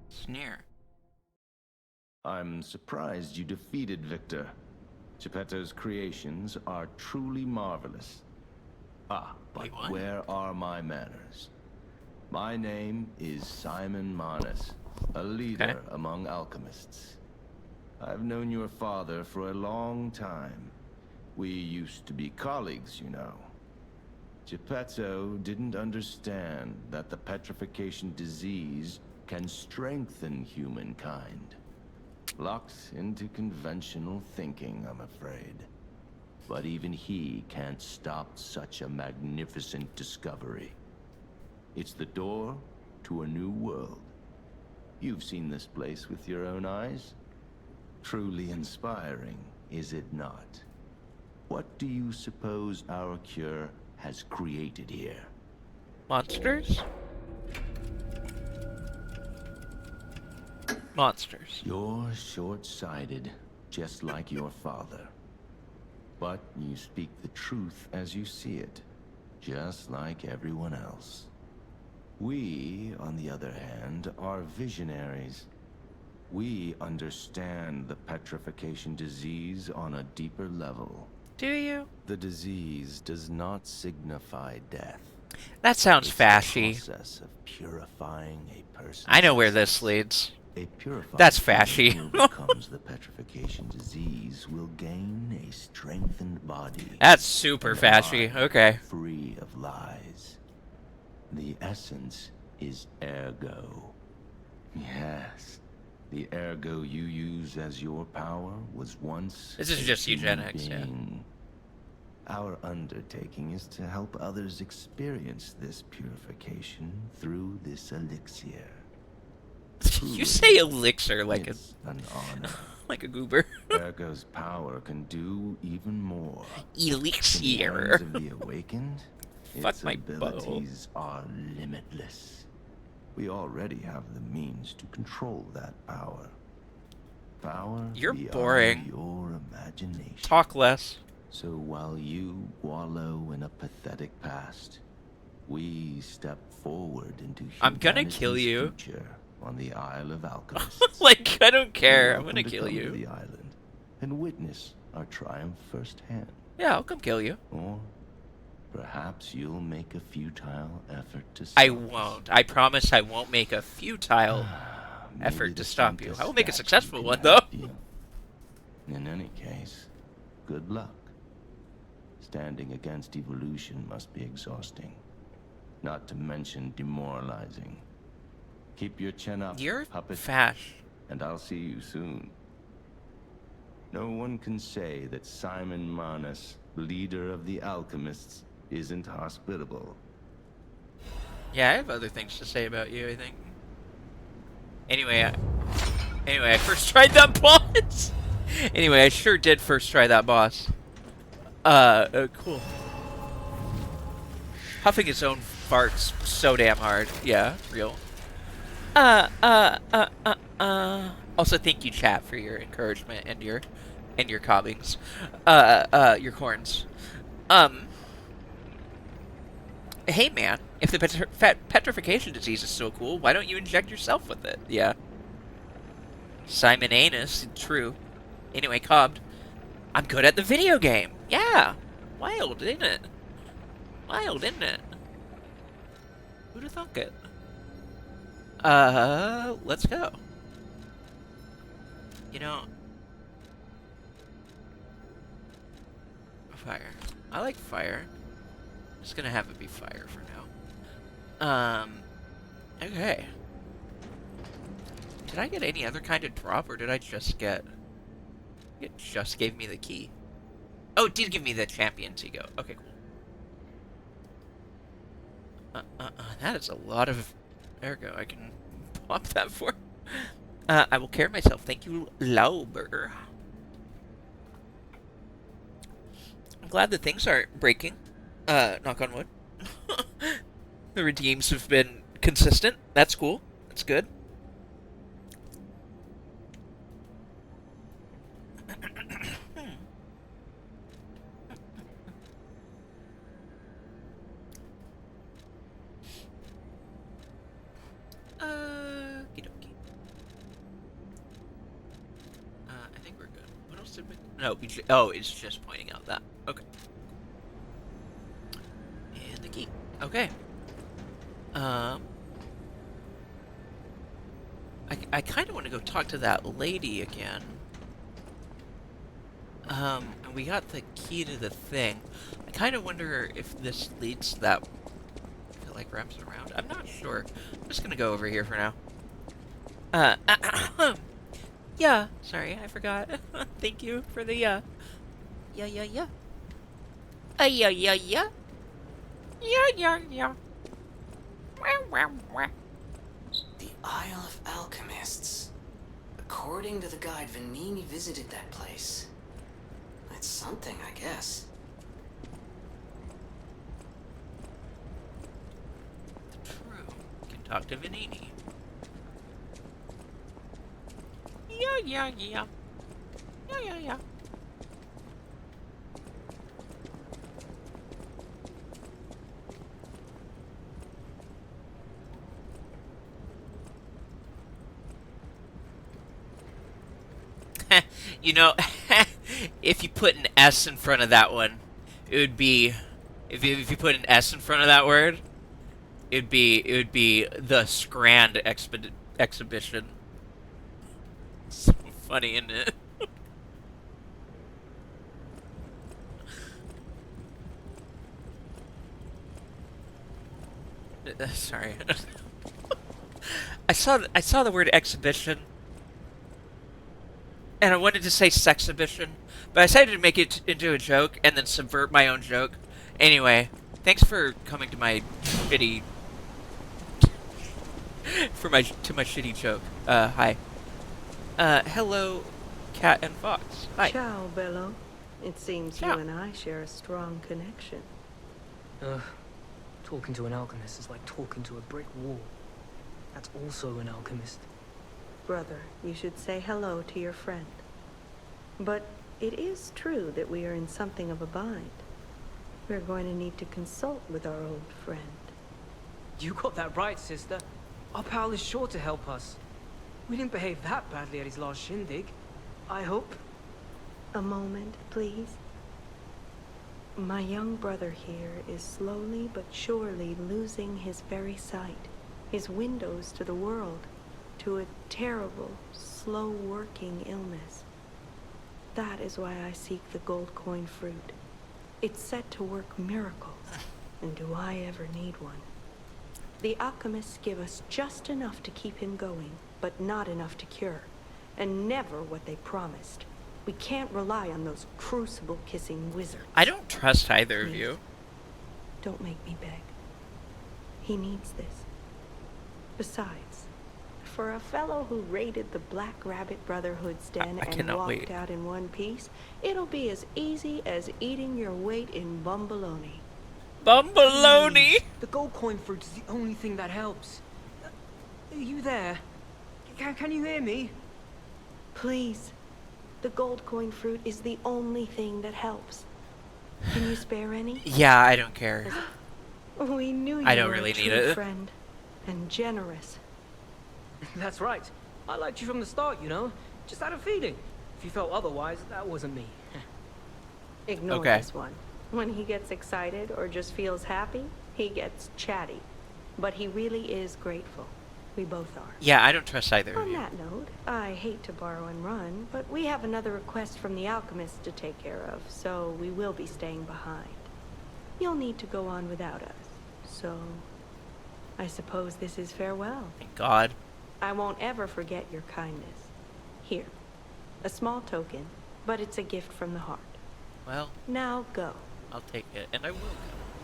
Sneer. I'm surprised you defeated Victor. Geppetto's creations are truly marvelous. Ah, but Wait, what? where are my manners? My name is Simon Marnis, a leader among alchemists. I've known your father for a long time. We used to be colleagues, you know. Geppetto didn't understand that the petrification disease can strengthen humankind. Locked into conventional thinking, I'm afraid. but even he can't stop such a magnificent discovery. It's the door to a new world. You've seen this place with your own eyes. Truly inspiring, is it not? What do you suppose our cure has created here? Monsters? Monsters. You're short-sighted, just like your father. But you speak the truth as you see it, just like everyone else. We, on the other hand, are visionaries. We understand the petrification disease on a deeper level. Do you? The disease does not signify death. That sounds It's fashy. the process of purifying a person. I know where this leads. A purified That's person fashy. who becomes the petrification disease will gain a strengthened body. That's super and a fashy. mind Okay. Free of lies. The essence is ergo. Yes. The ergo you use as your power was once This is a just human eugenics, yeah. being. Our undertaking is to help others experience this purification through this elixir. You say elixir like It's an honor. like a goober. Ergo's power can do even more. In the Elixir. hands of the awakened, Fuck its my bow. abilities are limitless. We already have the means to control that power. Power You're beyond boring. your imagination. Talk less. So while you wallow in a pathetic past, we step forward into I'm gonna kill humanity's you. future on the Isle of Alchemists. Like, I don't care. I'm Welcome gonna to kill come to you. the island and witness our triumph firsthand. Yeah, I'll come kill you. Or perhaps you'll make a futile effort to stop I us. won't. I promise I won't make a futile Maybe effort the to stop you. Sanctus I will make a statue successful can one, help though. you. In any case, good luck. Standing against evolution must be exhausting. Not to mention demoralizing. Keep your chin up, You're puppet, fash. and I'll see you soon. No one can say that Simon Manus, leader of the alchemists, isn't hospitable. Yeah, I have other things to say about you, I think. Anyway, I first tried that boss. Anyway, I sure did first try that boss. Cool. Huffing his own farts so damn hard. Yeah, real. Also, thank you, chat, for your encouragement and your cobbings. Your corns. Hey, man, if the petrification disease is so cool, why don't you inject yourself with it? Yeah. Simon Anus, true. Anyway, Cobbed, I'm good at the video game. Yeah. Wild, isn't it? Wild, isn't it? Who'd have thunk it? Let's go. You know... Fire. I like fire. Just gonna have it be fire for now. Okay. Did I get any other kind of drop, or did I just get... It just gave me the key. Oh, it did give me the champion's ego. Okay, cool. That is a lot of ergo I can pop that for. I will carry myself. Thank you, Lauber. I'm glad that things aren't breaking. Knock on wood. The redeems have been consistent. That's cool. That's good. Okey-dokey. I think we're good. What else did we... No, oh, it's just pointing out that. Okay. And the key. Okay. I kind of want to go talk to that lady again. And we got the key to the thing. I kind of wonder if this leads to that... If it, like, wraps around. I'm not sure. I'm just gonna go over here for now. Yeah, sorry, I forgot. Thank you for the, yeah. Yeah, yeah, yeah. Yeah, yeah, yeah. Wah, wah, wah. The Isle of Alchemists. According to the guide, Vanini visited that place. That's something, I guess. True. Can talk to Vanini. Yeah, yeah, yeah. Yeah, yeah, yeah. You know, if you put an S in front of that one, it would be if you put an S in front of that word, it would be the Scrand exhibition. So funny, isn't it? Sorry. I saw the word exhibition, and I wanted to say sexhibition, but I decided to make it into a joke and then subvert my own joke. Anyway, thanks for coming to my shitty my shitty joke. Hi. Hello, Cat and Fox. Hi. Ciao, Bello. It seems Ciao. you and I share a strong connection. Talking to an alchemist is like talking to a brick wall. That's also an alchemist. Brother, you should say hello to your friend. But it is true that we are in something of a bind. We're going to need to consult with our old friend. You got that right, sister. Our pal is sure to help us. We didn't behave that badly at his last shindig. I hope. A moment, please. My young brother here is slowly but surely losing his very sight, his windows to the world, to a terrible, slow-working illness. That is why I seek the gold coin fruit. It's set to work miracles, and do I ever need one? The alchemists give us just enough to keep him going, but not enough to cure, and never what they promised. We can't rely on those crucible-kissing wizards. I don't trust either of Please, you. don't make me beg. He needs this. Besides, for a fellow who raided the Black Rabbit Brotherhood's den I and cannot walked wait. out in one piece, it'll be as easy as eating your weight in bumbaloni. Bumbaloni! The gold coin fruit is the only thing that helps. Are you there? Can you hear me? Please. The gold coin fruit is the only thing that helps. Can you spare any? Yeah, I don't care. We knew you I don't were really a need true it. friend and generous. That's right. I liked you from the start, you know? Just had a feeling. If you felt otherwise, that wasn't me. Ignore Okay. this one. When he gets excited or just feels happy, he gets chatty. But he really is grateful. We both are. Yeah, I don't trust either of On you. that note, I hate to borrow and run, but we have another request from the alchemist to take care of, so we will be staying behind. You'll need to go on without us, so I suppose this is farewell. Thank God. I won't ever forget your kindness. Here, a small token, but it's a gift from the heart. Well, Now go. I'll take it, and I will go.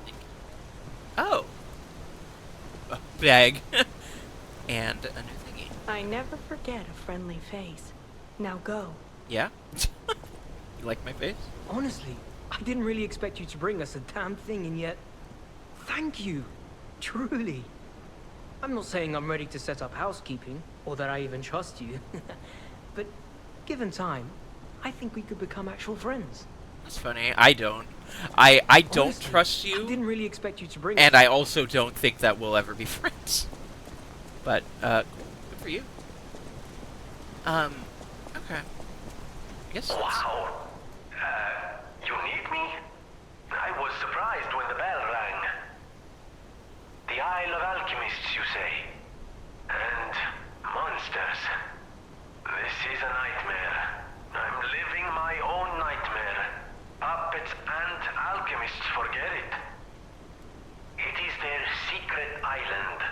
Thank you. Oh! A bag. And a new thingy. I never forget a friendly face. Now go. Yeah? You like my face? Honestly, I didn't really expect you to bring us a damn thing, and yet... Thank you. Truly. I'm not saying I'm ready to set up housekeeping, or that I even trust you. But given time, I think we could become actual friends. That's funny. I don't. I don't Honestly, trust you, I didn't really expect you to bring and us. I also don't think that we'll ever be friends. But, cool. Good for you. Okay. I guess that's... Wow. You need me? I was surprised when the bell rang. The Isle of Alchemists, you say? And monsters. This is a nightmare. I'm living my own nightmare. Puppets and alchemists forget it. It is their secret island.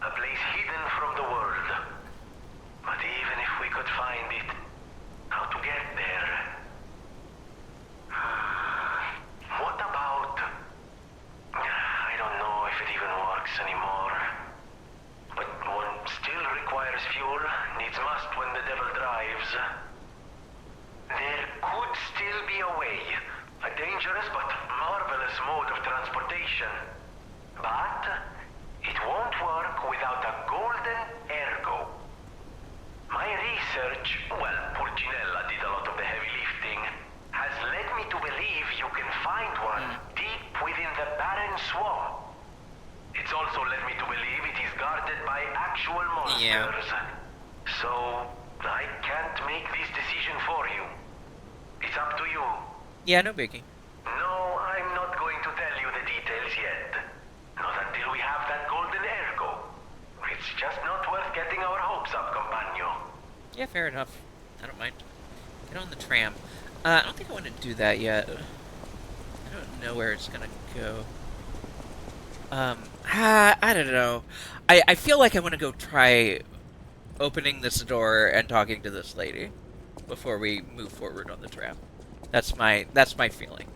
A place hidden from the world. But even if we could find it, how to get there? exhibition. But it won't work without a golden ergo. My research, well, Pulcinella did a lot of the heavy lifting, has led me to believe you can find one deep within the barren swamp. It's also led me to believe it is guarded by actual monsters. Yeah. So, I can't make this decision for you. It's up to you. Yeah, no biggie. No, I'm not going to tell you the details yet. Not until we have that golden ergo. It's just not worth getting our hopes up, compagno. Yeah, fair enough. I don't mind. Get on the tram. I don't think I want to do that yet. I don't know where it's gonna go. I don't know. I feel like I want to go try opening this door and talking to this lady before we move forward on the tram. That's my feeling.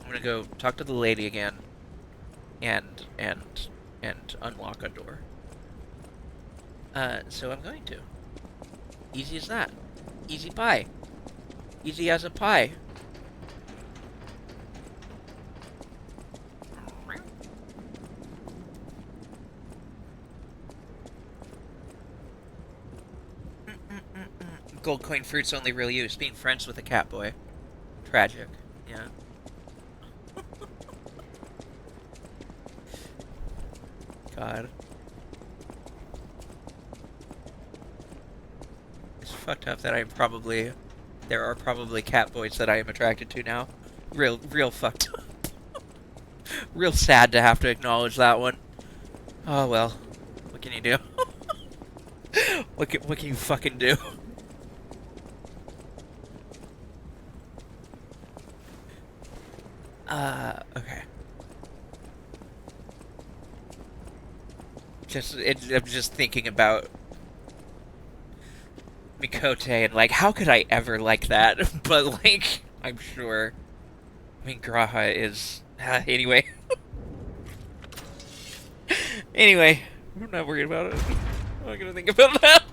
I'm gonna go talk to the lady again and unlock a door. So I'm going to. Easy as that. Easy pie. Easy as a pie. Gold coin fruit's only real use. Being friends with a cat boy. Tragic. Yeah. God. It's fucked up that there are probably cat boys that I am attracted to now. Real fucked up. Real sad to have to acknowledge that one. Oh well. What can you do? What can you fucking do? Okay. I'm just thinking about Mikote and like, how could I ever like that? But like, I'm sure. I mean, Graha is anyway. Anyway, I'm not worried about it. I'm not gonna think about that.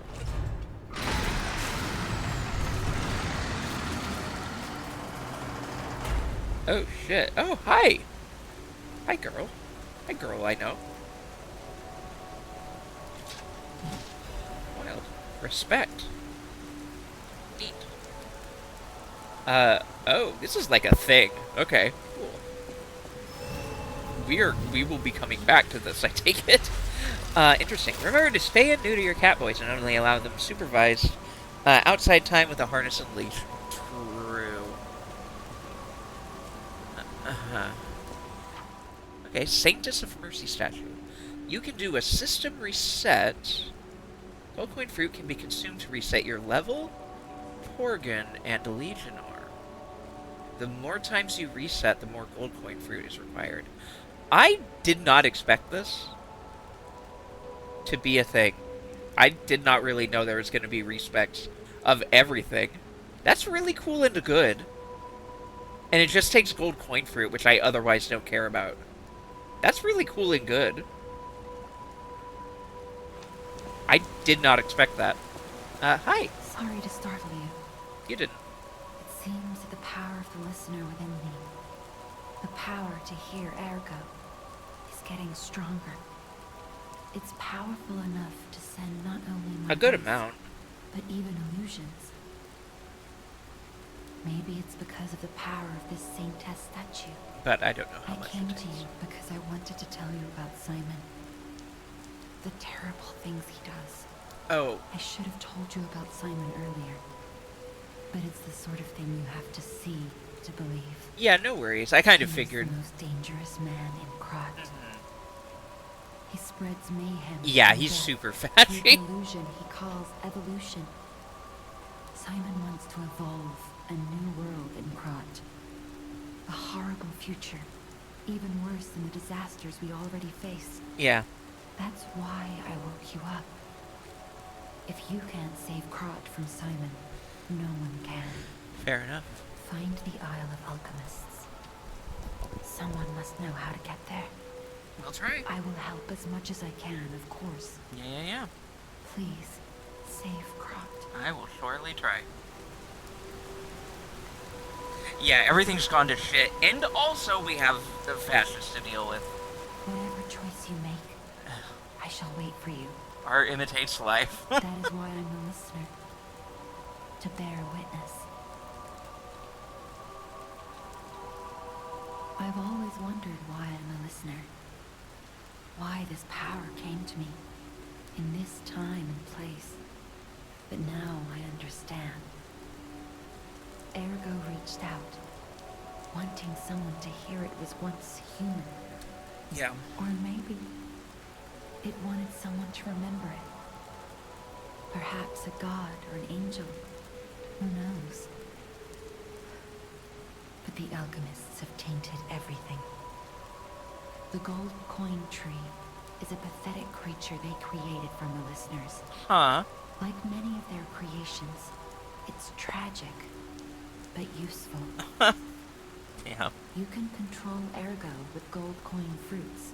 Oh shit. Oh, hi. Hi, girl. Hi, girl I know. Wild. Respect. Neat. Oh, this is like a thing. Okay, cool. We will be coming back to this, I take it. Interesting. Remember to stay in new to your cat boys and only allow them supervised outside time with a harness and leash. True. Okay, Sanctus of Mercy statue. You can do a system reset. Gold coin fruit can be consumed to reset your level, Torgon, and Legionar. The more times you reset, the more gold coin fruit is required. I did not expect this to be a thing. I did not really know there was going to be respecs of everything. That's really cool and good. And it just takes gold coin fruit, which I otherwise don't care about. That's really cool and good. I did not expect that. Hi. Sorry to startle you. You didn't. It seems that the power of the listener within me, the power to hear ergo, is getting stronger. It's powerful enough to send not only my a good voice, amount, but even illusions. Maybe it's because of the power of this Saintess statue. But I don't know how much. I came to you because I wanted to tell you about Simon. The terrible things he does. Oh. I should have told you about Simon earlier. But it's the sort of thing you have to see to believe. Yeah, no worries. I kind of He figured. is the most dangerous man in Krat. He spreads mayhem. Yeah, and he's death super through fast. the illusion he calls evolution. Simon wants to evolve a new world in Krat. A horrible future, even worse than the disasters we already face. Yeah. That's why I woke you up. If you can't save Krat from Simon, no one can. Fair enough. Find the Isle of Alchemists. Someone must know how to get there. I'll try. I will help as much as I can, of course. Yeah. Please, save Krat. I will surely try. Yeah, everything's gone to shit. And also, we have the fascists to deal with. Whatever choice you make, I shall wait for you. Art imitates life. That is why I'm a listener. To bear witness. I've always wondered why I'm a listener. Why this power came to me, in this time and place. But now I understand. Ergo reached out, wanting someone to hear it was once human. Yeah. Or maybe it wanted someone to remember it. Perhaps a god or an angel. Who knows? But the alchemists have tainted everything. The gold coin tree is a pathetic creature they created from the listeners. Huh. Like many of their creations, it's tragic, but useful. Yeah. You can control Ergo with gold coin fruits.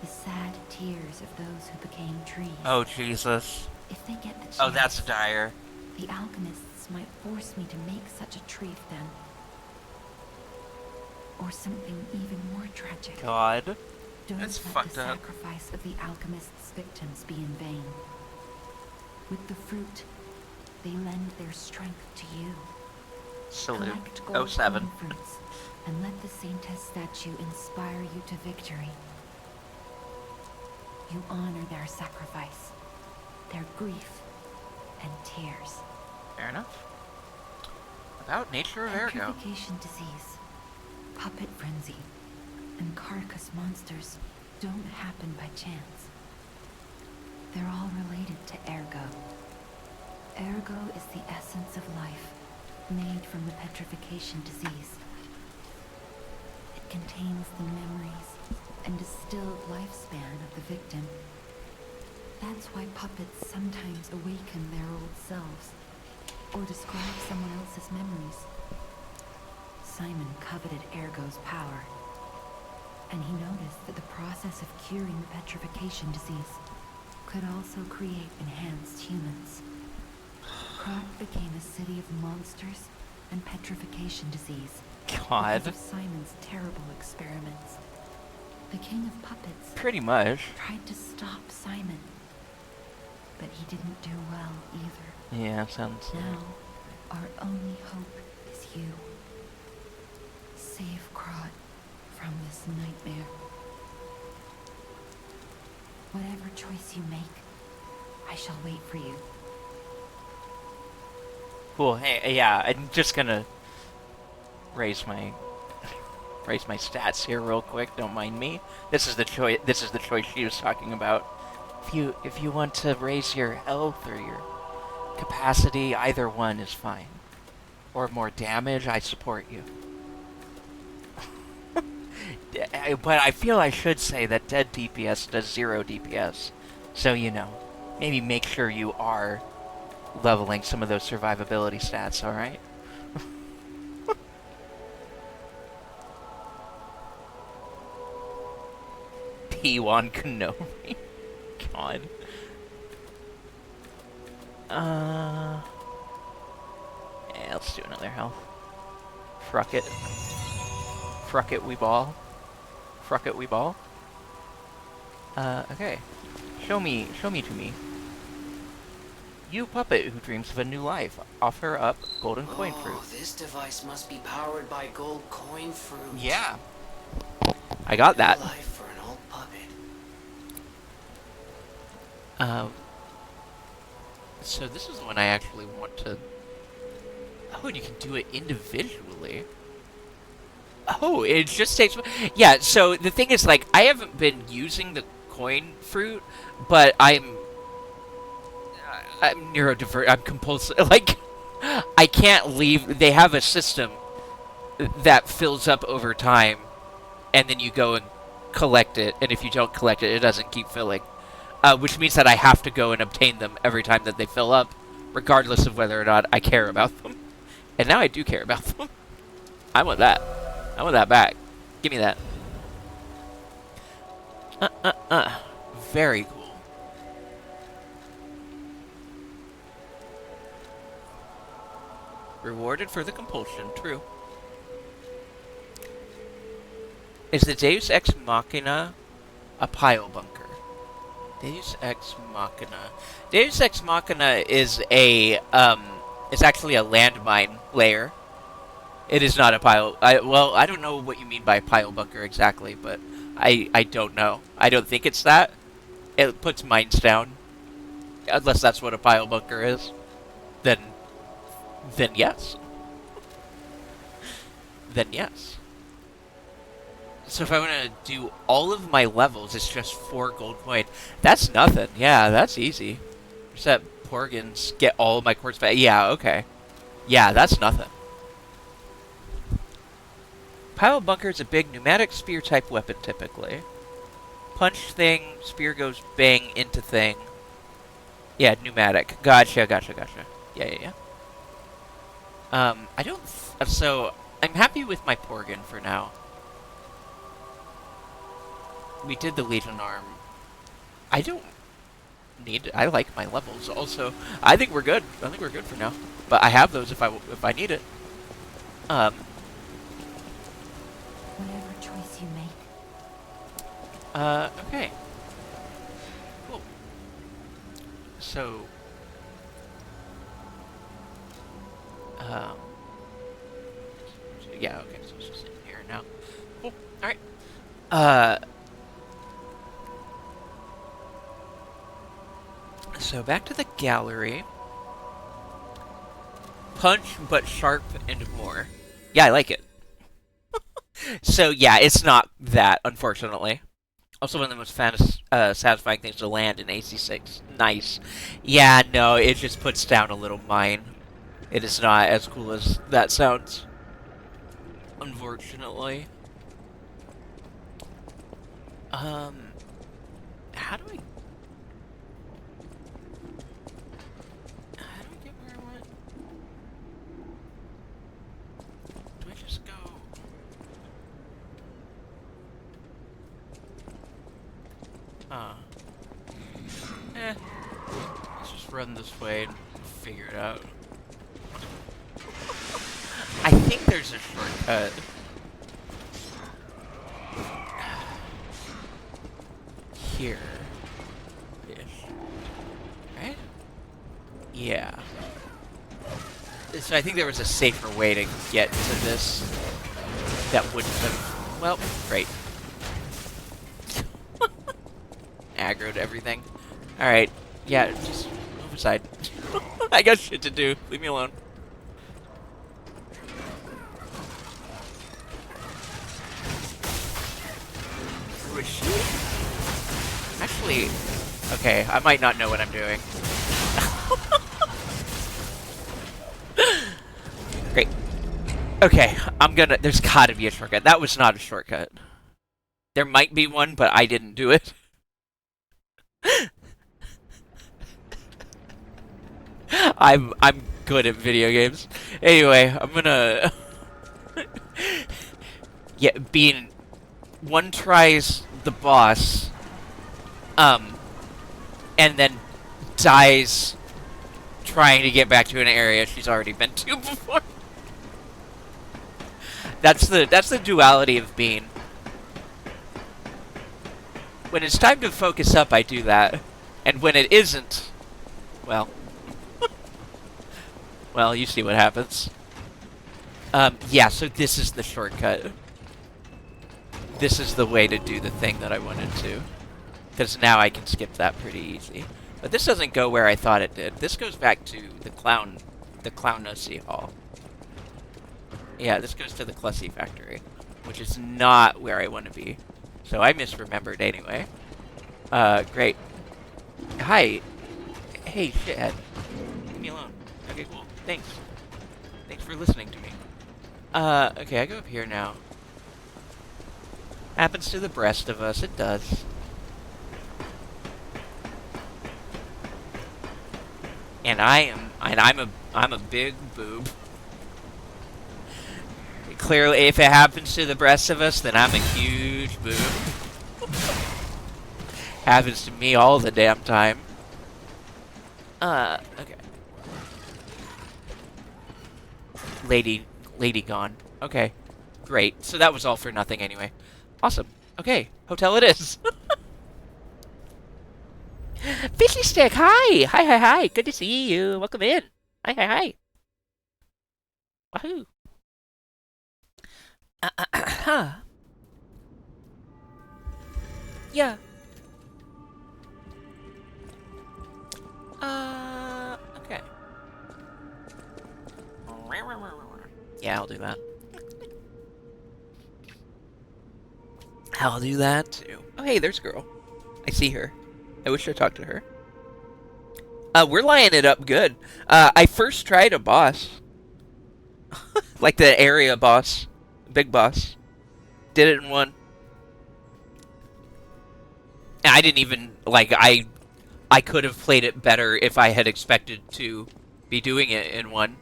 The sad tears of those who became trees. Oh, Jesus. If they get the chance, Oh, that's dire. the alchemists might force me to make such a tree of them. Or something even more tragic. God. Don't That's let fucked the up. sacrifice of the alchemists' victims be in vain. With the fruit, they lend their strength to you. Salute. Collect gold 07. coin fruits, and let the Saintess statue inspire you to victory. You honor their sacrifice, their grief, and tears. Fair enough. About nature of Ergo. Petrification disease, puppet frenzy, and carcass monsters don't happen by chance. They're all related to Ergo. Ergo is the essence of life, made from the petrification disease. It contains the memories and distilled lifespan of the victim. That's why puppets sometimes awaken their old selves, or describe someone else's memories. Simon coveted Ergo's power, and he noticed that the process of curing the petrification disease could also create enhanced humans. Krat became a city of monsters and petrification disease. God. Because of Simon's terrible experiments. The king of puppets Pretty much. tried to stop Simon, but he didn't do well either. Yeah, sounds... Now, our only hope is you. Save Krat from this nightmare. Whatever choice you make, I shall wait for you. Cool. Hey, yeah, I'm just gonna raise my stats here real quick. Don't mind me. This is the choice. This is the choice she was talking about. If you want to raise your health or your capacity, either one is fine. Or more damage, I support you. But I feel I should say that dead DPS does 0 DPS. So, you know, maybe make sure you are leveling some of those survivability stats, alright? P1 Kenobi. God. Yeah, let's do another health. Fruck it. Fruck it, we ball. Fruck it, we ball. Okay. Show me to me. You puppet who dreams of a new life. Offer up golden coin fruit. Oh, this device must be powered by gold coin fruit. Yeah. I got that. New life for an old puppet. So this is the one I actually want to... Oh, and you can do it individually. Oh, it just takes... Yeah, so the thing is, like, I haven't been using the coin fruit, but I'm neurodivergent. I'm compulsive. Like, I can't leave... They have a system that fills up over time, and then you go and collect it, and if you don't collect it, it doesn't keep filling. Which means that I have to go and obtain them every time that they fill up, regardless of whether or not I care about them. And now I do care about them. I want that. I want that back. Give me that. Very cool. Rewarded for the compulsion. True. Is the Deus Ex Machina a pile bunker? Deus Ex Machina. Deus Ex Machina is a, it's actually a landmine layer. It is not a pile. Well, I don't know what you mean by pile bunker exactly, but I don't know. I don't think it's that. It puts mines down. Unless that's what a pile bunker is. Then yes. Then yes. So if I want to do all of my levels, it's just 4 gold coin. That's nothing. Yeah, that's easy. Just that Porgans get all of my quartz back. Yeah, okay. Yeah, that's nothing. Pile bunker is a big pneumatic spear type weapon typically. Punch thing, spear goes bang into thing. Yeah, pneumatic. Gotcha. Yeah. I don't... so, I'm happy with my Porgan for now. We did the Legion arm. I don't need... I like my levels. Also, I think we're good. I think we're good for now. But I have those if I need it. Whatever choice you make. Okay. Cool. So... yeah, okay, so it's just in here now. Cool. Alright. So back to the gallery. Punch, but sharp and more. Yeah, I like it. So yeah, it's not that, unfortunately. Also one of the most satisfying things to land in AC6. Nice. Yeah, no, it just puts down a little mine. It is not as cool as that sounds. Unfortunately. How do I get where I want? Do I just go? Let's just run this way and figure it out. I think there's a shortcut. Here. Ish. Right? Yeah. So I think there was a safer way to get to this that wouldn't have... Well, great. Aggroed everything. Alright. Yeah, just move aside. I got shit to do. Leave me alone. Actually, okay, I might not know what I'm doing. Great. Okay, there's gotta be a shortcut. That was not a shortcut. There might be one, but I didn't do it. I'm good at video games. Anyway, I'm gonna... yeah, one tries the boss, and then dies trying to get back to an area she's already been to before. That's the duality of Bean. When it's time to focus up, I do that. And when it isn't, well... well, you see what happens. Yeah, so this is the shortcut. This is the way to do the thing that I wanted to. Because now I can skip that pretty easy. But this doesn't go where I thought it did. This goes back to the Clownessy Hall. Yeah, this goes to the Clussy Factory. Which is not where I want to be. So I misremembered anyway. Great. Hi. Hey, shithead. Leave me alone. Okay, cool. Thanks. Thanks for listening to me. Okay, I go up here now. Happens to the breast of us, it does. And I'm a big boob. Clearly, if it happens to the breast of us, then I'm a huge boob. Happens to me all the damn time. Okay. Lady gone. Okay. Great. So that was all for nothing anyway. Awesome. Okay, hotel it is. Fishy Stick, hi! Hi. Good to see you. Welcome in. Hi. Wahoo. Yeah. Okay. Yeah, I'll do that. I'll do that too. Oh, hey, there's a girl. I see her. I wish I talked to her. We're lining it up good. I first tried a boss. Like the area boss. Big boss. Did it in one. I didn't even, like, I could have played it better if I had expected to be doing it in one.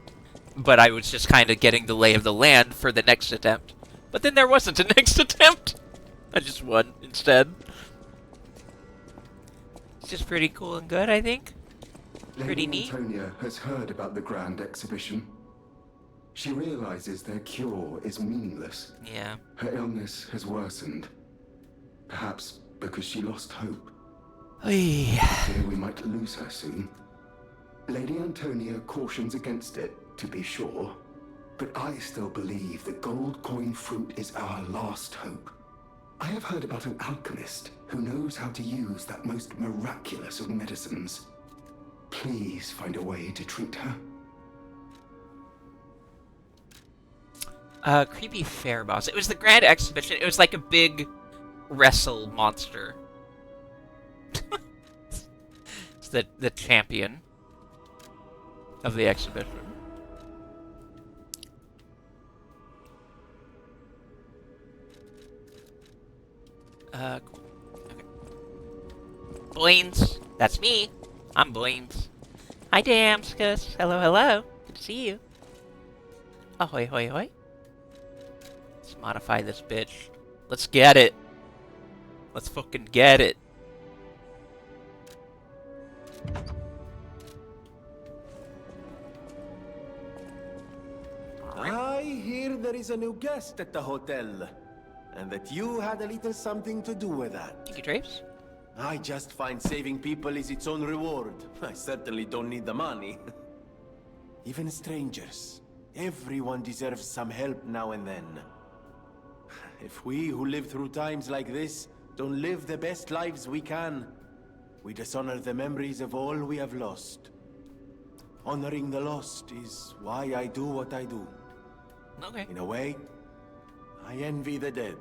But I was just kind of getting the lay of the land for the next attempt. But then there wasn't a next attempt. I just won instead. It's just pretty cool and good, I think. Pretty Lady neat. Antonia has heard about the Grand Exhibition. She realizes their cure is meaningless. Yeah. Her illness has worsened. Perhaps because she lost hope. Oy. Fear we might lose her soon. Lady Antonia cautions against it, to be sure. But I still believe the gold coin fruit is our last hope. I have heard about an alchemist who knows how to use that most miraculous of medicines. Please find a way to treat her. Creepy fair boss. It was the Grand Exhibition. It was like a big wrestle monster. It's the champion of the exhibition. Cool. Okay. Boines. That's me. I'm Boines. Hi, Damscus. Hello. Good to see you. Ahoy, hoy, hoy. Let's modify this bitch. Let's get it. Let's fucking get it. I hear there is a new guest at the hotel, and that you had a little something to do with that. Thank you, Traves. I just find saving people is its own reward. I certainly don't need the money. Even strangers. Everyone deserves some help now and then. If we who live through times like this don't live the best lives we can, we dishonor the memories of all we have lost. Honoring the lost is why I do what I do. Okay. In a way, I envy the dead.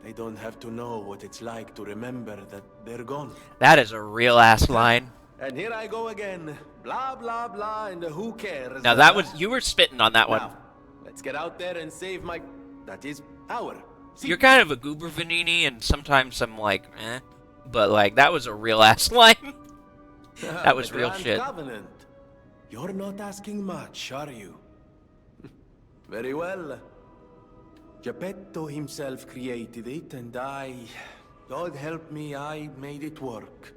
They don't have to know what it's like to remember that they're gone. That is a real ass line. And here I go again. Blah, blah, blah, and who cares? Now that was, you were spitting on that one. Now, let's get out there and save my... That is, our... You're kind of a goober Vanini, and sometimes I'm like, eh. But, like, that was a real ass line. That was The real Grand shit. Covenant. You're not asking much, are you? Very well. Geppetto himself created it, and God help me, I made it work.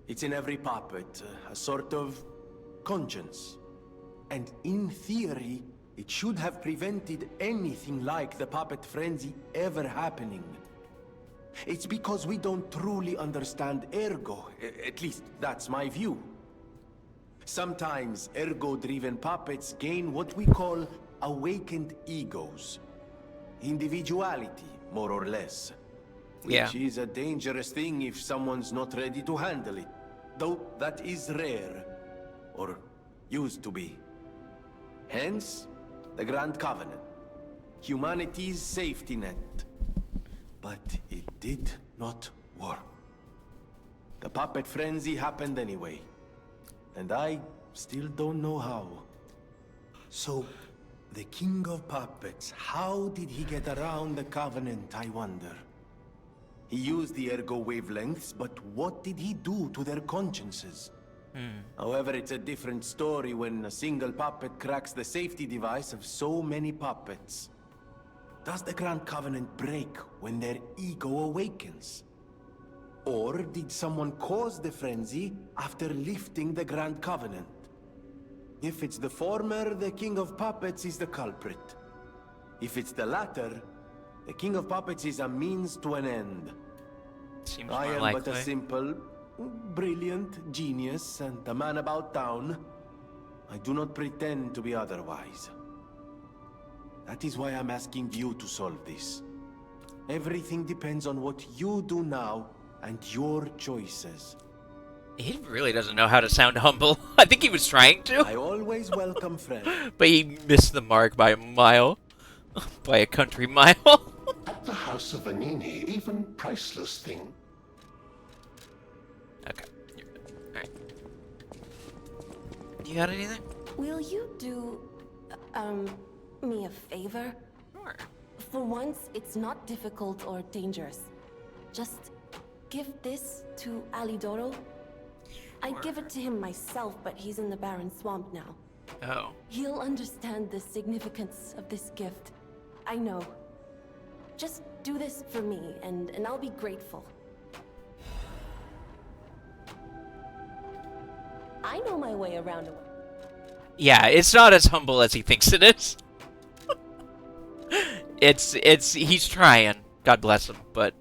It's in every puppet, a sort of conscience. And in theory, it should have prevented anything like the puppet frenzy ever happening. It's because we don't truly understand Ergo, at least that's my view. Sometimes Ergo-driven puppets gain what we call awakened egos. Individuality, more or less. Which is a dangerous thing if someone's not ready to handle it. Though that is rare. Or used to be. Hence, the Grand Covenant. Humanity's safety net. But it did not work. The puppet frenzy happened anyway. And I still don't know how. So, the King of Puppets, how did he get around the Covenant, I wonder? He used the Ergo wavelengths, but what did he do to their consciences? However, it's a different story when a single puppet cracks the safety device of so many puppets. Does the Grand Covenant break when their ego awakens? Or did someone cause the frenzy after lifting the Grand Covenant? If it's the former, the King of Puppets is the culprit. If it's the latter, The King of Puppets is a means to an end. Seems I more am likely. but a simple, brilliant genius and a man about town. I do not pretend to be otherwise. That is why I'm asking you to solve this. Everything depends on what you do now and your choices. He really doesn't know how to sound humble. I think he was trying to. I always welcome friends. But he missed the mark by a mile. By a country mile. At the House of Vanini, even priceless thing. Okay. Alright. You got anything? Will you do, me a favor? Sure. For once, it's not difficult or dangerous. Just give this to Alidoro. I'd give it to him myself, but he's in the Barren Swamp now. Oh. He'll understand the significance of this gift. I know. Just do this for me, and I'll be grateful. I know my way around a... Yeah, it's not as humble as he thinks it is. He's trying. God bless him, but...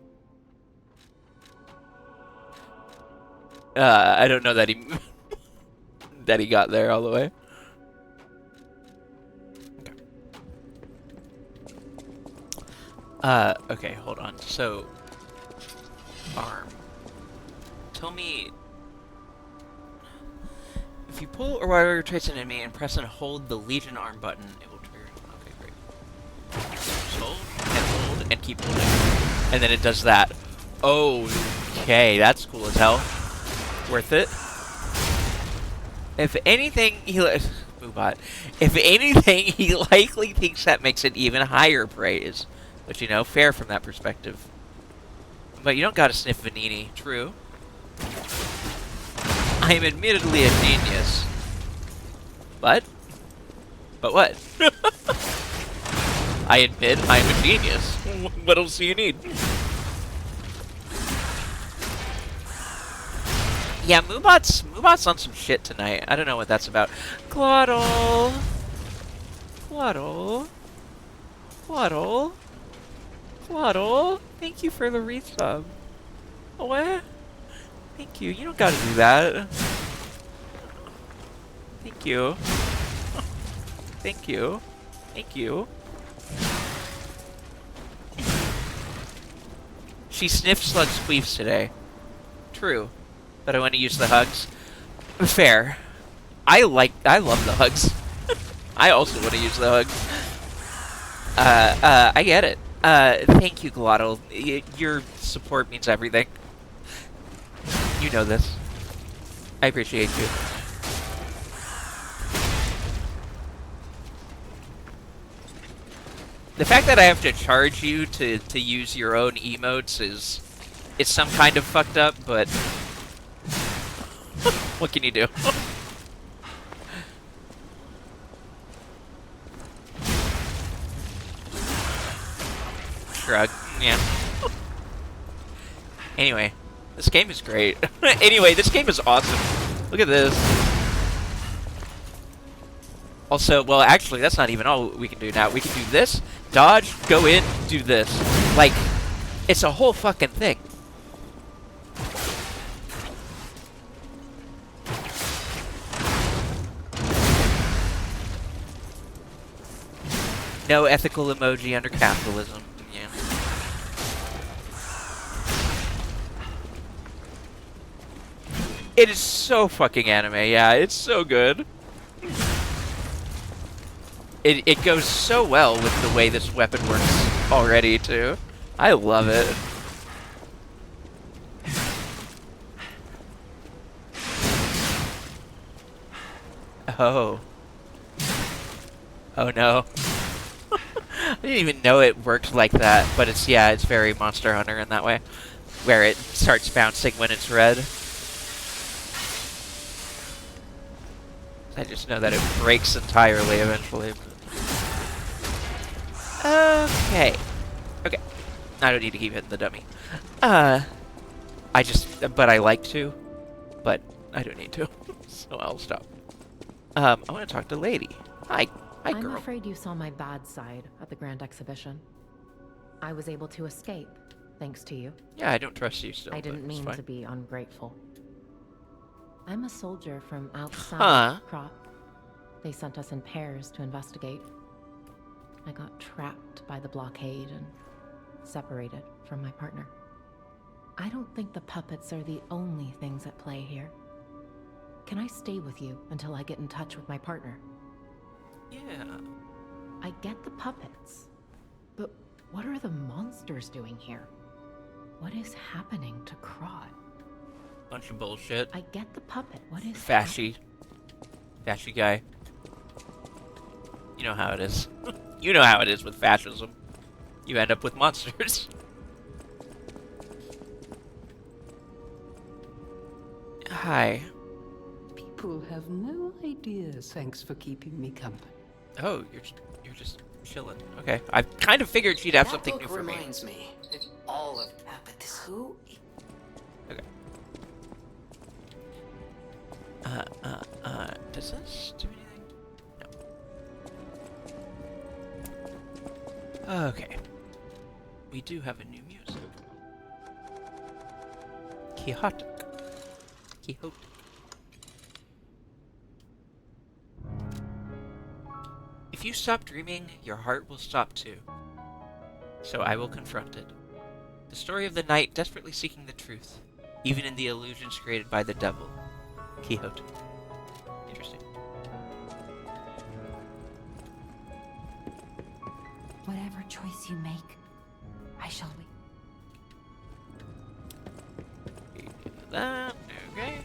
I don't know that he... that he got there all the way. Okay, hold on. So, arm. Tell me... If you pull or wire trace an enemy and press and hold the Legion arm button, it will trigger... Okay, great. Just hold, and keep holding. And then it does that. Okay, that's cool as hell. Worth it. If anything, Moobot. If anything, he likely thinks that makes it even higher praise. But, you know, fair from that perspective. But you don't gotta sniff Vanini. True. I am admittedly a genius. But what? I admit I'm a genius. What else do you need? Yeah, Moobot's on some shit tonight. I don't know what that's about. Quaddle. Thank you for the resub. What? Thank you. You don't gotta do that. Thank you. Thank you. Thank you. She sniffed Slug's queefs today. True. But I want to use the hugs. Fair. I love the hugs. I also want to use the hugs. I get it. Thank you, Glottal. Your support means everything. You know this. I appreciate you. The fact that I have to charge you to use your own emotes is some kind of fucked up, but what can you do? Shrug. Yeah. Anyway, this game is great. Anyway, this game is awesome. Look at this. Also, well, actually, that's not even all we can do now. We can do this, dodge, go in, do this. Like, it's a whole fucking thing. No ethical emoji under capitalism. Yeah. It is so fucking anime, yeah, it's so good. It goes so well with the way this weapon works already, too. I love it. Oh. Oh no. I didn't even know it worked like that, but it's very Monster Hunter in that way. Where it starts bouncing when it's red. I just know that it breaks entirely eventually. Okay. Okay. I don't need to keep hitting the dummy. But I like to, but I don't need to. So I'll stop. I want to talk to Lady. Hi, girl. I'm afraid you saw my bad side at the Grand Exhibition. I was able to escape, thanks to you. Yeah, I don't trust you still. I didn't but it's mean fine. to be ungrateful. I'm a soldier from outside Huh. Krat. They sent us in pairs to investigate. I got trapped by the blockade and separated from my partner. I don't think the puppets are the only things at play here. Can I stay with you until I get in touch with my partner? Yeah. I get the puppets, but what are the monsters doing here? What is happening to Krat? Bunch of bullshit. I get the puppet. What is Fashy guy. You know how it is. You know how it is with fascism. You end up with monsters. Hi. People have no idea. Thanks for keeping me company. Oh, you're just chilling. Okay. I kind of figured she'd have That something book new for me. reminds me that all of but this who? Okay. Does this do anything? No. Okay. We do have a new music. Quixotic. If you stop dreaming, your heart will stop too. So I will confront it. The story of the knight desperately seeking the truth, even in the illusions created by the devil. Quixote. Interesting. Whatever choice you make, I shall wait. That, okay.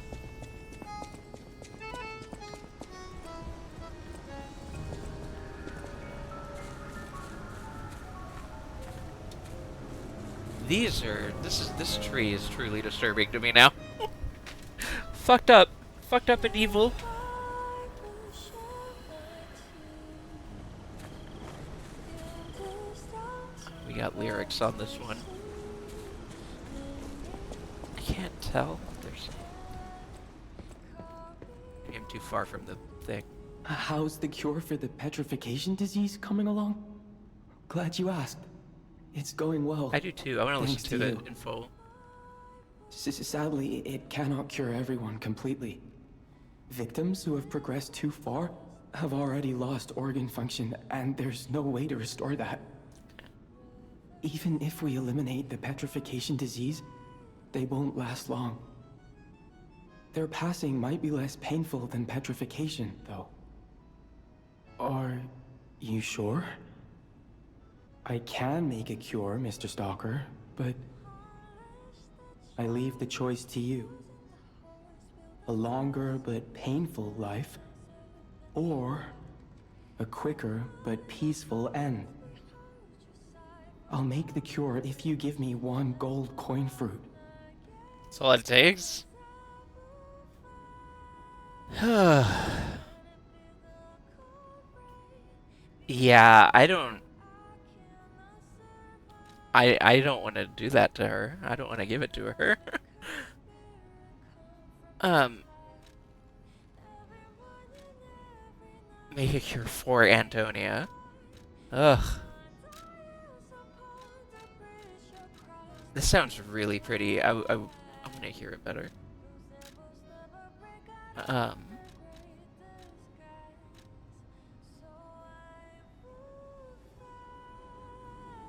This tree is truly disturbing to me now. Fucked up and evil. We got lyrics on this one. I can't tell. I'm too far from the thing. How's the cure for the petrification disease coming along? Glad you asked. It's going well. I do too. I want to listen Thanks to you. it in full. Sadly, it cannot cure everyone completely. Victims who have progressed too far have already lost organ function, and there's no way to restore that. Even if we eliminate the petrification disease, they won't last long. Their passing might be less painful than petrification, though. Are you sure? I can make a cure, Mr. Stalker, but I leave the choice to you. A longer but painful life, or a quicker but peaceful end. I'll make the cure if you give me 1 gold coin fruit. That's all it takes? Yeah, I don't want to do that to her. I don't want to give it to her. Make a cure for Antonia. Ugh. This sounds really pretty. I want to hear it better.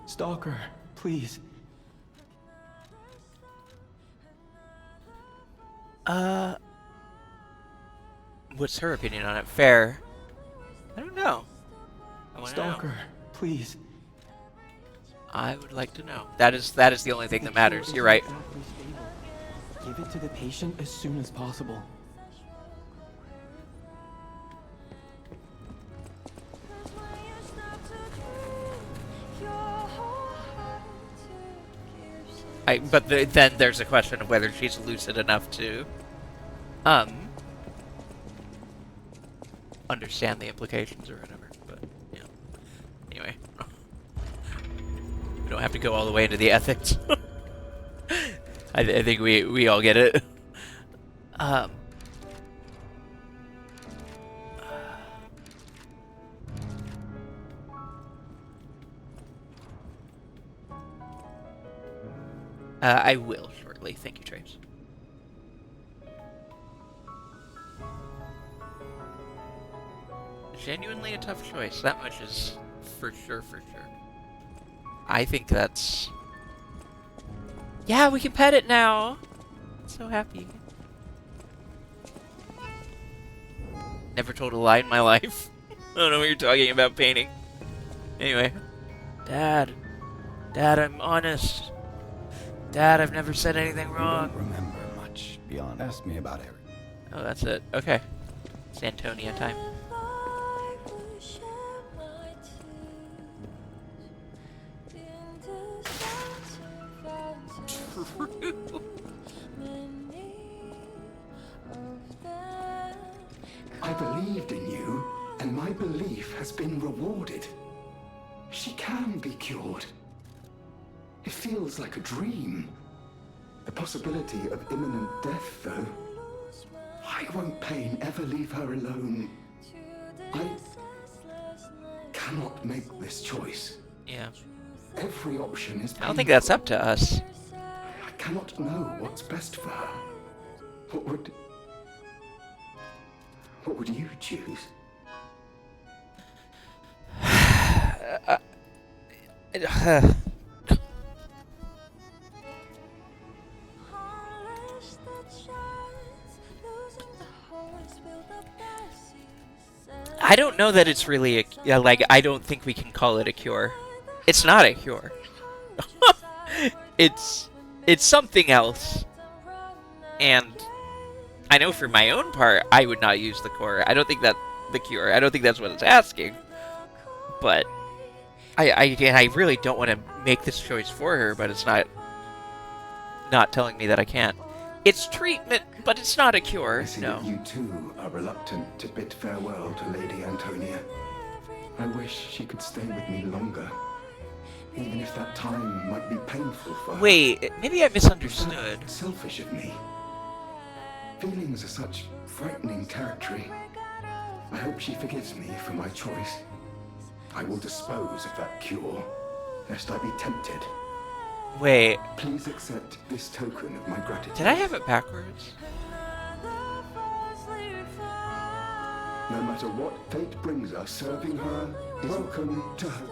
Stalker, please. What's her opinion on it? Fair. I don't know. I want to know. Stalker, please. I would like to know. That is the only thing that matters. You're right. Give it to the patient as soon as possible. But then there's a question of whether she's lucid enough to, understand the implications or whatever. But yeah. Anyway, we don't have to go all the way into the ethics. I think we all get it. I will shortly. Thank you, Trace. Genuinely a tough choice. That much is for sure, for sure. I think that's... Yeah, we can pet it now! So happy. Never told a lie in my life. I don't know what you're talking about painting. Anyway. Dad. Dad, I'm honest. Dad, I've never said anything wrong. I don't remember much beyond. Ask me about Eric. Oh, that's it. Okay. It's Antonia time. I believed in you, and my belief has been rewarded. She can be cured. It feels like a dream. The possibility of imminent death, though. Why won't pain ever leave her alone? I cannot make this choice. Yeah. Every option is painful. I don't think that's up to us. I cannot know what's best for her. What would you choose? I don't know that it's really a... Yeah, like, I don't think we can call it a cure. It's not a cure. It's something else. And I know for my own part, I would not use the core. I don't think that the cure. I don't think that's what it's asking. But I really don't want to make this choice for her, but it's not telling me that I can't. It's treatment, but it's not a cure. I see No. that you too are reluctant to bid farewell to Lady Antonia. I wish she could stay with me longer, even if that time might be painful for her. Wait, maybe I misunderstood. Is that selfish of me? Feelings are such frightening territory. I hope she forgives me for my choice. I will dispose of that cure, lest I be tempted. Wait. Please accept this token of my gratitude. Did I have it backwards? No matter what fate brings us, serving her is welcome to her.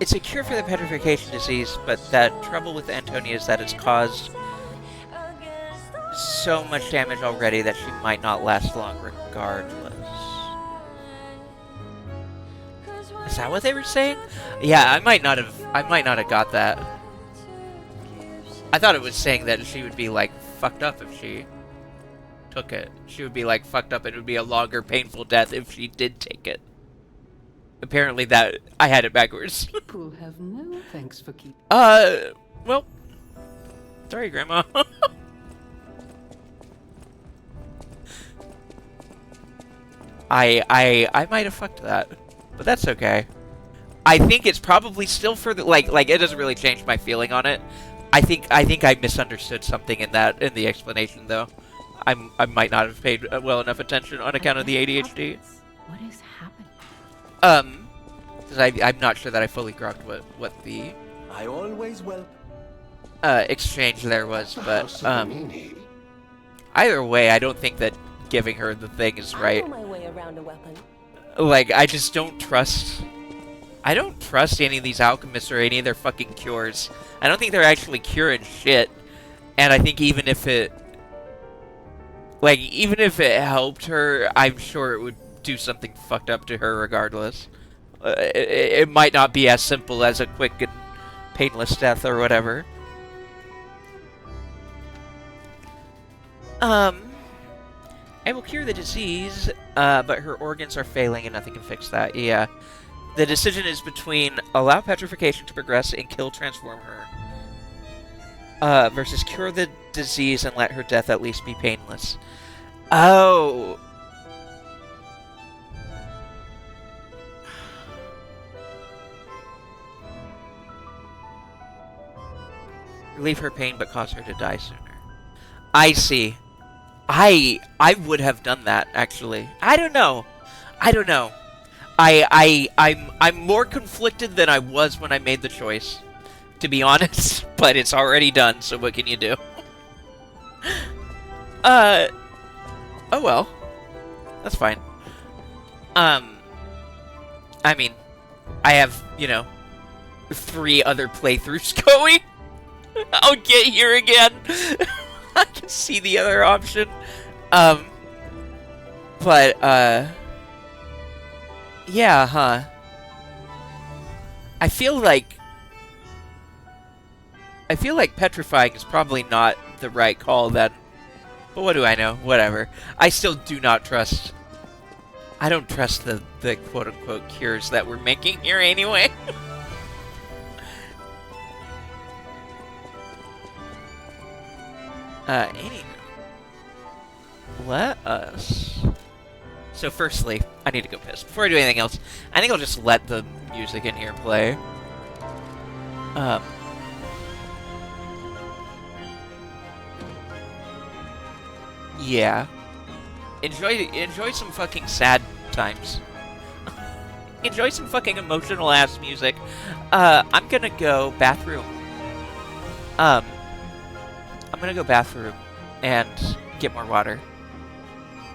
It's a cure for the petrification disease, but that trouble with Antonia is that it's caused so much damage already that she might not last long regardless. Is that what they were saying? Yeah, I might not have got that. I thought it was saying that she would be like fucked up if she took it. She would be like fucked up and it would be a longer painful death if she did take it. Apparently that I had it backwards. People have no thanks for keeping. Well, sorry, Grandma. I might have fucked that, but that's okay. I think it's probably still for the like it doesn't really change my feeling on it. I think I misunderstood something in the explanation though. I might not have paid well enough attention on account of the ADHD. What is happening? Because I'm not sure that I fully grokked what the I always will. exchange there was, but either way, I don't think that giving her the thing is right. I know my way around a weapon. Like, I just don't trust... I don't trust any of these alchemists or any of their fucking cures. I don't think they're actually curing shit. And I think even if it... Like, even if it helped her, I'm sure it would do something fucked up to her regardless. It might not be as simple as a quick and painless death or whatever. I will cure the disease, but her organs are failing and nothing can fix that. Yeah. The decision is between allow petrification to progress and kill transform her, versus cure the disease and let her death at least be painless. Oh. Relieve her pain but cause her to die sooner. I see. I would have done that, actually. I don't know. I'm more conflicted than I was when I made the choice. to be honest, but it's already done, so what can you do? Oh well. That's fine. I mean, I have, 3 other playthroughs going. I'll get here again. I can see the other option. But, yeah, huh. I feel like petrifying is probably not the right call then. But what do I know? Whatever. I still do not trust... I don't trust the quote-unquote cures that we're making here anyway. Anywho. Let us... So firstly, I need to go piss. Before I do anything else, I think I'll just let the music in here play. Yeah. Enjoy some fucking sad times. Enjoy some fucking emotional ass music. I'm gonna go bathroom. I'm gonna go bathroom and get more water.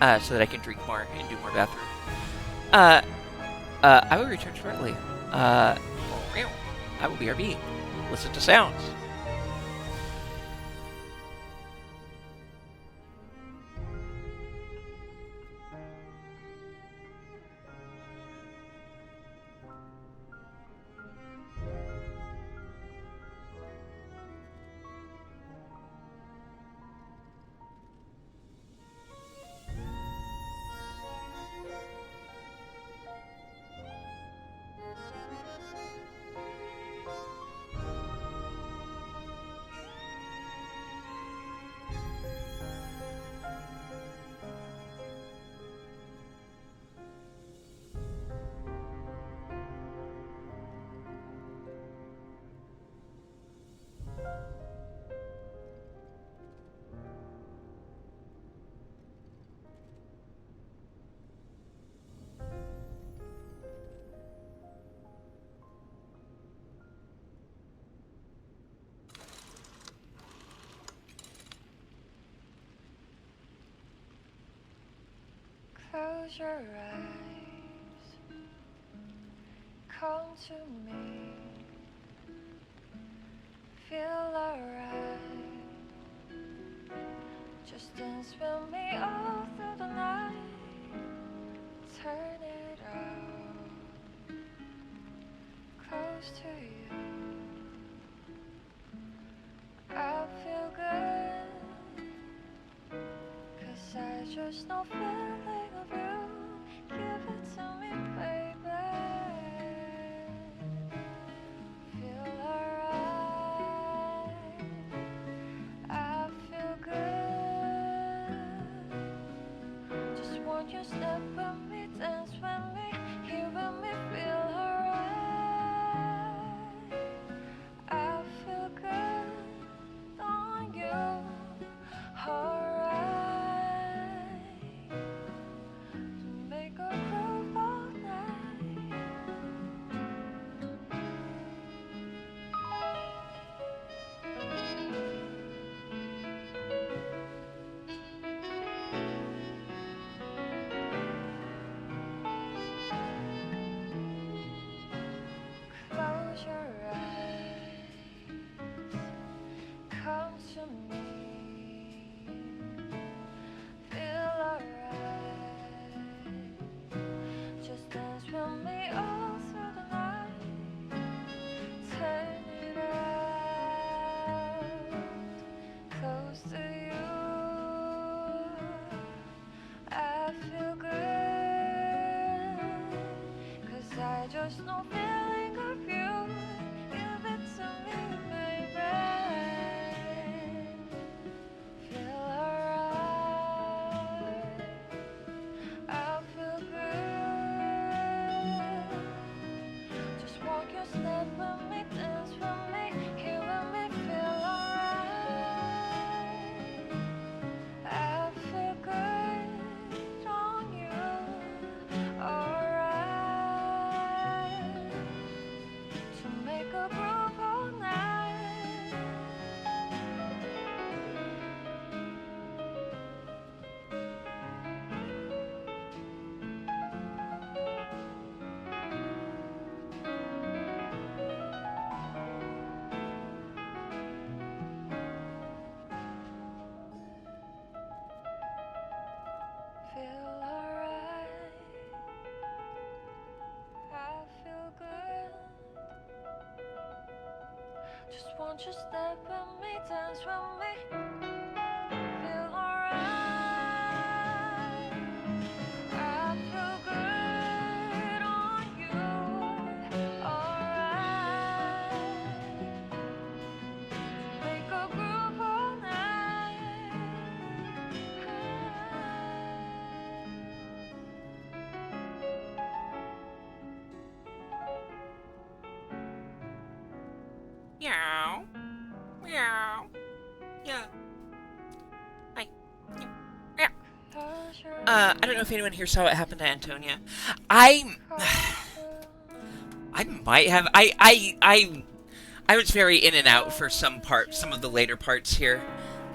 So that I can drink more and do more bathroom. I will return shortly. I will BRB. Listen to sounds. Close your eyes, come to me, feel alright, just dance with me all through the night, turn it out, close to you, I feel good, 'cause I just know feeling of you, give it to me baby, feel alright, I feel good, just want you step with me, dance with me, here with me, feel alright, I feel good on you, alright. Make a groove all night. Close your eyes, come to me, feel alright, just dance with me all through the night, turn it out, close to you, I feel good, 'cause I just know feeling of you, give it to me baby, feel alright, I feel good, just walk your step with me, dance with me, here with me, feel alright, I feel good on you, alright, won't you step with me, dance with me? Feel alright. I feel good on you. Alright. Make a groove all night. Meow. Meow. Yeah. Hi. Yeah. I don't know if anyone here saw what happened to Antonia. I might have. I was very in and out for some of the later parts here.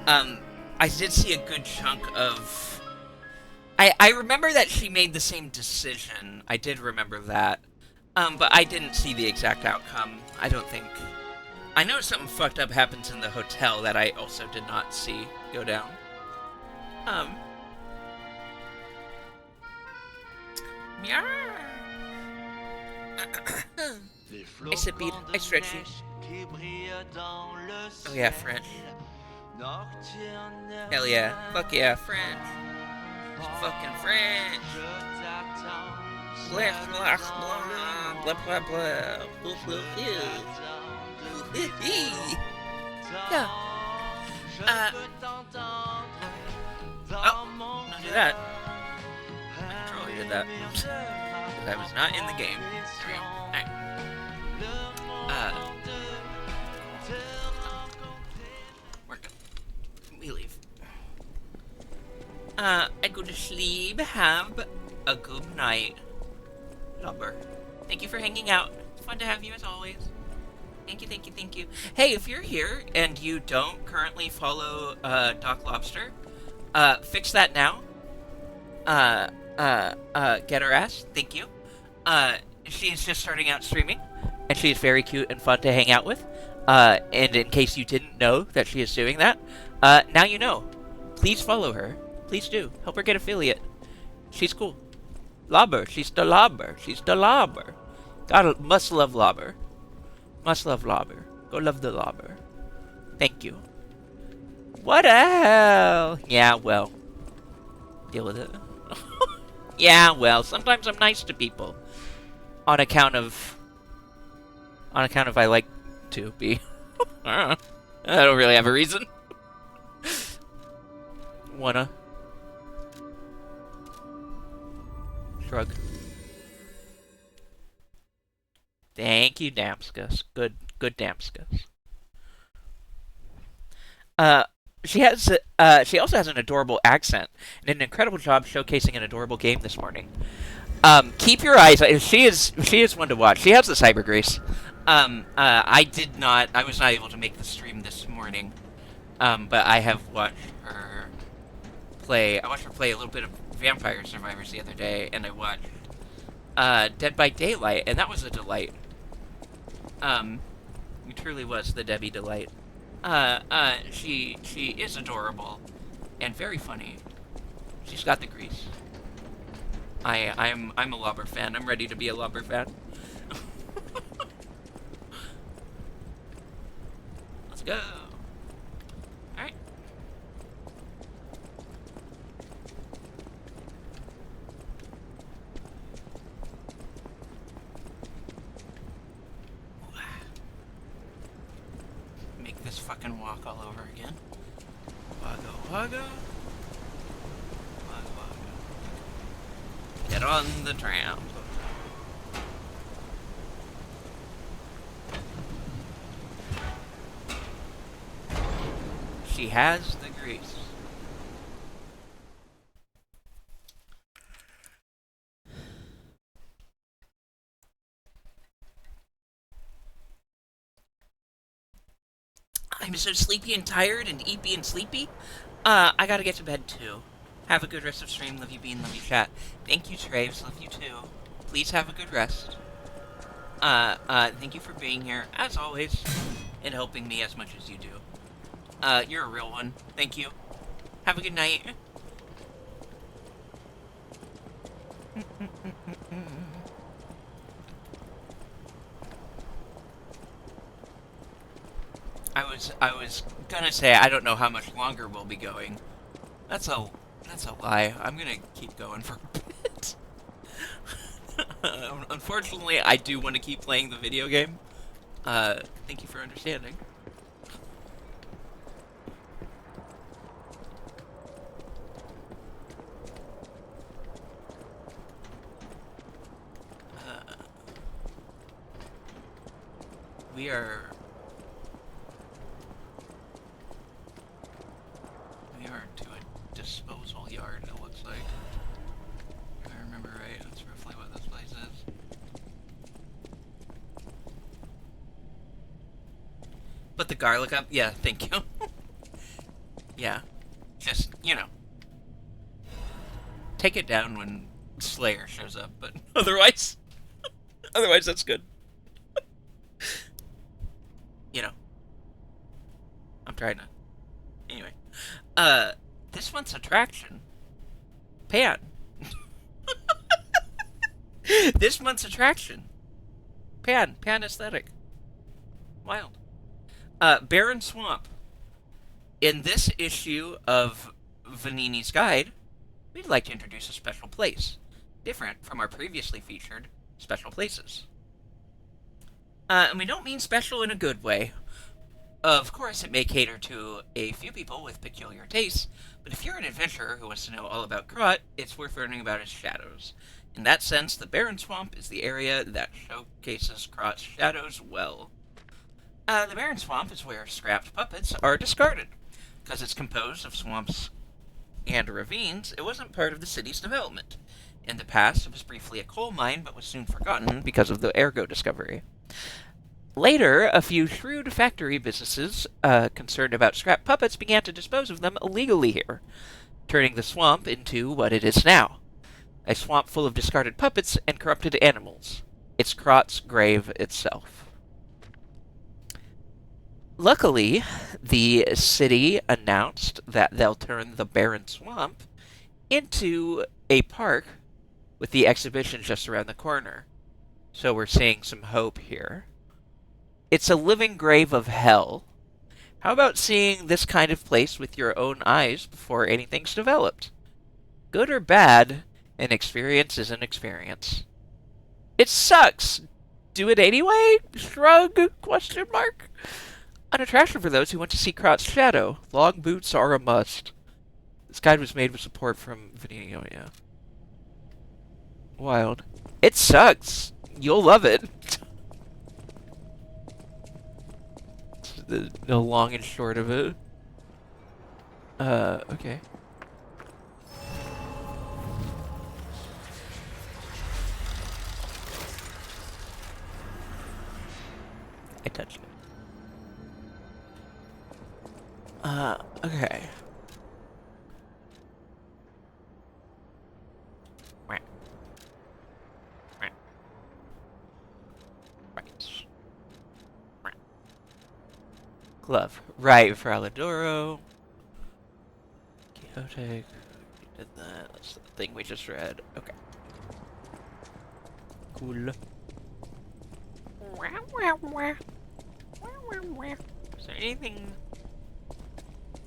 I did see a good chunk of. I remember that she made the same decision. I did remember that. But I didn't see the exact outcome. I don't think. I know something fucked up happens in the hotel that I also did not see go down. Meow. I said beat. I stretch you. Oh yeah, French. Hell yeah. Fuck yeah, French. Fucking French. Blah blah blah blah blah blah. Blah, blah, blah. Yeah. Oh, don't do that. I totally did that. Because I was not in the game. There we go. Alright. We're good. We leave. I go to sleep. Have a good night. Lumber. Thank you for hanging out. It's fun to have you as always. Thank you, thank you, thank you. Hey, if you're here and you don't currently follow Doc Lobster, fix that now. Get her ass. Thank you. She's just starting out streaming, and she's very cute and fun to hang out with. And in case you didn't know that she is doing that, now you know. Please follow her. Please do. Help her get affiliate. She's cool. Lobber. She's the Lobber. She's the Lobber. Must love Lobber. Must love Lobber. Go love the Lobber. Thank you. What the hell? Yeah, well. Deal with it. Yeah, well, sometimes I'm nice to people. On account of I like to be. I don't really have a reason. Wanna. Shrug. Thank you, Damskus. Good Damskus. She also has an adorable accent and an incredible job showcasing an adorable game this morning. Keep your eyes. She is one to watch. She has the cyber grace. I was not able to make the stream this morning. But I have watched her play. I watched her play a little bit of Vampire Survivors the other day, and I watched Dead by Daylight, and that was a delight. It truly was the Debbie delight. She is adorable and very funny. She's got the grease. I'm a Lobber fan. I'm ready to be a Lobber fan. Let's go. Alright. Make this fucking walk all over again. Waggo, waggo. Waggo, waggo. Get on the tram. She has the grease. I'm so sleepy and tired and eepy and sleepy. I gotta get to bed too. Have a good rest of stream. Love you, Bean. Love you, chat. Thank you, Traves. Love you too. Please have a good rest. Thank you for being here, as always, and helping me as much as you do. You're a real one. Thank you. Have a good night. I was gonna say I don't know how much longer we'll be going. That's a lie. I'm gonna keep going for a bit. Unfortunately, I do want to keep playing the video game. Thank you for understanding. We are to a disposal yard, it looks like. If I remember right, that's roughly what this place is. Put the garlic up? Yeah, thank you. Yeah. Just, you know. Take it down when Slayer shows up, but otherwise... otherwise, that's good. You know. I'm trying to... Anyway. This month's attraction. Pan. This month's attraction. Pan. Pan aesthetic. Wild. Barren Swamp. In this issue of Vanini's Guide, we'd like to introduce a special place, different from our previously featured special places. And we don't mean special in a good way. Of course, it may cater to a few people with peculiar tastes, but if you're an adventurer who wants to know all about Krat, it's worth learning about his shadows. In that sense, the Barren Swamp is the area that showcases Krat's shadows well. The Barren Swamp is where scrapped puppets are discarded. Because it's composed of swamps and ravines, it wasn't part of the city's development. In the past, it was briefly a coal mine, but was soon forgotten because of the Ergo discovery. Later, a few shrewd factory businesses concerned about scrap puppets began to dispose of them illegally here, turning the swamp into what it is now. A swamp full of discarded puppets and corrupted animals. It's Krat's grave itself. Luckily, the city announced that they'll turn the Barren Swamp into a park with the exhibition just around the corner. So we're seeing some hope here. It's a living grave of hell. How about seeing this kind of place with your own eyes before anything's developed? Good or bad, an experience is an experience. It sucks. Do it anyway? Shrug? Question mark? An attraction for those who want to see Krat's shadow. Long boots are a must. This guide was made with support from Vanini. Oh, yeah. Wild. It sucks. You'll love it. The long and short of it. Okay. I touched it. Okay. Right. Glove. Right, for Alidoro. Quixote. We did that. That's the thing we just read. Okay. Cool. Is there anything...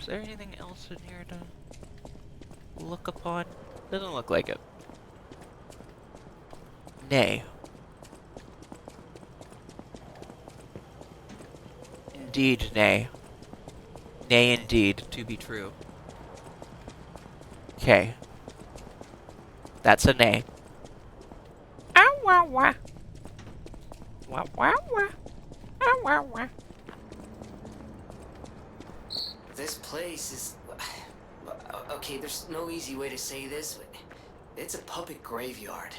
Is there anything else in here to look upon? Doesn't look like it. Nay. Indeed, nay. Nay, indeed, to be true. Okay. That's a nay. Ow, wah, wah. Wah, wah, wah. Ow, wah, wah. This place is... Okay, there's no easy way to say this, but it's a puppet graveyard.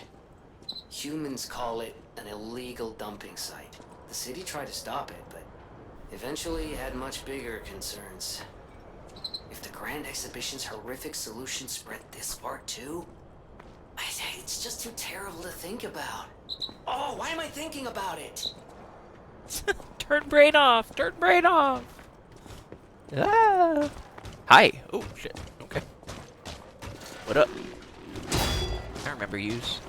Humans call it an illegal dumping site. The city tried to stop it, but eventually had much bigger concerns. If the Grand Exhibition's horrific solution spread this far too, it's just too terrible to think about. Oh, why am I thinking about it? Turn brain off! Turn brain off! Ah! Hi! Oh, shit. Okay. What up? I remember yous.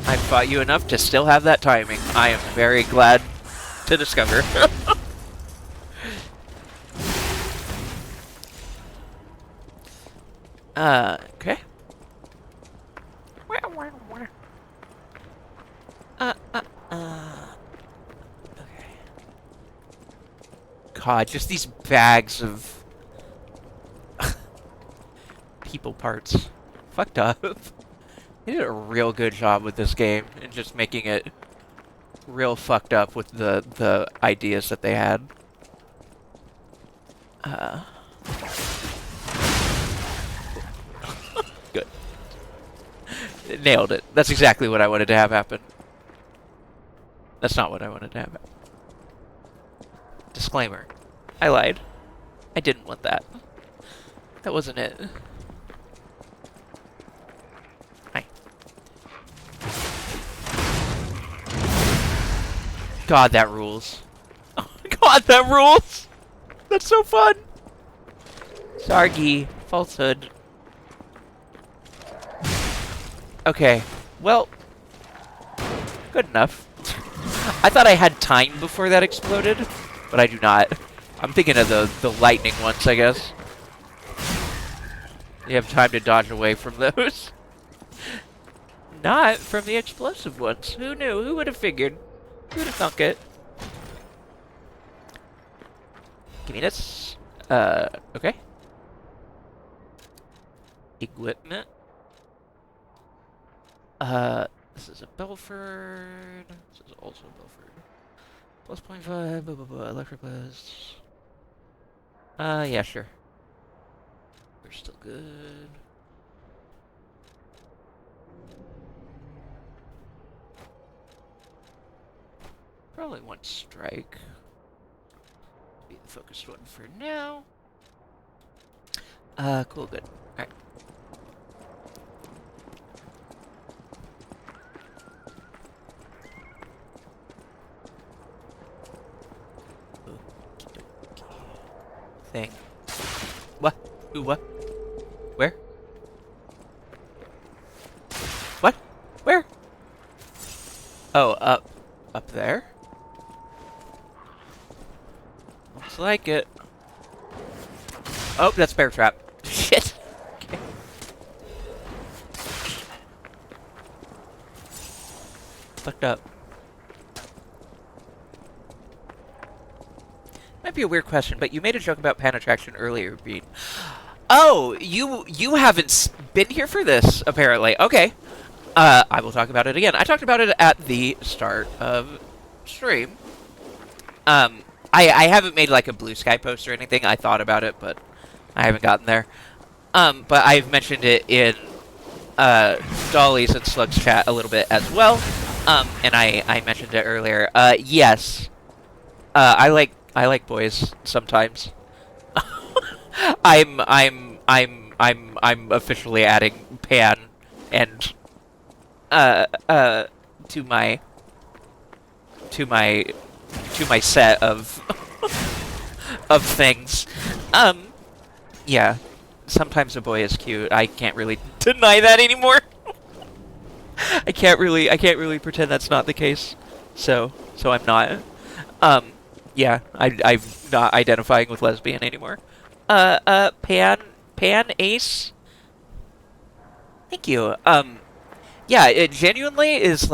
I fought you enough to still have that timing. I am very glad to discover. Okay. Okay. God, just these bags of people parts. Fucked up. They did a real good job with this game and just making it real fucked up with the ideas that they had. Good. Nailed it. That's exactly what I wanted to have happen. That's not what I wanted to have happen. Disclaimer. I lied. I didn't want that. That wasn't it. Hi. God, that rules. Oh, God, that rules! That's so fun! Sargi. Falsehood. Okay. Well. Good enough. I thought I had time before that exploded, but I do not. I'm thinking of the lightning ones, I guess. You have time to dodge away from those. Not from the explosive ones. Who knew? Who would have figured? Who would have thunk it? Give me this. Okay. Equipment. This is a Belford. This is also a Belford. Plus 0.5, blah, blah, blah, electric blast. Yeah, sure. We're still good. Probably one strike. Be the focused one for now. Cool, good. Alright. Thing. What? Who? What? Where? What? Where? Oh, up there? Looks like it. Oh, that's bear trap. Shit. Okay. Fucked up. Might be a weird question, but you made a joke about Pan Attraction earlier, Bean. Oh, you haven't been here for this, apparently. Okay. I will talk about it again. I talked about it at the start of stream. I haven't made like a Blue Sky post or anything. I thought about it, but I haven't gotten there. But I've mentioned it in Dolly's and Slug's chat a little bit as well. And I mentioned it earlier. Yes. I like boys sometimes. I'm officially adding Pan and to my set of of things. Yeah. Sometimes a boy is cute. I can't really deny that anymore. I can't really pretend that's not the case. So I'm not. Yeah, I'm not identifying with lesbian anymore. Pan Ace? Thank you. Yeah, it genuinely is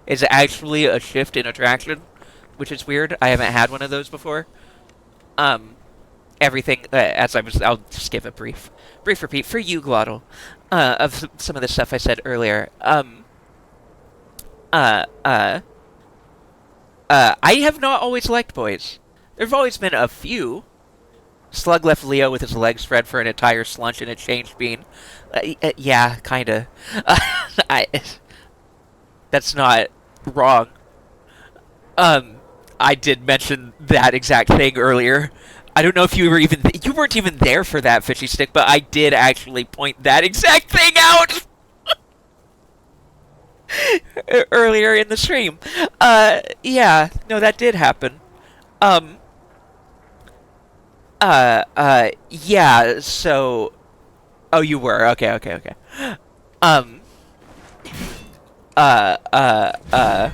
actually a shift in attraction, which is weird. I haven't had one of those before. Everything, I'll just give a brief repeat for you, Glottal, of some of the stuff I said earlier. I have not always liked boys. There have always been a few. Slug left Leo with his legs spread for an entire slunch and it changed Bean. Yeah, kinda. That's not wrong. I did mention that exact thing earlier. I don't know if you were you weren't even there for that, Fishy Stick, but I did actually point that exact thing out earlier in the stream. Yeah, no, that did happen. Yeah, so... Oh, you were. Okay. Yeah,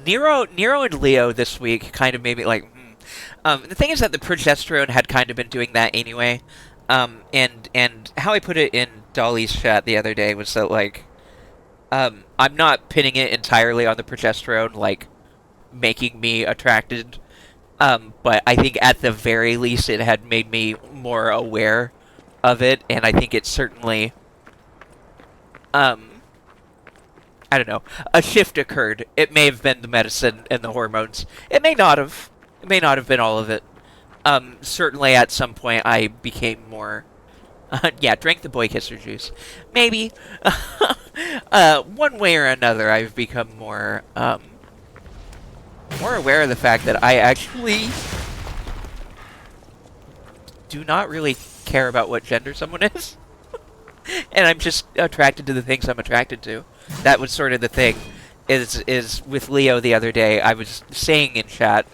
Nero and Leo this week kind of made me like, the thing is that the progesterone had kind of been doing that anyway. And how I put it in Dolly's chat the other day was that, like, I'm not pinning it entirely on the progesterone, like, making me attracted. But I think at the very least it had made me more aware of it, and I think it certainly, I don't know, a shift occurred. It may have been the medicine and the hormones. It may not have. It may not have been all of it. Certainly at some point I became more, yeah, drank the boy kisser juice. Maybe. One way or another I've become more, more aware of the fact that I actually do not really care about what gender someone is. And I'm just attracted to the things I'm attracted to. That was sort of the thing, is with Leo the other day, I was saying in chat,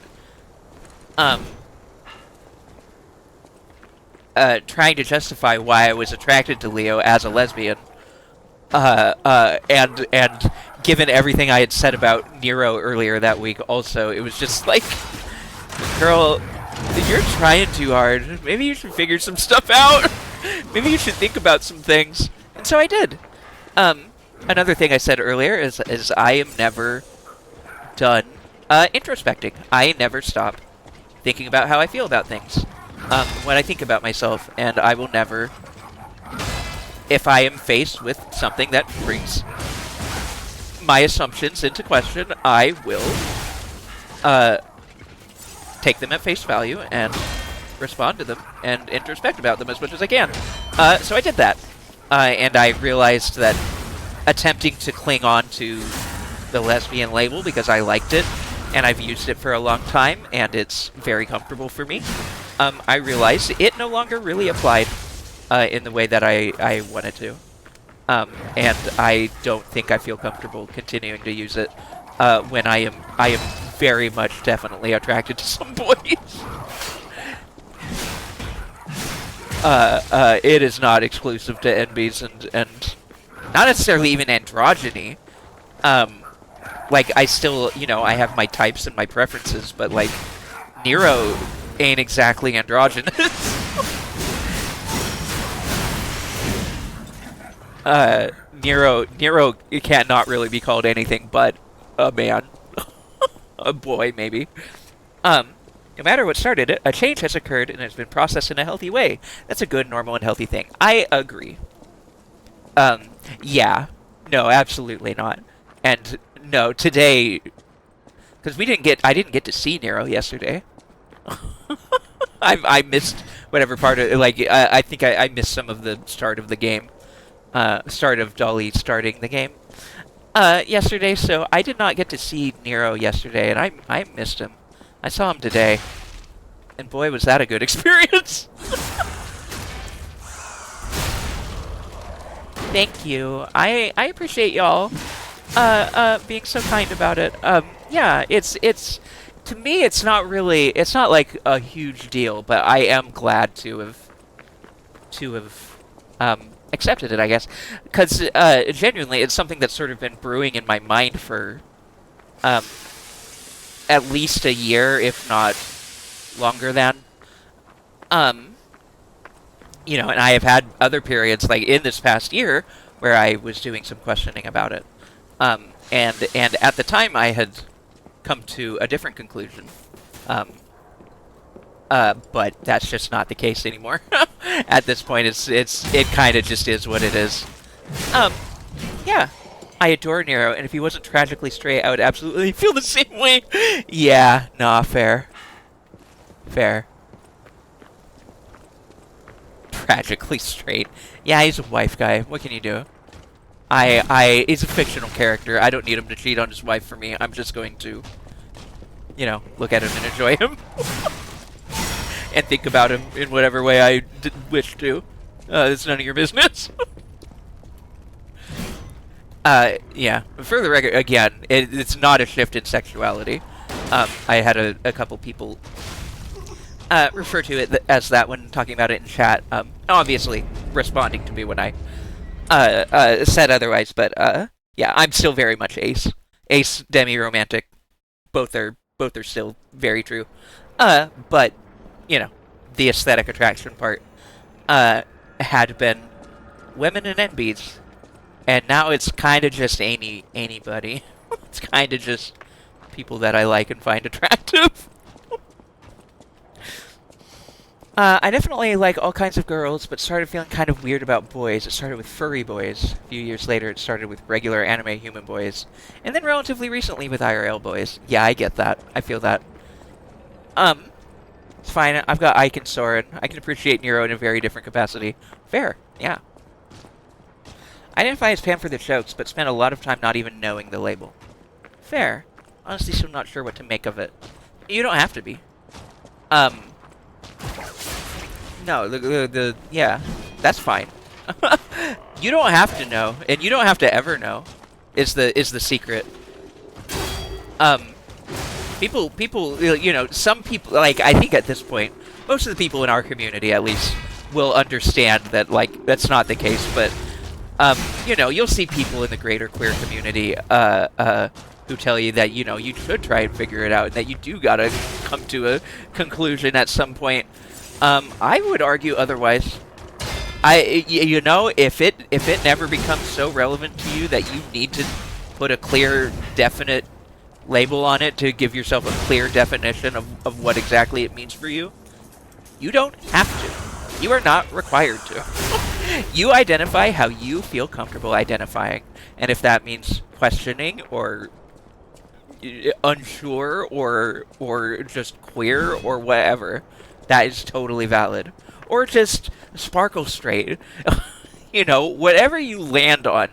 trying to justify why I was attracted to Leo as a lesbian, and given everything I had said about Nero earlier that week also, it was just like, girl, you're trying too hard. Maybe you should figure some stuff out. Maybe you should think about some things. And so I did. Another thing I said earlier is I am never done introspecting. I never stop thinking about how I feel about things when I think about myself, and I will never, if I am faced with something that brings my assumptions into question, I will take them at face value and respond to them and introspect about them as much as I can. So I did that, and I realized that attempting to cling on to the lesbian label because I liked it, and I've used it for a long time, and it's very comfortable for me, I realized it no longer really applied in the way that I wanted to. And I don't think I feel comfortable continuing to use it when I am very much definitely attracted to some boys. It is not exclusive to NBs and not necessarily even androgyny. Like, I still, you know, I have my types and my preferences, but, like, Nero ain't exactly androgynous. Nero cannot really be called anything but a man. A boy, maybe. No matter what started it, a change has occurred and has been processed in a healthy way. That's a good, normal, and healthy thing. I agree. Yeah. No, absolutely not. And no, today, because I didn't get to see Nero yesterday. I missed whatever part of, like, I think I missed some of the start of the game. Start of Dolly starting the game. Yesterday, so I did not get to see Nero yesterday, and I missed him. I saw him today, and boy, was that a good experience. Thank you. I appreciate y'all being so kind about it. Yeah, it's to me it's not like a huge deal, but I am glad to have accepted it, I guess, because genuinely it's something that's sort of been brewing in my mind for at least a year, if not longer than. You know, and I have had other periods, like in this past year, where I was doing some questioning about it. And at the time I had come to a different conclusion. But that's just not the case anymore. At this point, it kind of just is what it is. Yeah. I adore Nero, and if he wasn't tragically straight, I would absolutely feel the same way. Yeah, nah, fair. Fair. Tragically straight. Yeah, he's a wife guy. What can you do? He's a fictional character. I don't need him to cheat on his wife for me. I'm just going to, you know, look at him and enjoy him. And think about him in whatever way I wish to. It's none of your business. Yeah. For the record, again, it's not a shift in sexuality. I had a couple people refer to it as that when talking about it in chat. Obviously, responding to me when I said otherwise, but yeah, I'm still very much ace. Ace, demi-romantic, both are still very true. But, you know, the aesthetic attraction part had been women and NBs. And now it's kind of just anybody. It's kind of just people that I like and find attractive. I definitely like all kinds of girls, but started feeling kind of weird about boys. It started with furry boys. A few years later, it started with regular anime human boys. And then relatively recently with IRL boys. Yeah, I get that. I feel that. It's fine. I've got Ike and Soren. I can appreciate Nero in a very different capacity. Fair. Yeah. I identify as pan for the jokes, but spent a lot of time not even knowing the label. Fair. Honestly, still not sure what to make of it. You don't have to be. No, yeah, that's fine. You don't have to know, and you don't have to ever know, is the secret. People, you know, some people, like, I think at this point, most of the people in our community, at least, will understand that, like, that's not the case, but, you know, you'll see people in the greater queer community, who tell you that, you know, you should try and figure it out, and that you do gotta come to a conclusion at some point. I would argue otherwise. You know, if it never becomes so relevant to you that you need to put a clear, definite label on it to give yourself a clear definition of what exactly it means for you, you don't have to. You are not required to. You identify how you feel comfortable identifying. And if that means questioning or unsure or just queer or whatever, that is totally valid. Or just sparkle straight. You know, whatever you land on,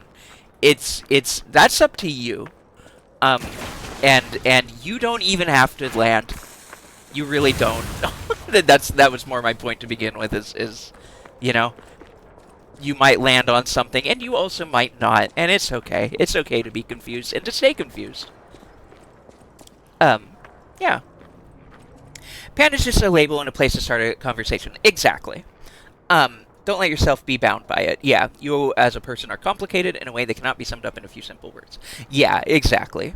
that's up to you. And you don't even have to land. You really don't. That was more my point to begin with, is you know, you might land on something and you also might not, and it's okay. It's okay to be confused and to stay confused. Yeah. Pan is just a label and a place to start a conversation. Exactly. Don't let yourself be bound by it. Yeah, you as a person are complicated in a way that cannot be summed up in a few simple words. Yeah, exactly.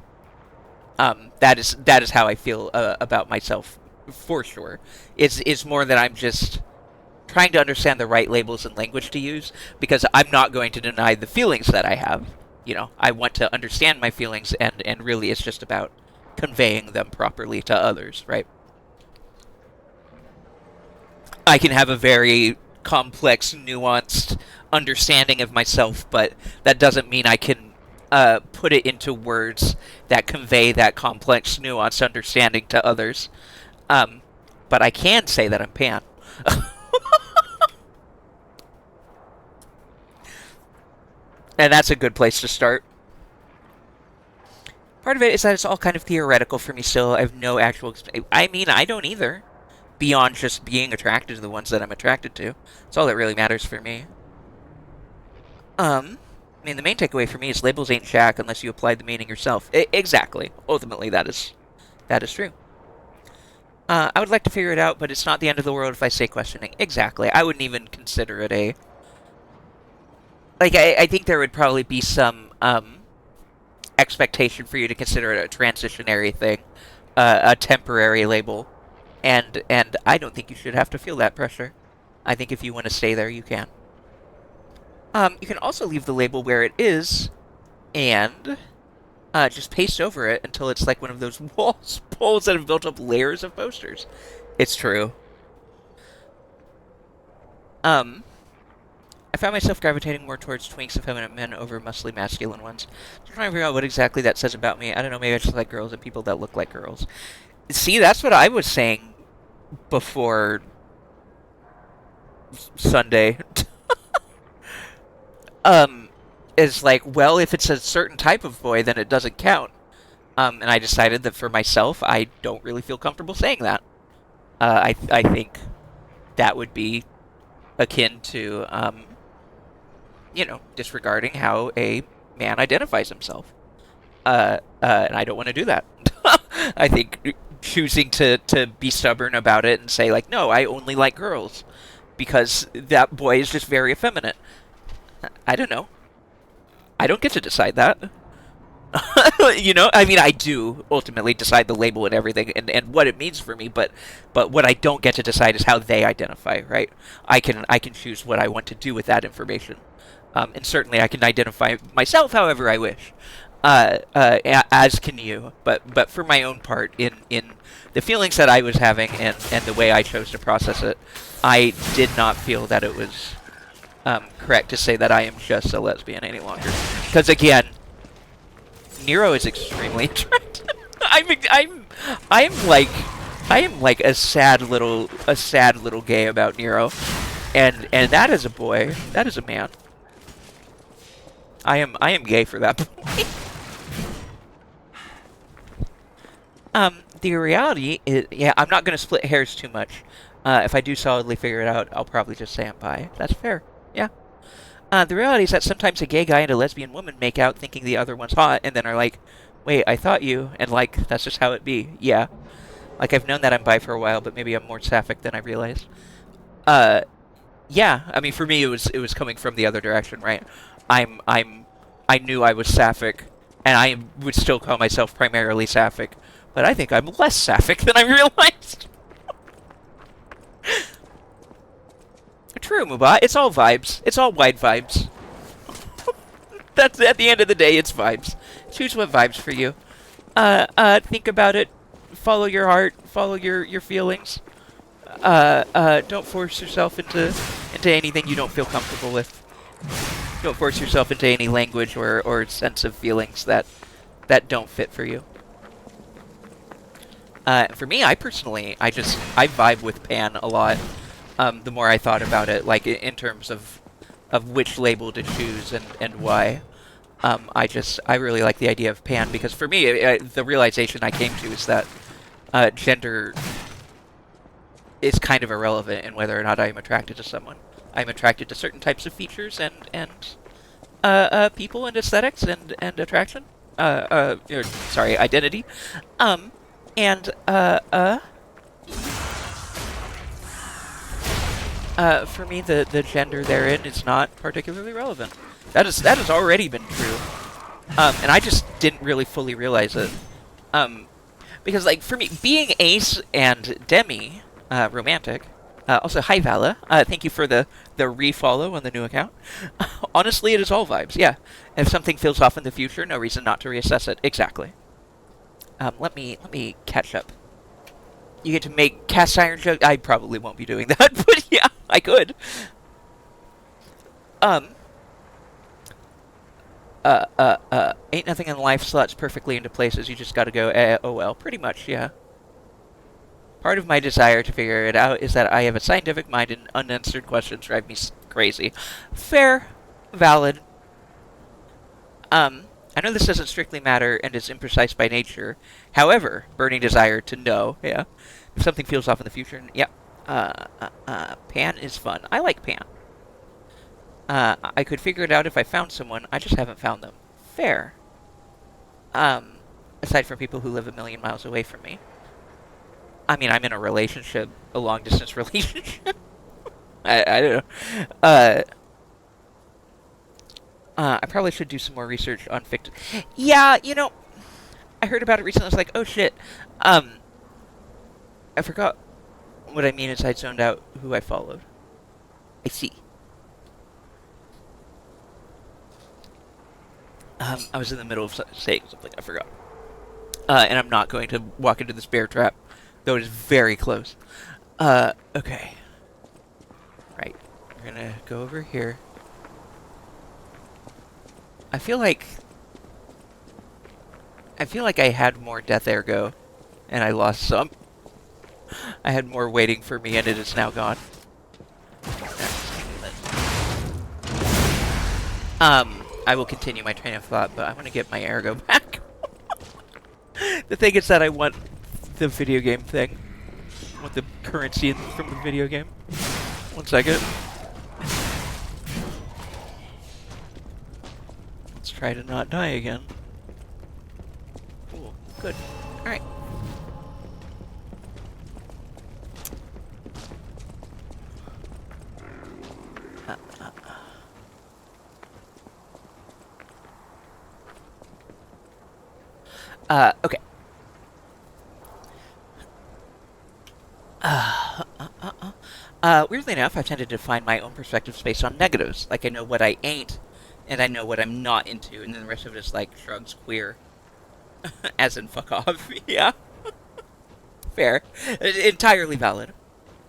That is how I feel about myself, for sure. It's more that I'm just trying to understand the right labels and language to use, because I'm not going to deny the feelings that I have. You know, I want to understand my feelings, and really it's just about conveying them properly to others, right? I can have a very complex, nuanced understanding of myself, but that doesn't mean I can put it into words that convey that complex, nuanced understanding to others. But I can say that I'm pan. And that's a good place to start. Part of it is that it's all kind of theoretical for me still. I have no actual... I mean, I don't either. Beyond just being attracted to the ones that I'm attracted to. That's all that really matters for me. I mean, the main takeaway for me is labels ain't shack unless you apply the meaning yourself. Exactly. Ultimately, that is true. I would like to figure it out, but it's not the end of the world if I say questioning. Exactly. I wouldn't even consider it a... Like, I think there would probably be some, expectation for you to consider it a transitionary thing. A temporary label. And I don't think you should have to feel that pressure. I think if you want to stay there, you can. You can also leave the label where it is, and just paste over it until it's like one of those walls that have built up layers of posters. It's true. I found myself gravitating more towards twinks and feminine men over muscly masculine ones. I'm trying to figure out what exactly that says about me. I don't know, maybe I just like girls and people that look like girls. See, that's what I was saying before Sunday. Is like, well, if it's a certain type of boy, then it doesn't count. And I decided that for myself, I don't really feel comfortable saying that. I think that would be akin to, you know, disregarding how a man identifies himself. And I don't want to do that. I think choosing to be stubborn about it and say, like, no, I only like girls, because that boy is just very effeminate. I don't know. I don't get to decide that. You know, I mean, I do ultimately decide the label and everything and what it means for me, but what I don't get to decide is how they identify, right? I can choose what I want to do with that information. And certainly I can identify myself however I wish. As can you, but for my own part, in the feelings that I was having and the way I chose to process it, I did not feel that it was correct to say that I am just a lesbian any longer. Because again, Nero is extremely attractive. I am like a sad little gay about Nero, and that is a boy. That is a man. I am gay for that boy. The reality is, yeah, I'm not going to split hairs too much. If I do solidly figure it out, I'll probably just say I'm bi. That's fair. Yeah. The reality is that sometimes a gay guy and a lesbian woman make out thinking the other one's hot, and then are like, wait, I thought you, and like, that's just how it be. Yeah. Like, I've known that I'm bi for a while, but maybe I'm more sapphic than I realized. Yeah, I mean, for me, it was coming from the other direction, right? I knew I was sapphic, and I would still call myself primarily sapphic, but I think I'm less sapphic than I realized. True, Mubot. It's all vibes. It's all wide vibes. That's at the end of the day, it's vibes. Choose what vibes for you. Think about it. Follow your heart. Follow your feelings. Don't force yourself into anything you don't feel comfortable with. Don't force yourself into any language or sense of feelings that don't fit for you. For me, I personally, I vibe with Pan a lot. The more I thought about it, like in terms of which label to choose and why, I really like the idea of Pan, because for me, the realization I came to is that gender is kind of irrelevant in whether or not I am attracted to someone. I'm attracted to certain types of features and people and aesthetics and attraction. Sorry, identity. For me, the gender therein is not particularly relevant. That has already been true, and I just didn't really fully realize it. Because, like, for me, being Ace and Demi, romantic. Also, hi Vala. Thank you for the refollow on the new account. Honestly, it is all vibes. Yeah. If something feels off in the future, no reason not to reassess it. Exactly. Let me catch up. You get to make cast iron jokes. I probably won't be doing that, but yeah, I could. Ain't nothing in life slots perfectly into places. You just gotta go, oh well, pretty much, yeah. Part of my desire to figure it out is that I have a scientific mind and unanswered questions drive me crazy. Fair. Valid. I know this doesn't strictly matter and is imprecise by nature. However, burning desire to know, yeah. If something feels off in the future, yeah. Pan is fun. I like Pan. I could figure it out if I found someone. I just haven't found them. Fair. Aside from people who live a million miles away from me. I mean, I'm in a relationship, a long-distance relationship. I don't know. I probably should do some more research on fict. Yeah, you know, I heard about it recently. I was like, oh shit. I forgot what I mean is I zoned out who I followed. I see. I was in the middle of saying something. I forgot. And I'm not going to walk into this bear trap, though it is very close. Okay. Right. We're gonna go over here. I feel like I had more Death Ergo, and I lost some. I had more waiting for me, and it is now gone. I will continue my train of thought, but I want to get my Ergo back. The thing is that I want the video game thing. I want the currency from the video game. 1 second. Let's try to not die again. Cool. Good. Alright. Okay. Weirdly enough, I've tended to find my own perspectives based on negatives. Like, I know what I ain't, and I know what I'm not into, and then the rest of it is like, shrugs, queer. As in, fuck off. Yeah. Fair. Entirely valid.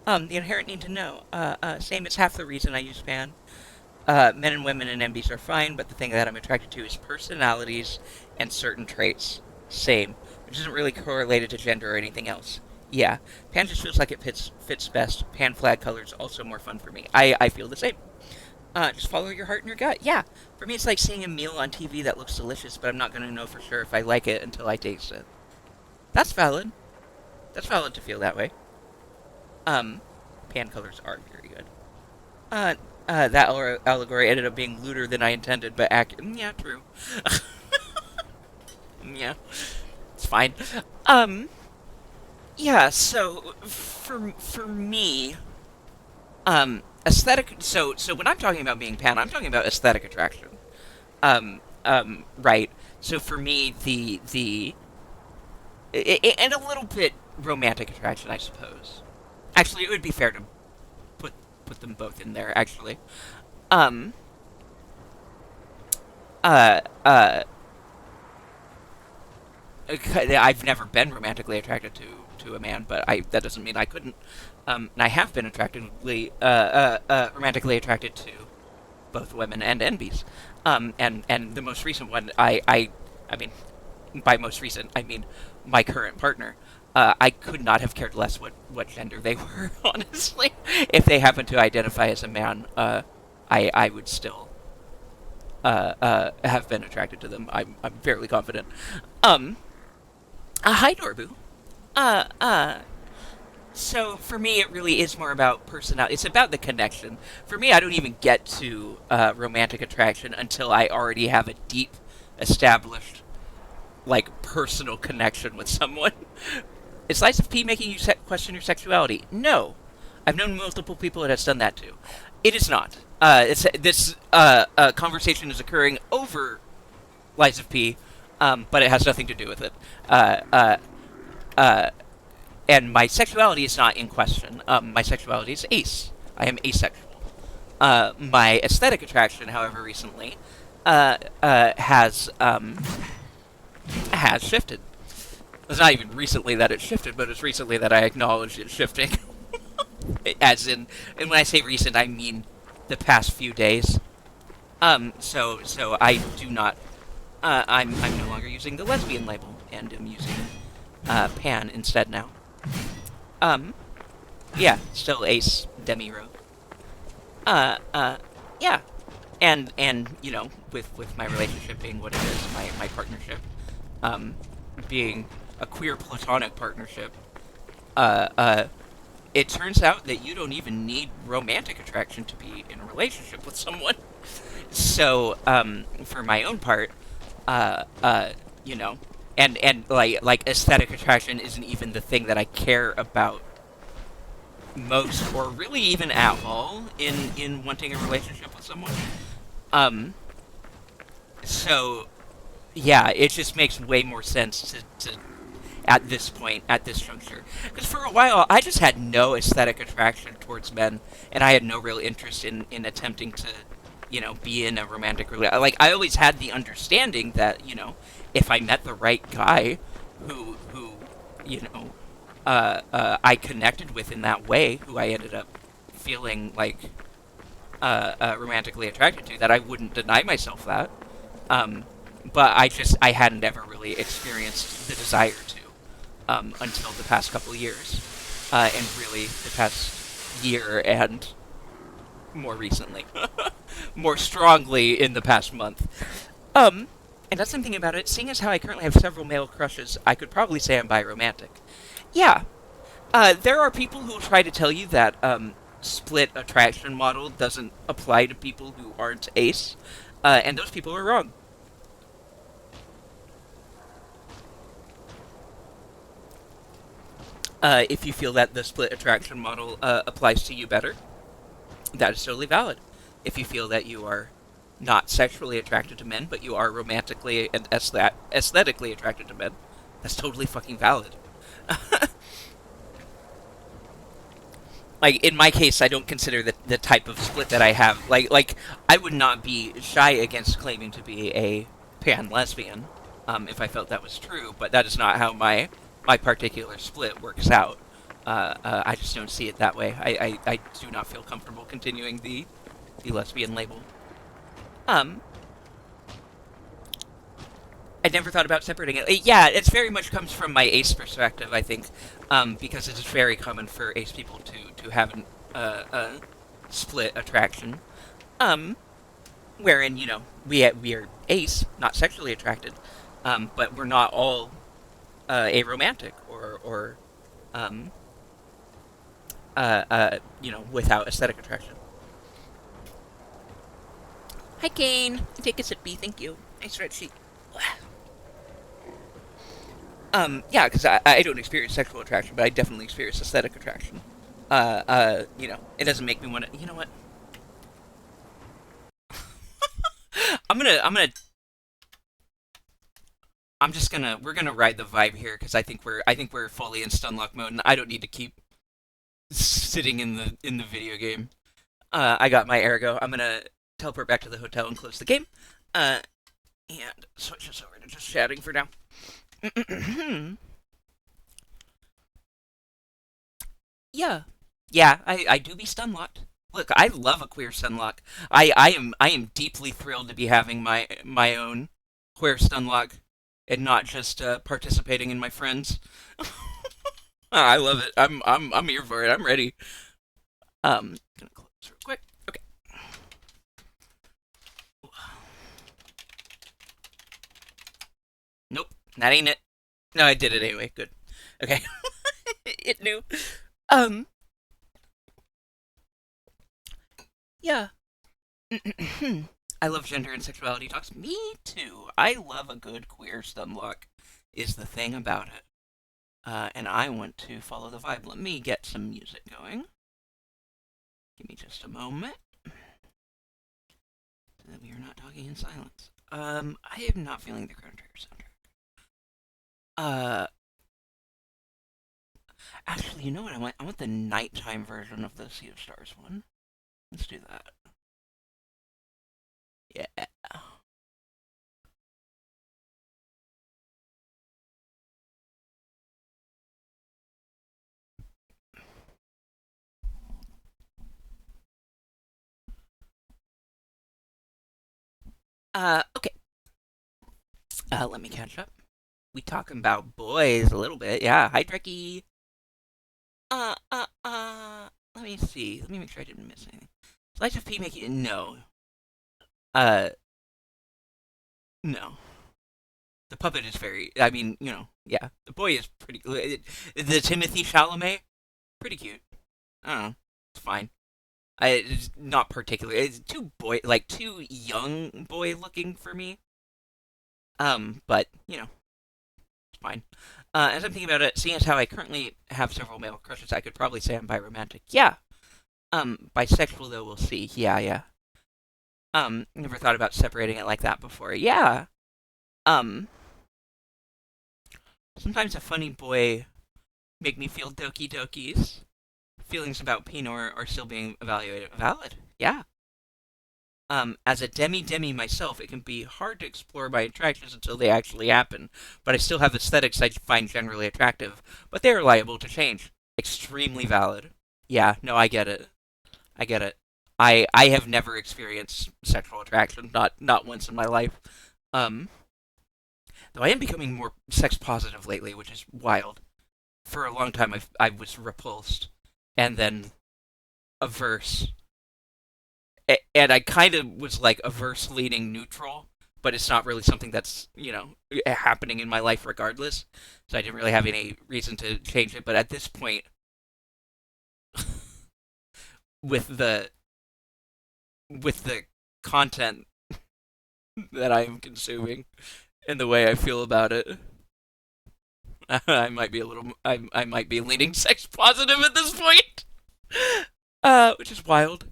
The inherent need to know. Same as half the reason I use pan. Men and women and MBs are fine, but the thing that I'm attracted to is personalities and certain traits. Same. Which isn't really correlated to gender or anything else. Yeah. Pan just feels like it fits best. Pan flag colors also more fun for me. I feel the same. Just follow your heart and your gut. Yeah. For me, it's like seeing a meal on TV that looks delicious, but I'm not going to know for sure if I like it until I taste it. That's valid. That's valid to feel that way. Pan colors are very good. That allegory ended up being lewder than I intended, but accurate. Yeah, true. Yeah. It's fine. Yeah, so, for me, aesthetic, so when I'm talking about being pan, I'm talking about aesthetic attraction. Right. So for me, and a little bit romantic attraction, I suppose. Actually, it would be fair to put them both in there, actually. I've never been romantically attracted to a man, but that doesn't mean I couldn't. And I have been romantically attracted to both women and NBs. And the most recent one, I mean, by most recent, I mean my current partner. I could not have cared less what gender they were, honestly. If they happen to identify as a man, I would still have been attracted to them. I'm fairly confident. Hi, Norbu. So for me, it really is more about personality. It's about the connection. For me, I don't even get to romantic attraction until I already have a deep, established, like, personal connection with someone. Is Slice of P making you question your sexuality? No. I've known multiple people that has done that too. It is not. This conversation is occurring over Lies of P, but it has nothing to do with it. And my sexuality is not in question. My sexuality is ace. I am asexual. My aesthetic attraction, however, recently has shifted. It's not even recently that it shifted, but it's recently that I acknowledged it shifting. As in, and when I say recent, I mean the past few days. So I do not. I'm no longer using the lesbian label, and am using pan instead now. Yeah, still ace demi-ro. Yeah, and you know, with my relationship being what it is, my partnership, being a queer platonic partnership, it turns out that you don't even need romantic attraction to be in a relationship with someone. So, for my own part, you know, and like aesthetic attraction isn't even the thing that I care about most, or really even at all, in wanting a relationship with someone. So, yeah, it just makes way more sense to at this point, at this juncture. Because for a while, I just had no aesthetic attraction towards men, and I had no real interest in attempting to, you know, be in a romantic relationship. Like, I always had the understanding that, you know, if I met the right guy who you know, I connected with in that way, who I ended up feeling like romantically attracted to, that I wouldn't deny myself that. But I hadn't ever really experienced the desire to until the past couple years, and really the past year, and more recently, more strongly in the past month. And that's something about it. Seeing as how I currently have several male crushes, I could probably say I'm biromantic. Yeah. There are people who try to tell you that split attraction model doesn't apply to people who aren't ace, and those people are wrong. If you feel that the split attraction model applies to you better, that is totally valid. If you feel that you are not sexually attracted to men, but you are romantically and aesthetically attracted to men, That's totally fucking valid. Like, in my case, I don't consider the type of split that I have. Like, I would not be shy against claiming to be a pan-lesbian, if I felt that was true, but that is not how my particular split works out. I just don't see it that way. I do not feel comfortable continuing the lesbian label. I never thought about separating it. Yeah, it very much comes from my ace perspective, I think, because it is very common for ace people to have a split attraction, wherein, you know, we are ace, not sexually attracted, but we're not all aromantic or you know, without aesthetic attraction. Hi, Kane. Take a sip, B. Thank you. Nice red sheet. Yeah, because I don't experience sexual attraction, but I definitely experience aesthetic attraction. You know, it doesn't make me want to, you know what? we're gonna ride the vibe here, because I think we're fully in stunlock mode, and I don't need to keep sitting in the video game. I got my ergo. I'm gonna teleport back to the hotel and close the game. And switch us over to just chatting for now. Yeah. Yeah, I do be stunlocked. Look, I love a queer stunlock. I am deeply thrilled to be having my own queer stunlock and not just participating in my friends. I love it. I'm here for it. I'm ready. Gonna close real quick. Okay. Nope, that ain't it. No, I did it anyway. Good. Okay. It knew. Yeah. I love gender and sexuality talks. Me too. I love a good queer stunlock, is the thing about it. And I want to follow the vibe. Let me get some music going. Give me just a moment. So that we are not talking in silence. I am not feeling the Chrono Trigger soundtrack. Actually, you know what I want? I want the nighttime version of the Sea of Stars one. Let's do that. Yeah. Okay. Let me catch up. We talking about boys a little bit. Yeah, hi, Trekkie. Let me see. Let me make sure I didn't miss anything. Slice of P making... No. No. The puppet is very... I mean, you know, yeah. The boy is pretty... The Timothy Chalamet? Pretty cute. I don't know. It's fine. It's not particularly... It's too young boy looking for me. But, you know. It's fine. As I'm thinking about it, seeing as how I currently have several male crushes, I could probably say I'm biromantic. Yeah. Bisexual, though, we'll see. Yeah. Never thought about separating it like that before. Yeah. Sometimes a funny boy make me feel doki dokis. Feelings about Pinor are still being evaluated. Valid. Yeah. As a demi myself, it can be hard to explore my attractions until they actually happen, but I still have aesthetics I find generally attractive, but they are liable to change. Extremely valid. Yeah, no, I get it. I have never experienced sexual attraction, not once in my life. Though I am becoming more sex positive lately, which is wild. For a long time, I was repulsed, and then averse. And I kind of was like averse leaning neutral, but it's not really something that's, you know, happening in my life regardless. So I didn't really have any reason to change it. But at this point, with the content that I am consuming and the way I feel about it, I might be I might be leaning sex positive at this point, which is wild.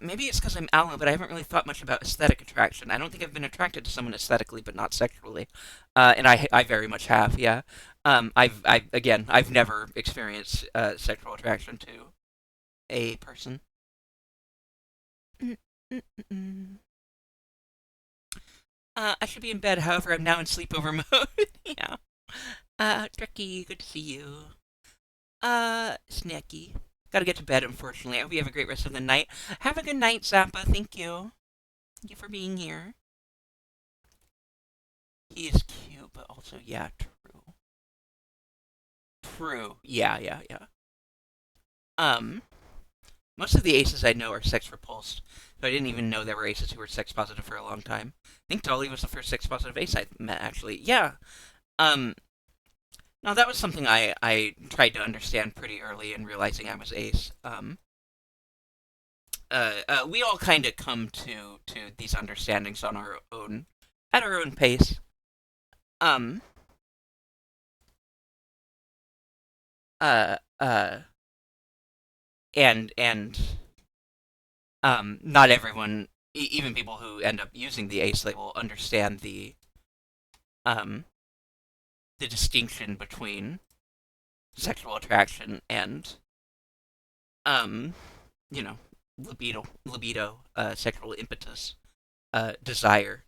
Maybe it's because I'm Allo, but I haven't really thought much about aesthetic attraction. I don't think I've been attracted to someone aesthetically, but not sexually. And I very much have, yeah. I've never experienced sexual attraction to a person. I should be in bed, however, I'm now in sleepover mode. Yeah. Trekkie, good to see you. Snacky. Gotta get to bed, unfortunately. I hope you have a great rest of the night. Have a good night, Zappa. Thank you. Thank you for being here. He is cute, but also, yeah, true. True. Yeah. Most of the aces I know are sex repulsed, so I didn't even know there were aces who were sex positive for a long time. I think Dolly was the first sex positive ace I met, actually. Yeah. Now that was something I tried to understand pretty early in realizing I was ace. We all kind of come to these understandings on our own, at our own pace. Not everyone, even people who end up using the ace label, understand the distinction between sexual attraction and, libido, sexual impetus, desire.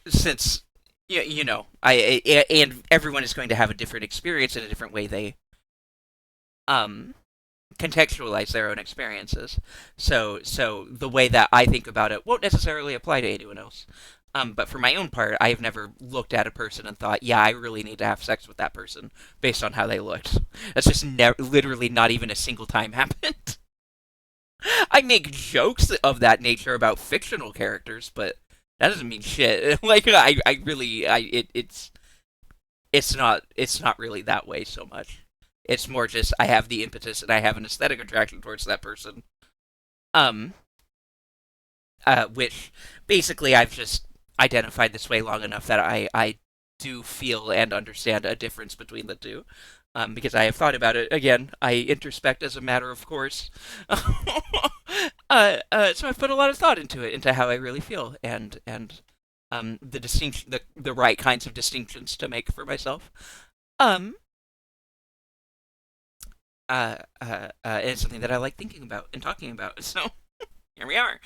Since, and everyone is going to have a different experience in a different way they, contextualize their own experiences. So the way that I think about it won't necessarily apply to anyone else. But for my own part, I have never looked at a person and thought, yeah, I really need to have sex with that person based on how they looked. That's just literally not even a single time happened. I make jokes of that nature about fictional characters, but that doesn't mean shit. It's not really that way so much. It's more just I have the impetus and I have an aesthetic attraction towards that person. Which basically I've just identified this way long enough that I do feel and understand a difference between the two. Because I have thought about it. Again, I introspect as a matter of course. So I've put a lot of thought into how I really feel, and the distinction, the right kinds of distinctions to make for myself. It's something that I like thinking about and talking about. So here we are.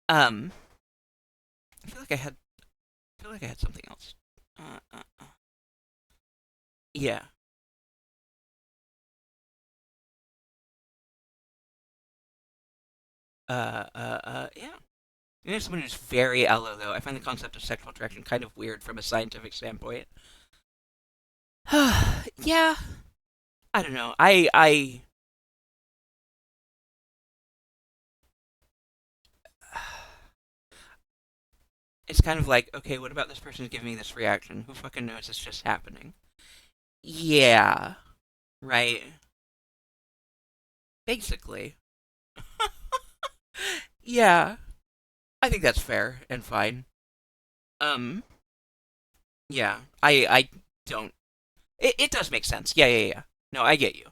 I feel like I had something else. Yeah. Yeah. You're someone who's very Elo, though. I find the concept of sexual attraction kind of weird from a scientific standpoint. Yeah. I don't know. It's kind of like, okay, what about this person giving me this reaction? Who fucking knows it's just happening? Yeah. Right. Basically. Yeah. I think that's fair and fine. Yeah. I don't... It does make sense. Yeah. No, I get you.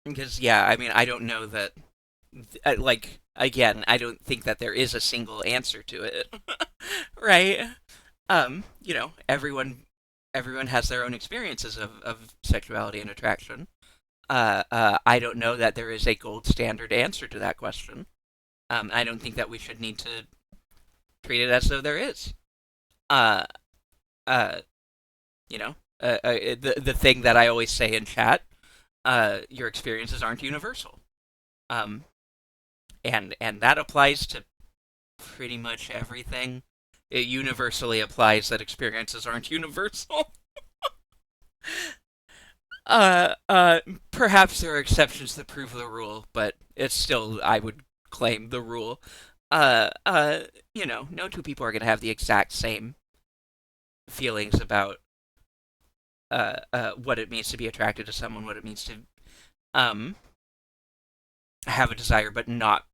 Because, yeah, I mean, I don't know that... again, I don't think that there is a single answer to it. Right? Everyone has their own experiences of sexuality and attraction. I don't know that there is a gold standard answer to that question. I don't think that we should need to treat it as though there is. The thing that I always say in chat, your experiences aren't universal. And that applies to pretty much everything. It universally applies that experiences aren't universal. Perhaps there are exceptions that prove the rule, but it's still, I would claim, the rule. No two people are going to have the exact same feelings about what it means to be attracted to someone, what it means to have a desire but not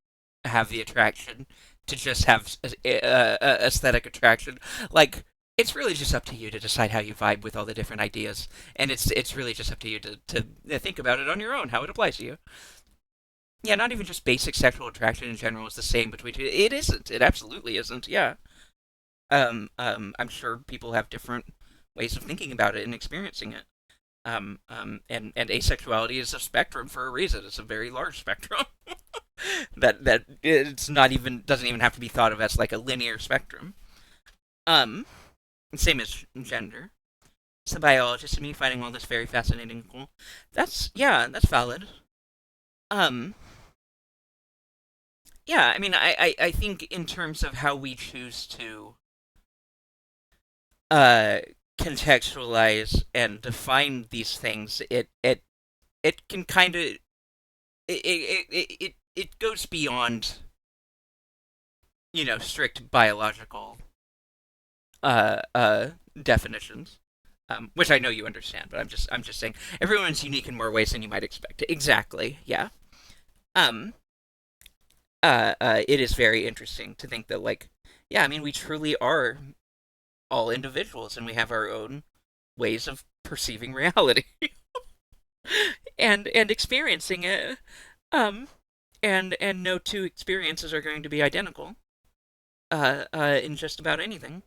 have the attraction, to just have aesthetic attraction. Like, it's really just up to you to decide how you vibe with all the different ideas, and it's really just up to you to think about it on your own, how it applies to you. Yeah, not even just basic sexual attraction in general is the same between two. It isn't. It absolutely isn't. Yeah. I'm sure people have different ways of thinking about it and experiencing it. And asexuality is a spectrum for a reason. It's a very large spectrum. that it's not even doesn't even have to be thought of as like a linear spectrum. Same as gender. It's the biologist in me finding all this very fascinating and cool. That's valid. Yeah, I mean, I think in terms of how we choose to contextualize and define these things, it can kind of it goes beyond, strict biological definitions. Which I know you understand, but I'm just saying everyone's unique in more ways than you might expect. Exactly, yeah. It is very interesting to think that, like, yeah, I mean, we truly are all individuals, and we have our own ways of perceiving reality and experiencing it. And no two experiences are going to be identical. In just about anything.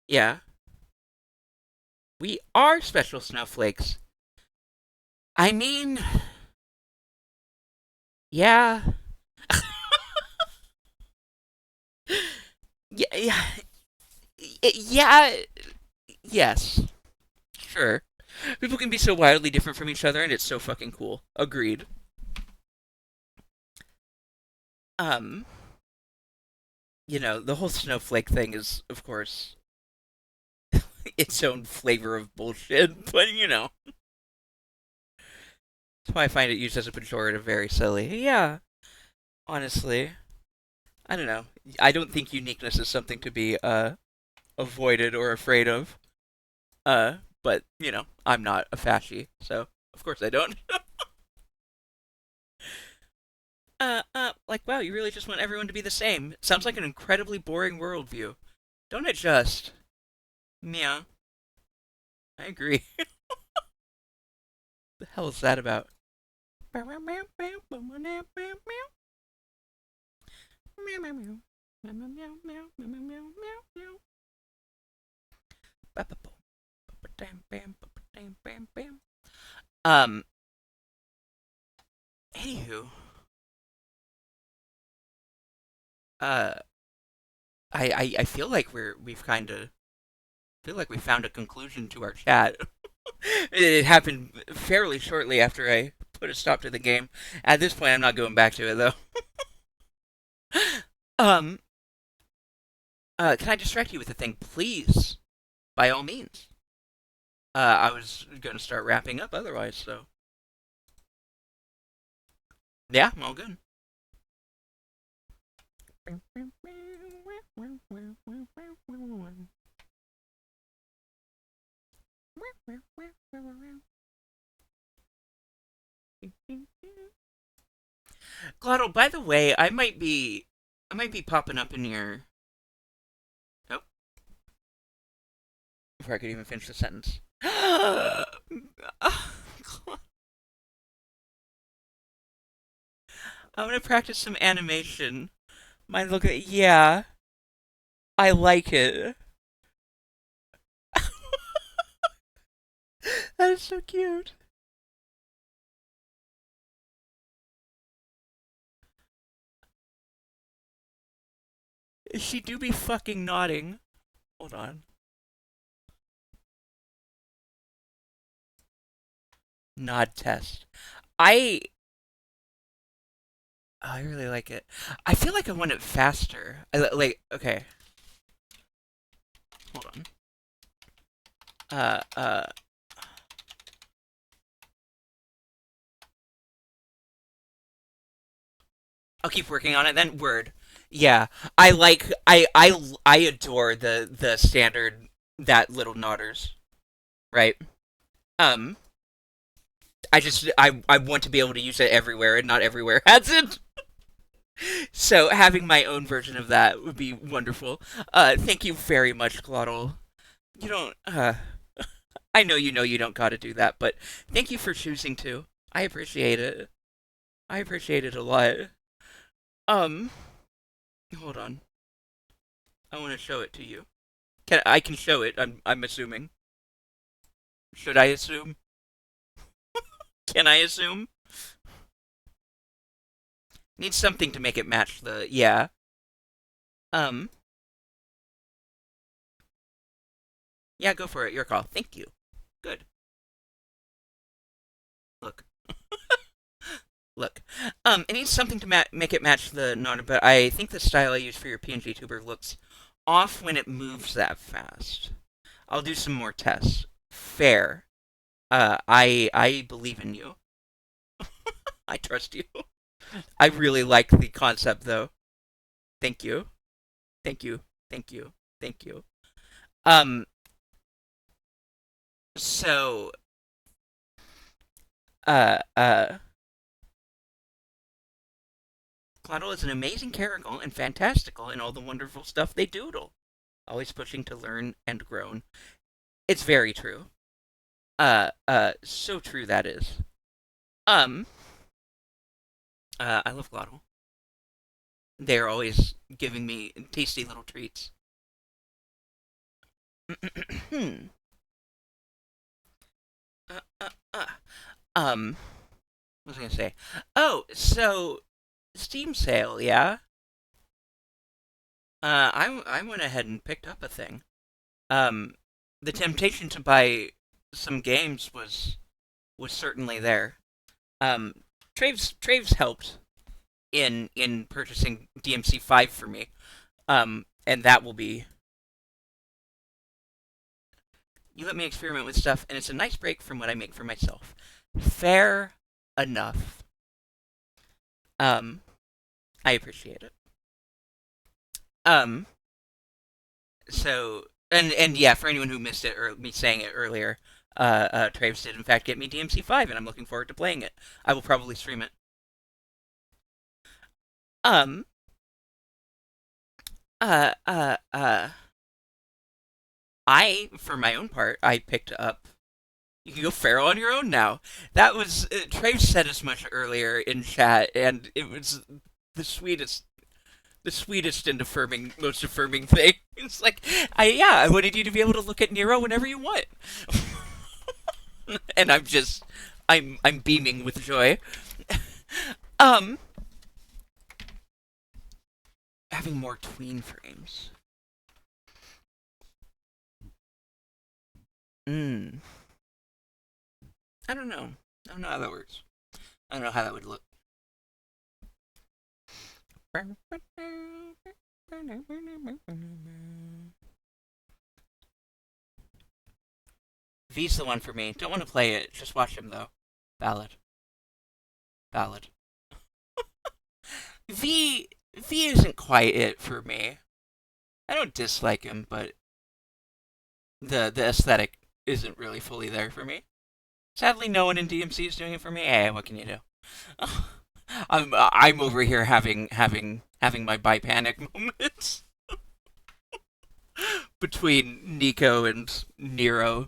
Yeah. We are special snowflakes. I mean, yeah. Yeah. Yeah. Yes. Sure. People can be so wildly different from each other, and it's so fucking cool. Agreed. The whole snowflake thing is, of course, its own flavor of bullshit, but that's why I find it used as a pejorative very silly. Yeah, honestly. I don't know. I don't think uniqueness is something to be, avoided or afraid of. But, I'm not a fasci, so of course I don't. Like, wow, you really just want everyone to be the same. It sounds like an incredibly boring worldview. Don't it just? Yeah. I agree. The hell is that about? Anywho. I feel like we've kind of feel like we found a conclusion to our chat. It happened fairly shortly after I put a stop to the game. At this point, I'm not going back to it though. Can I distract you with a thing, please? By all means. I was gonna start wrapping up otherwise, so. Yeah, I'm all good. Glottal, by the way, I might be popping up in your. Oh. Before I could even finish the sentence. I'm gonna practice some animation. Mine look at yeah. I like it. That is so cute. She do be fucking nodding. Hold on. Nod test. I really like it. I feel like I want it faster. Okay. Hold on. I'll keep working on it then. Word. Yeah. I adore the standard that little nodders. Right? I want to be able to use it everywhere, and not everywhere has it. So having my own version of that would be wonderful. Thank you very much, Glottal. You don't, I know you don't gotta do that, but thank you for choosing to. I appreciate it. I appreciate it a lot. Um, hold on. I want to show it to you. I can show it, I'm assuming. Should I assume? Can I assume? Need something to make it match the, yeah. Yeah, go for it. Your call. Thank you. Good. Look. Look. It needs something to make it match the non, but I think the style I use for your PNG tuber looks off when it moves that fast. I'll do some more tests. Fair. I believe in you. I trust you. I really like the concept, though. Thank you. Thank you. Thank you. Thank you. So, Claddle is an amazing Caragol and fantastical in all the wonderful stuff they doodle. Always pushing to learn and grown. It's very true. So true that is. I love Glottal. They're always giving me tasty little treats. What was I gonna say? Oh, so Steam sale, yeah. I went ahead and picked up a thing. The temptation to buy some games was certainly there. Traves helped in purchasing DMC5 for me. And that will be. You let me experiment with stuff, and it's a nice break from what I make for myself. Fair enough. I appreciate it. So, and yeah, for anyone who missed it, or me saying it earlier, Traves did in fact get me DMC5, and I'm looking forward to playing it. I will probably stream it. I, for my own part, I picked up. You can go feral on your own now. That was Traves said as much earlier in chat, and it was the sweetest and affirming, most affirming thing. It's like, I wanted you to be able to look at Nero whenever you want, and I'm beaming with joy. Having more tween frames. I don't know. I don't know how that works. I don't know how that would look. V's the one for me. Don't want to play it. Just watch him, though. Valid. V isn't quite it for me. I don't dislike him, but the aesthetic isn't really fully there for me. Sadly, no one in DMC is doing it for me. Hey, what can you do? I'm over here having my bi-panic moments between Nico and Nero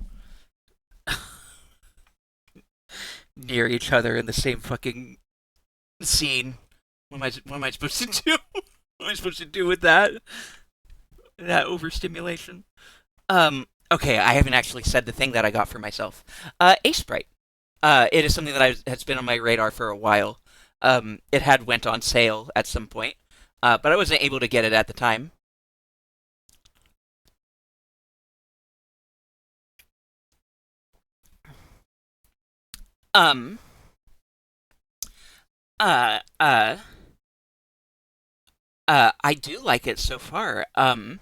near each other in the same fucking scene. What am I supposed to do? What am I supposed to do with that? That overstimulation. Okay, I haven't actually said the thing that I got for myself. Aseprite. It is something that has been on my radar for a while. It had went on sale at some point, but I wasn't able to get it at the time. I do like it so far. I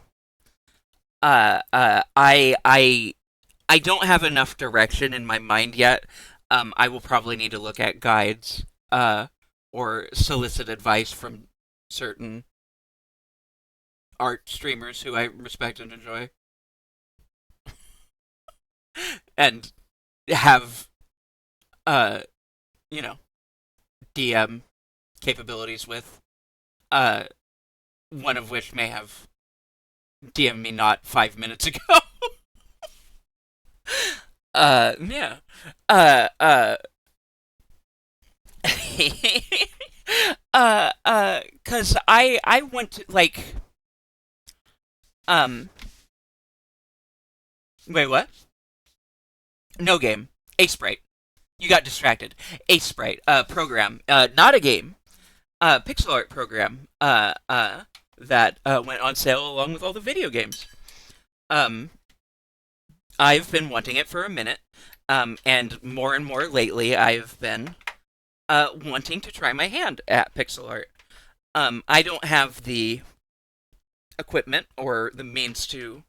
don't have enough direction in my mind yet. I will probably need to look at guides, or solicit advice from certain art streamers who I respect and enjoy. And have, DM capabilities with. one of which may have DM'd me not 5 minutes ago. Yeah. Cause I went to, like, wait, what? No game. Aseprite. You got distracted. Aseprite, program, not a game, pixel art program, that, went on sale along with all the video games. I've been wanting it for a minute, and more lately I've been, wanting to try my hand at pixel art. I don't have the equipment or the means to,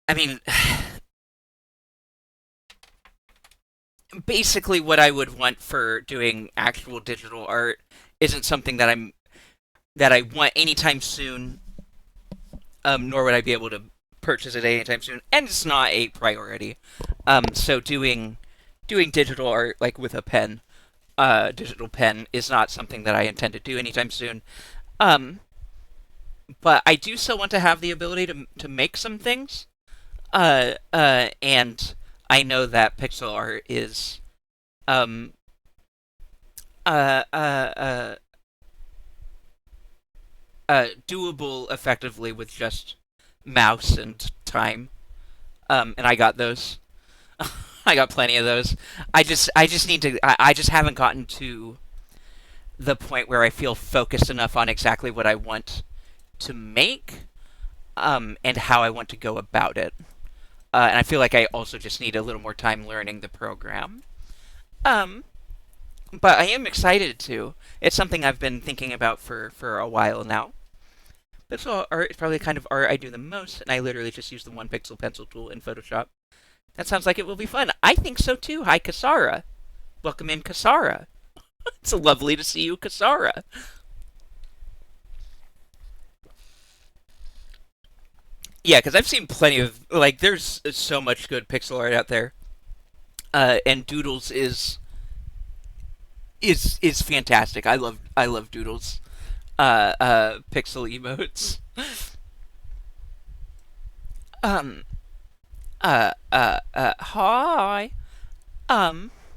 I mean, basically what I would want for doing actual digital art isn't something that I want anytime soon, nor would I be able to purchase it anytime soon, and it's not a priority. So doing digital art, like with a pen, digital pen, is not something that I intend to do anytime soon. But I do still want to have the ability to make some things. And I know that pixel art is, doable effectively with just mouse and time. And I got those. I got plenty of those. I just need to, I just haven't gotten to the point where I feel focused enough on exactly what I want to make, and how I want to go about it. And I feel like I also just need a little more time learning the program. But I am excited to. It's something I've been thinking about for a while now. Pixel art is probably the kind of art I do the most, and I literally just use the one pixel pencil tool in Photoshop. That sounds like it will be fun. I think so too. Hi, Kasara. Welcome in, Kasara. It's lovely to see you, Kasara. Yeah, because I've seen plenty of, like, there's so much good pixel art out there. And Doodles is fantastic. I love Doodles. Pixel emotes. Hi.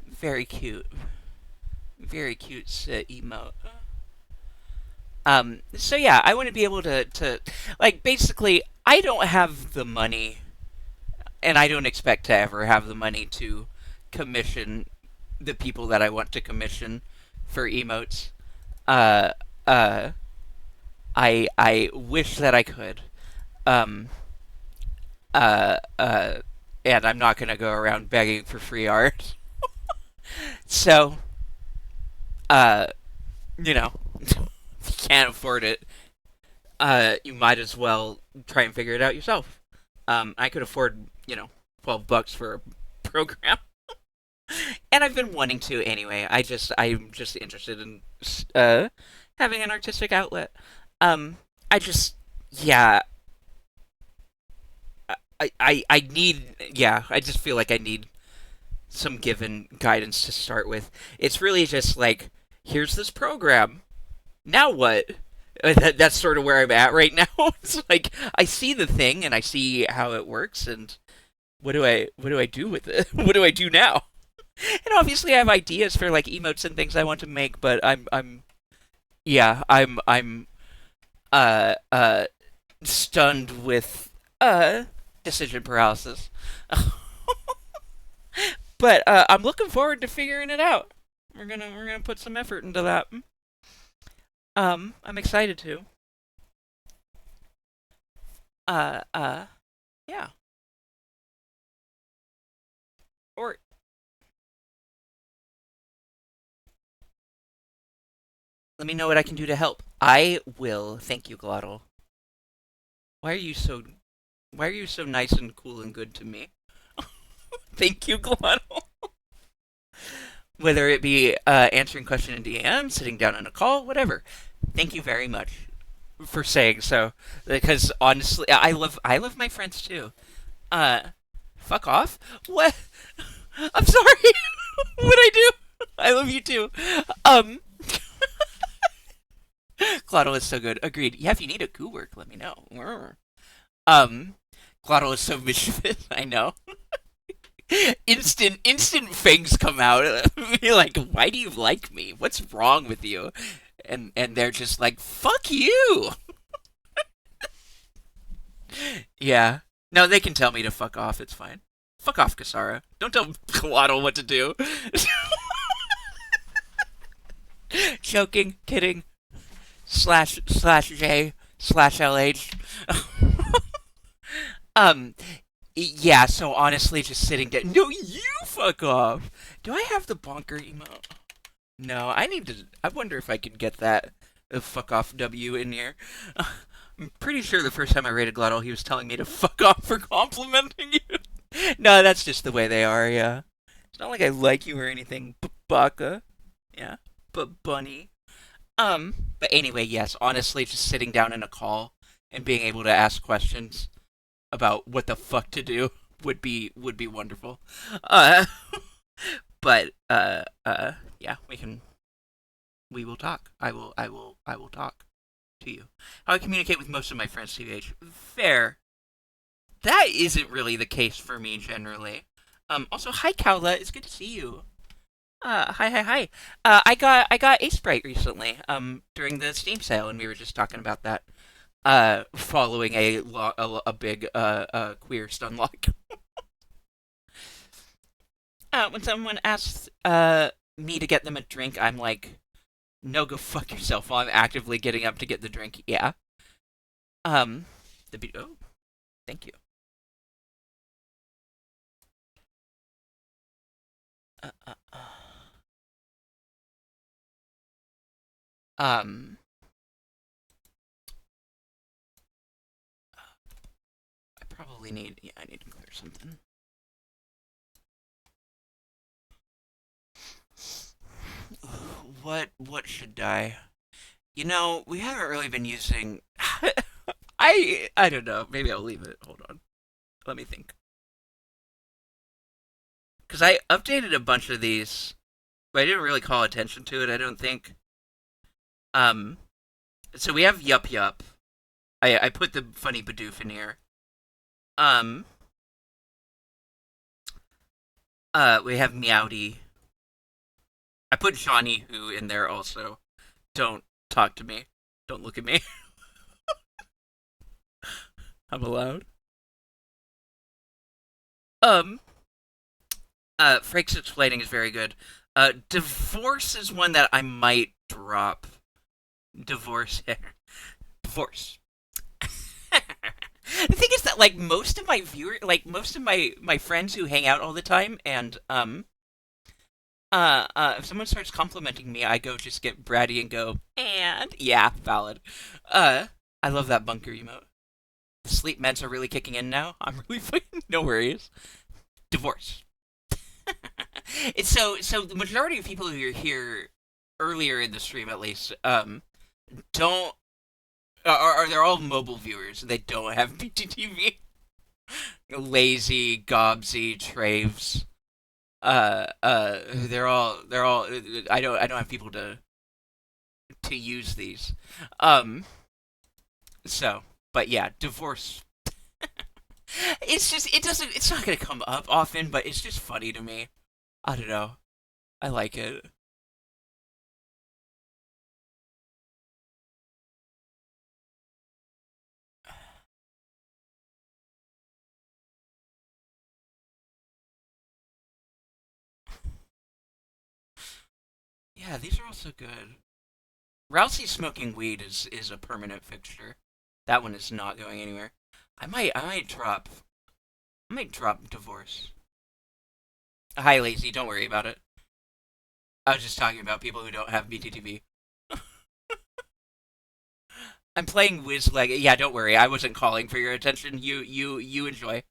Very cute. Very cute emote. So yeah, I want to be able to, like, basically, I don't have the money, and I don't expect to ever have the money to commission the people that I want to commission for emotes. I wish that I could. And I'm not gonna go around begging for free art. So, you know, if you can't afford it, you might as well try and figure it out yourself. I could afford, $12 for a program. And I've been wanting to anyway. I'm just interested in having an artistic outlet. I just feel like I need some given guidance to start with. It's really just like, here's this program. Now what? That's sort of where I'm at right now. It's like, I see the thing and I see how it works, and what do I do with it? What do I do now? And obviously I have ideas for, like, emotes and things I want to make, but I'm stunned with decision paralysis. But I'm looking forward to figuring it out. We're gonna put some effort into that. I'm excited to. Yeah. Or let me know what I can do to help. I will. Thank you, Glottal. Why are you so nice and cool and good to me? Thank you, Glottal. Whether it be answering question in DM, sitting down on a call, whatever. Thank you very much for saying so. Because honestly, I love my friends too. Fuck off. What? I'm sorry. What'd I do? I love you too. Glottal is so good. Agreed. Yeah, if you need a goo work, let me know. Glottal is so mischievous. I know. Instant fangs come out. You're like, why do you like me? What's wrong with you? And they're just like, fuck you. Yeah. No, they can tell me to fuck off. It's fine. Fuck off, Kasara. Don't tell Glottal what to do. Joking, kidding. /J/LH. Yeah, so honestly, just sitting down. No, you fuck off. Do I have the bonker emote? No, I need to. I wonder if I could get that fuck off W in here. I'm pretty sure the first time I rated Glottal, he was telling me to fuck off for complimenting you. No, that's just the way they are, yeah. It's not like I like you or anything, Baka. Yeah, but Bunny. But anyway, yes, honestly, just sitting down in a call and being able to ask questions about what the fuck to do would be wonderful. But yeah, we will talk. I will talk to you. How I communicate with most of my friends, TVH. Fair. That isn't really the case for me generally. Also, hi Kaula, it's good to see you. Hi. I got Ace Bright recently, during the Steam sale, and we were just talking about that. Following a big queer stunlock. When someone asks me to get them a drink, I'm like, no, go fuck yourself while I'm actively getting up to get the drink. Yeah. Oh, thank you. I probably need, I need to clear something. What should die? You know, we haven't really been using... I don't know. Maybe I'll leave it. Hold on. Let me think. Because I updated a bunch of these, but I didn't really call attention to it, I don't think. So we have Yup Yup. I put the funny Bidoof in here. We have Meowdy. I put Johnny Who in there also. Don't talk to me. Don't look at me. I'm allowed. Frake's explaining is very good. Divorce is one that I might drop. Divorce. Divorce. The thing is that, like, most of my my friends who hang out all the time, and, if someone starts complimenting me, I go just get bratty and go, and, yeah, valid. I love that bunker emote. The sleep meds are really kicking in now. I'm really fucking, no worries. Divorce. It's so the majority of people who are here earlier in the stream, at least, don't, they're all mobile viewers. They don't have BTTV. Lazy, Gobsy, Traves. They're all. I don't have people to use these. So, but yeah, divorce. It's not gonna come up often, but it's just funny to me. I don't know. I like it. Yeah, these are also good. Rousey smoking weed is a permanent fixture. That one is not going anywhere. I might drop divorce. Hi, Lazy. Don't worry about it. I was just talking about people who don't have BTTV. I'm playing Whiz-Leg. Yeah, don't worry. I wasn't calling for your attention. You enjoy.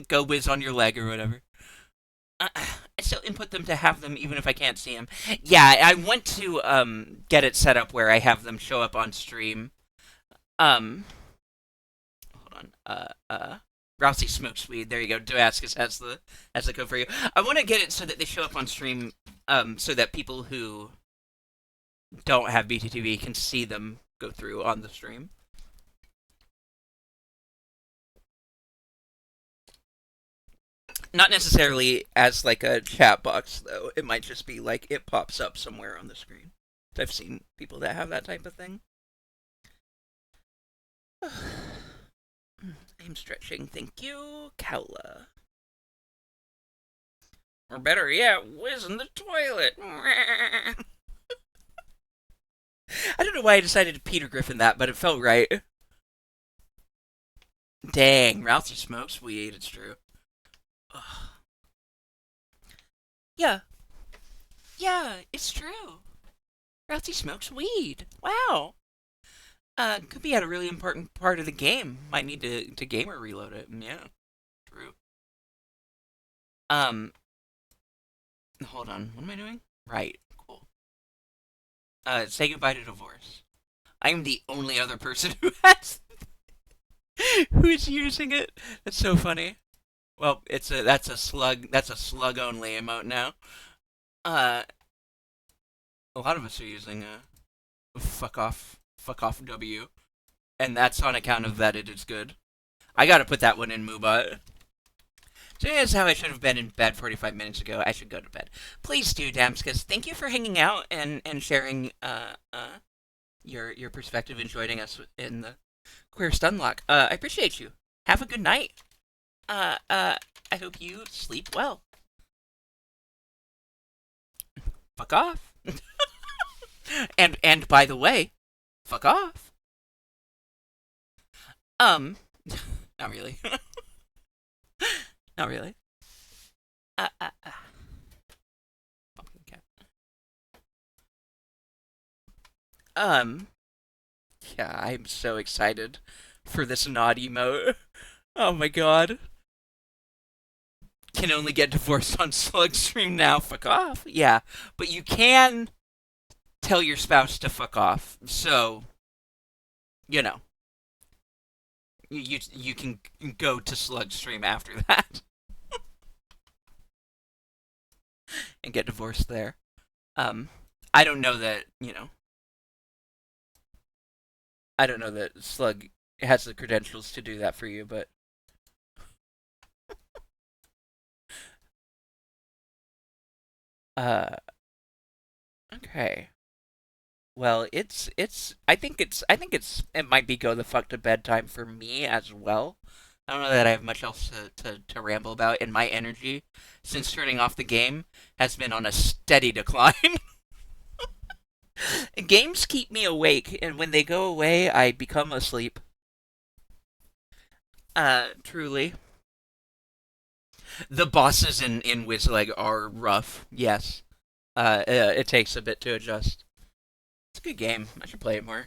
Go whiz on your leg or whatever. I still input them to have them even if I can't see them. Yeah, I want to get it set up where I have them show up on stream. Hold on. Rousey smokes weed. There you go. Damascus has the code for you. I want to get it so that they show up on stream, so that people who don't have BTTV can see them go through on the stream. Not necessarily as like a chat box though. It might just be like it pops up somewhere on the screen. I've seen people that have that type of thing. I'm stretching. Thank you, Kaula. Or better yet, whiz in the toilet. I don't know why I decided to Peter Griffin that, but it felt right. Dang, Ralphie smokes weed, it's true. Ugh. Yeah. Yeah, it's true. Ralphie smokes weed. Wow. Could be at a really important part of the game. Might need to gamer reload it. Yeah. True. Hold on. What am I doing? Right. Cool. Say goodbye to divorce. I am the only other person who is using it. That's so funny. Well, that's a slug only emote now. A lot of us are using fuck off W, and that's on account of that it is good. I gotta put that one in Moobot. So here's how I should have been in bed 45 minutes ago. I should go to bed. Please do, Damskus. Thank you for hanging out and sharing your perspective and joining us in the Queer Stunlock. I appreciate you. Have a good night. I hope you sleep well. Fuck off. and by the way, fuck off. Not really. Not really. Pumpkin cat. Yeah, I'm so excited for this nod emote. Oh my god. Can only get divorced on Slug Stream now. Fuck off. Yeah, but you can tell your spouse to fuck off. So, you know, you can go to Slug Stream after that and get divorced there. I don't know that, you know, I don't know that Slug has the credentials to do that for you, but okay. Well, I think it might be go the fuck to bedtime for me as well. I don't know that I have much else to ramble about, and my energy since turning off the game has been on a steady decline. Games keep me awake, and when they go away, I become asleep. Truly. The bosses in Wizleg are rough, yes. It takes a bit to adjust. It's a good game. I should play it more.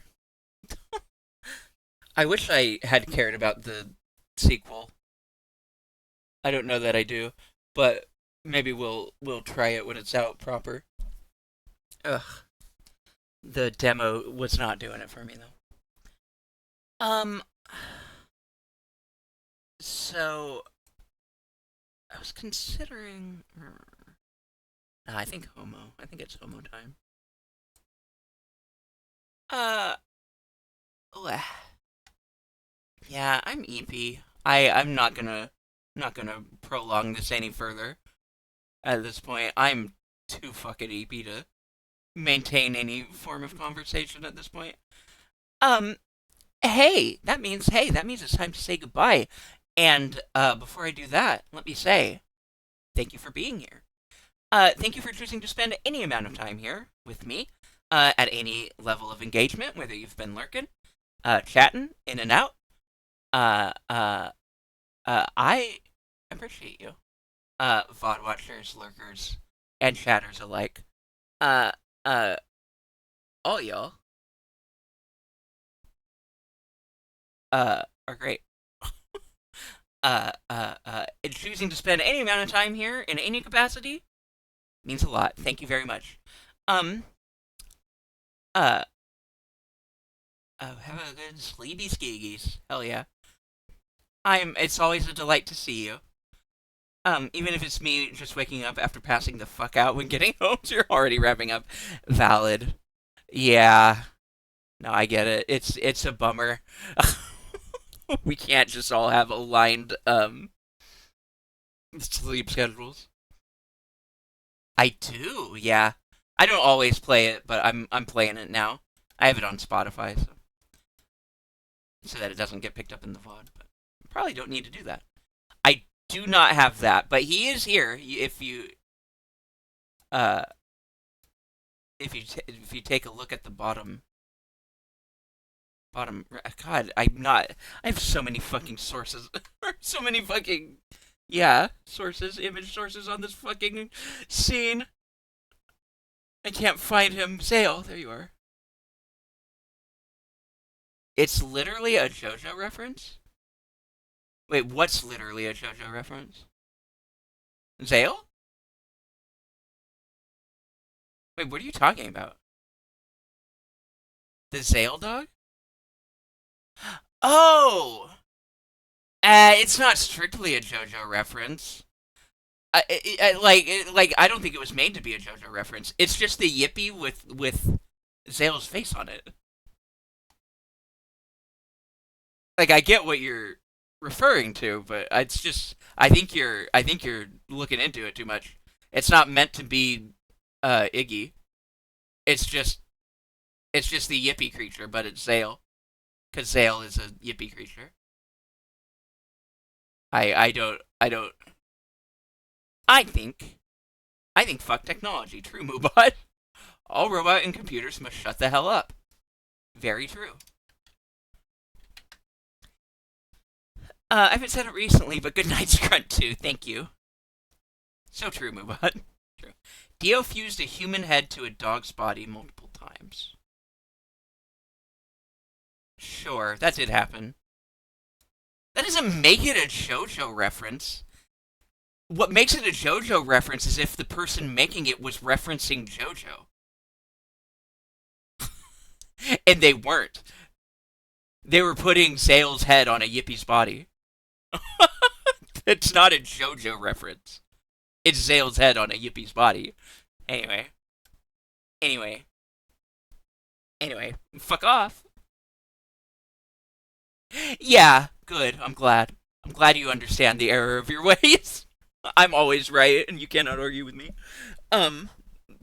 I wish I had cared about the sequel. I don't know that I do, but maybe we'll try it when it's out proper. Ugh. The demo was not doing it for me though. So I was considering I think homo. I think it's homo time. Yeah, I'm EP. I'm not gonna prolong this any further. At this point, I'm too fucking EP to maintain any form of conversation at this point. Hey, that means it's time to say goodbye. And before I do that, let me say thank you for being here. Thank you for choosing to spend any amount of time here with me. At any level of engagement, whether you've been lurking, chatting, in and out. I appreciate you. VOD watchers, lurkers, and chatters alike. All y'all are great. Choosing to spend any amount of time here in any capacity means a lot. Thank you very much. Have a good sleepy skeegies. Hell yeah. It's always a delight to see you. Even if it's me just waking up after passing the fuck out when getting home, so you're already wrapping up. Valid. Yeah. No, I get it. It's a bummer. We can't just all have aligned sleep schedules. I do, yeah. I don't always play it, but I'm playing it now. I have it on Spotify, so that it doesn't get picked up in the VOD. But I probably don't need to do that. I do not have that, but he is here. Uh, if you take a look at the bottom. God, I have so many fucking sources. So many fucking, yeah, sources, image sources on this fucking scene. I can't find him. Zale, there you are. It's literally a JoJo reference? Wait, what's literally a JoJo reference? Zale? Wait, what are you talking about? The Zale dog? Oh! It's not strictly a JoJo reference. I don't think it was made to be a JoJo reference. It's just the Yippee with Zale's face on it. Like, I get what you're referring to, but it's just I think you're looking into it too much. It's not meant to be Iggy. It's just the Yippee creature, but it's Zale. Because Zale is a Yippee creature. I think fuck technology. True, Moobot. All robot and computers must shut the hell up. Very true. I haven't said it recently, but good night, Scrunt 2. Thank you. So true, Moobot. True. Dio fused a human head to a dog's body multiple times. Sure, that did happen. That doesn't make it a JoJo reference. What makes it a JoJo reference is if the person making it was referencing JoJo. And they weren't. They were putting Zale's head on a Yippie's body. It's not a JoJo reference. It's Zale's head on a Yippie's body. Anyway, fuck off. Yeah, good. I'm glad. I'm glad you understand the error of your ways. I'm always right, and you cannot argue with me.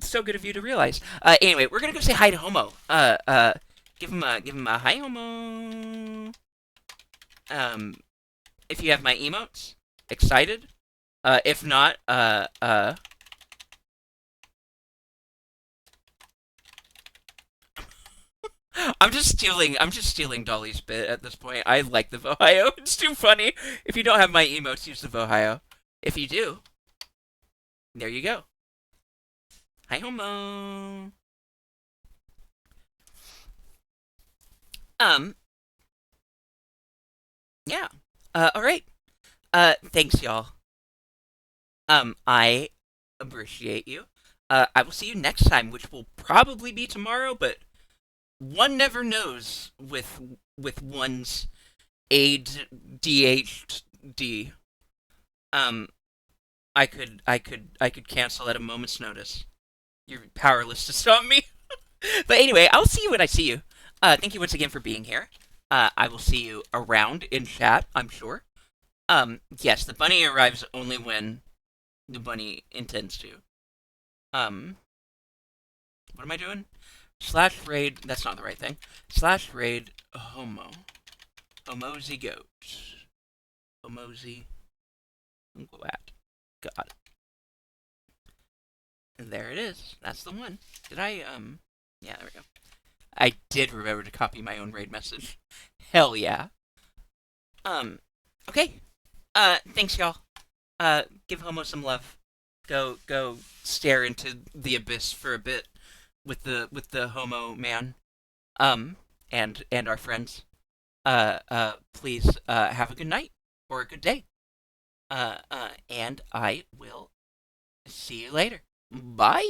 So good of you to realize. Anyway, we're gonna go say hi to Homo. Give him a hi, Homo. If you have my emotes, excited. If not, I'm just stealing Dolly's bit at this point. I like the Vohio. It's too funny. If you don't have my emotes, use the Vohio. If you do, there you go. Hi, Homo. Yeah. Alright. Thanks, y'all. I appreciate you. I will see you next time, which will probably be tomorrow, but one never knows with one's ADHD. I could cancel at a moment's notice. You're powerless to stop me. But anyway, I'll see you when I see you. Thank you once again for being here. I will see you around in chat, I'm sure. Yes, the bunny arrives only when the bunny intends to. What am I doing? / raid, that's not the right thing. / raid homo. Homozy goat. Homozy goat. Got it. And there it is. That's the one. Did I, yeah, there we go. I did remember to copy my own raid message. Hell yeah. Okay. Thanks, y'all. Give Homo some love. Go stare into the abyss for a bit with the Homo man. And our friends. Please, have a good night or a good day. And I will see you later. Bye.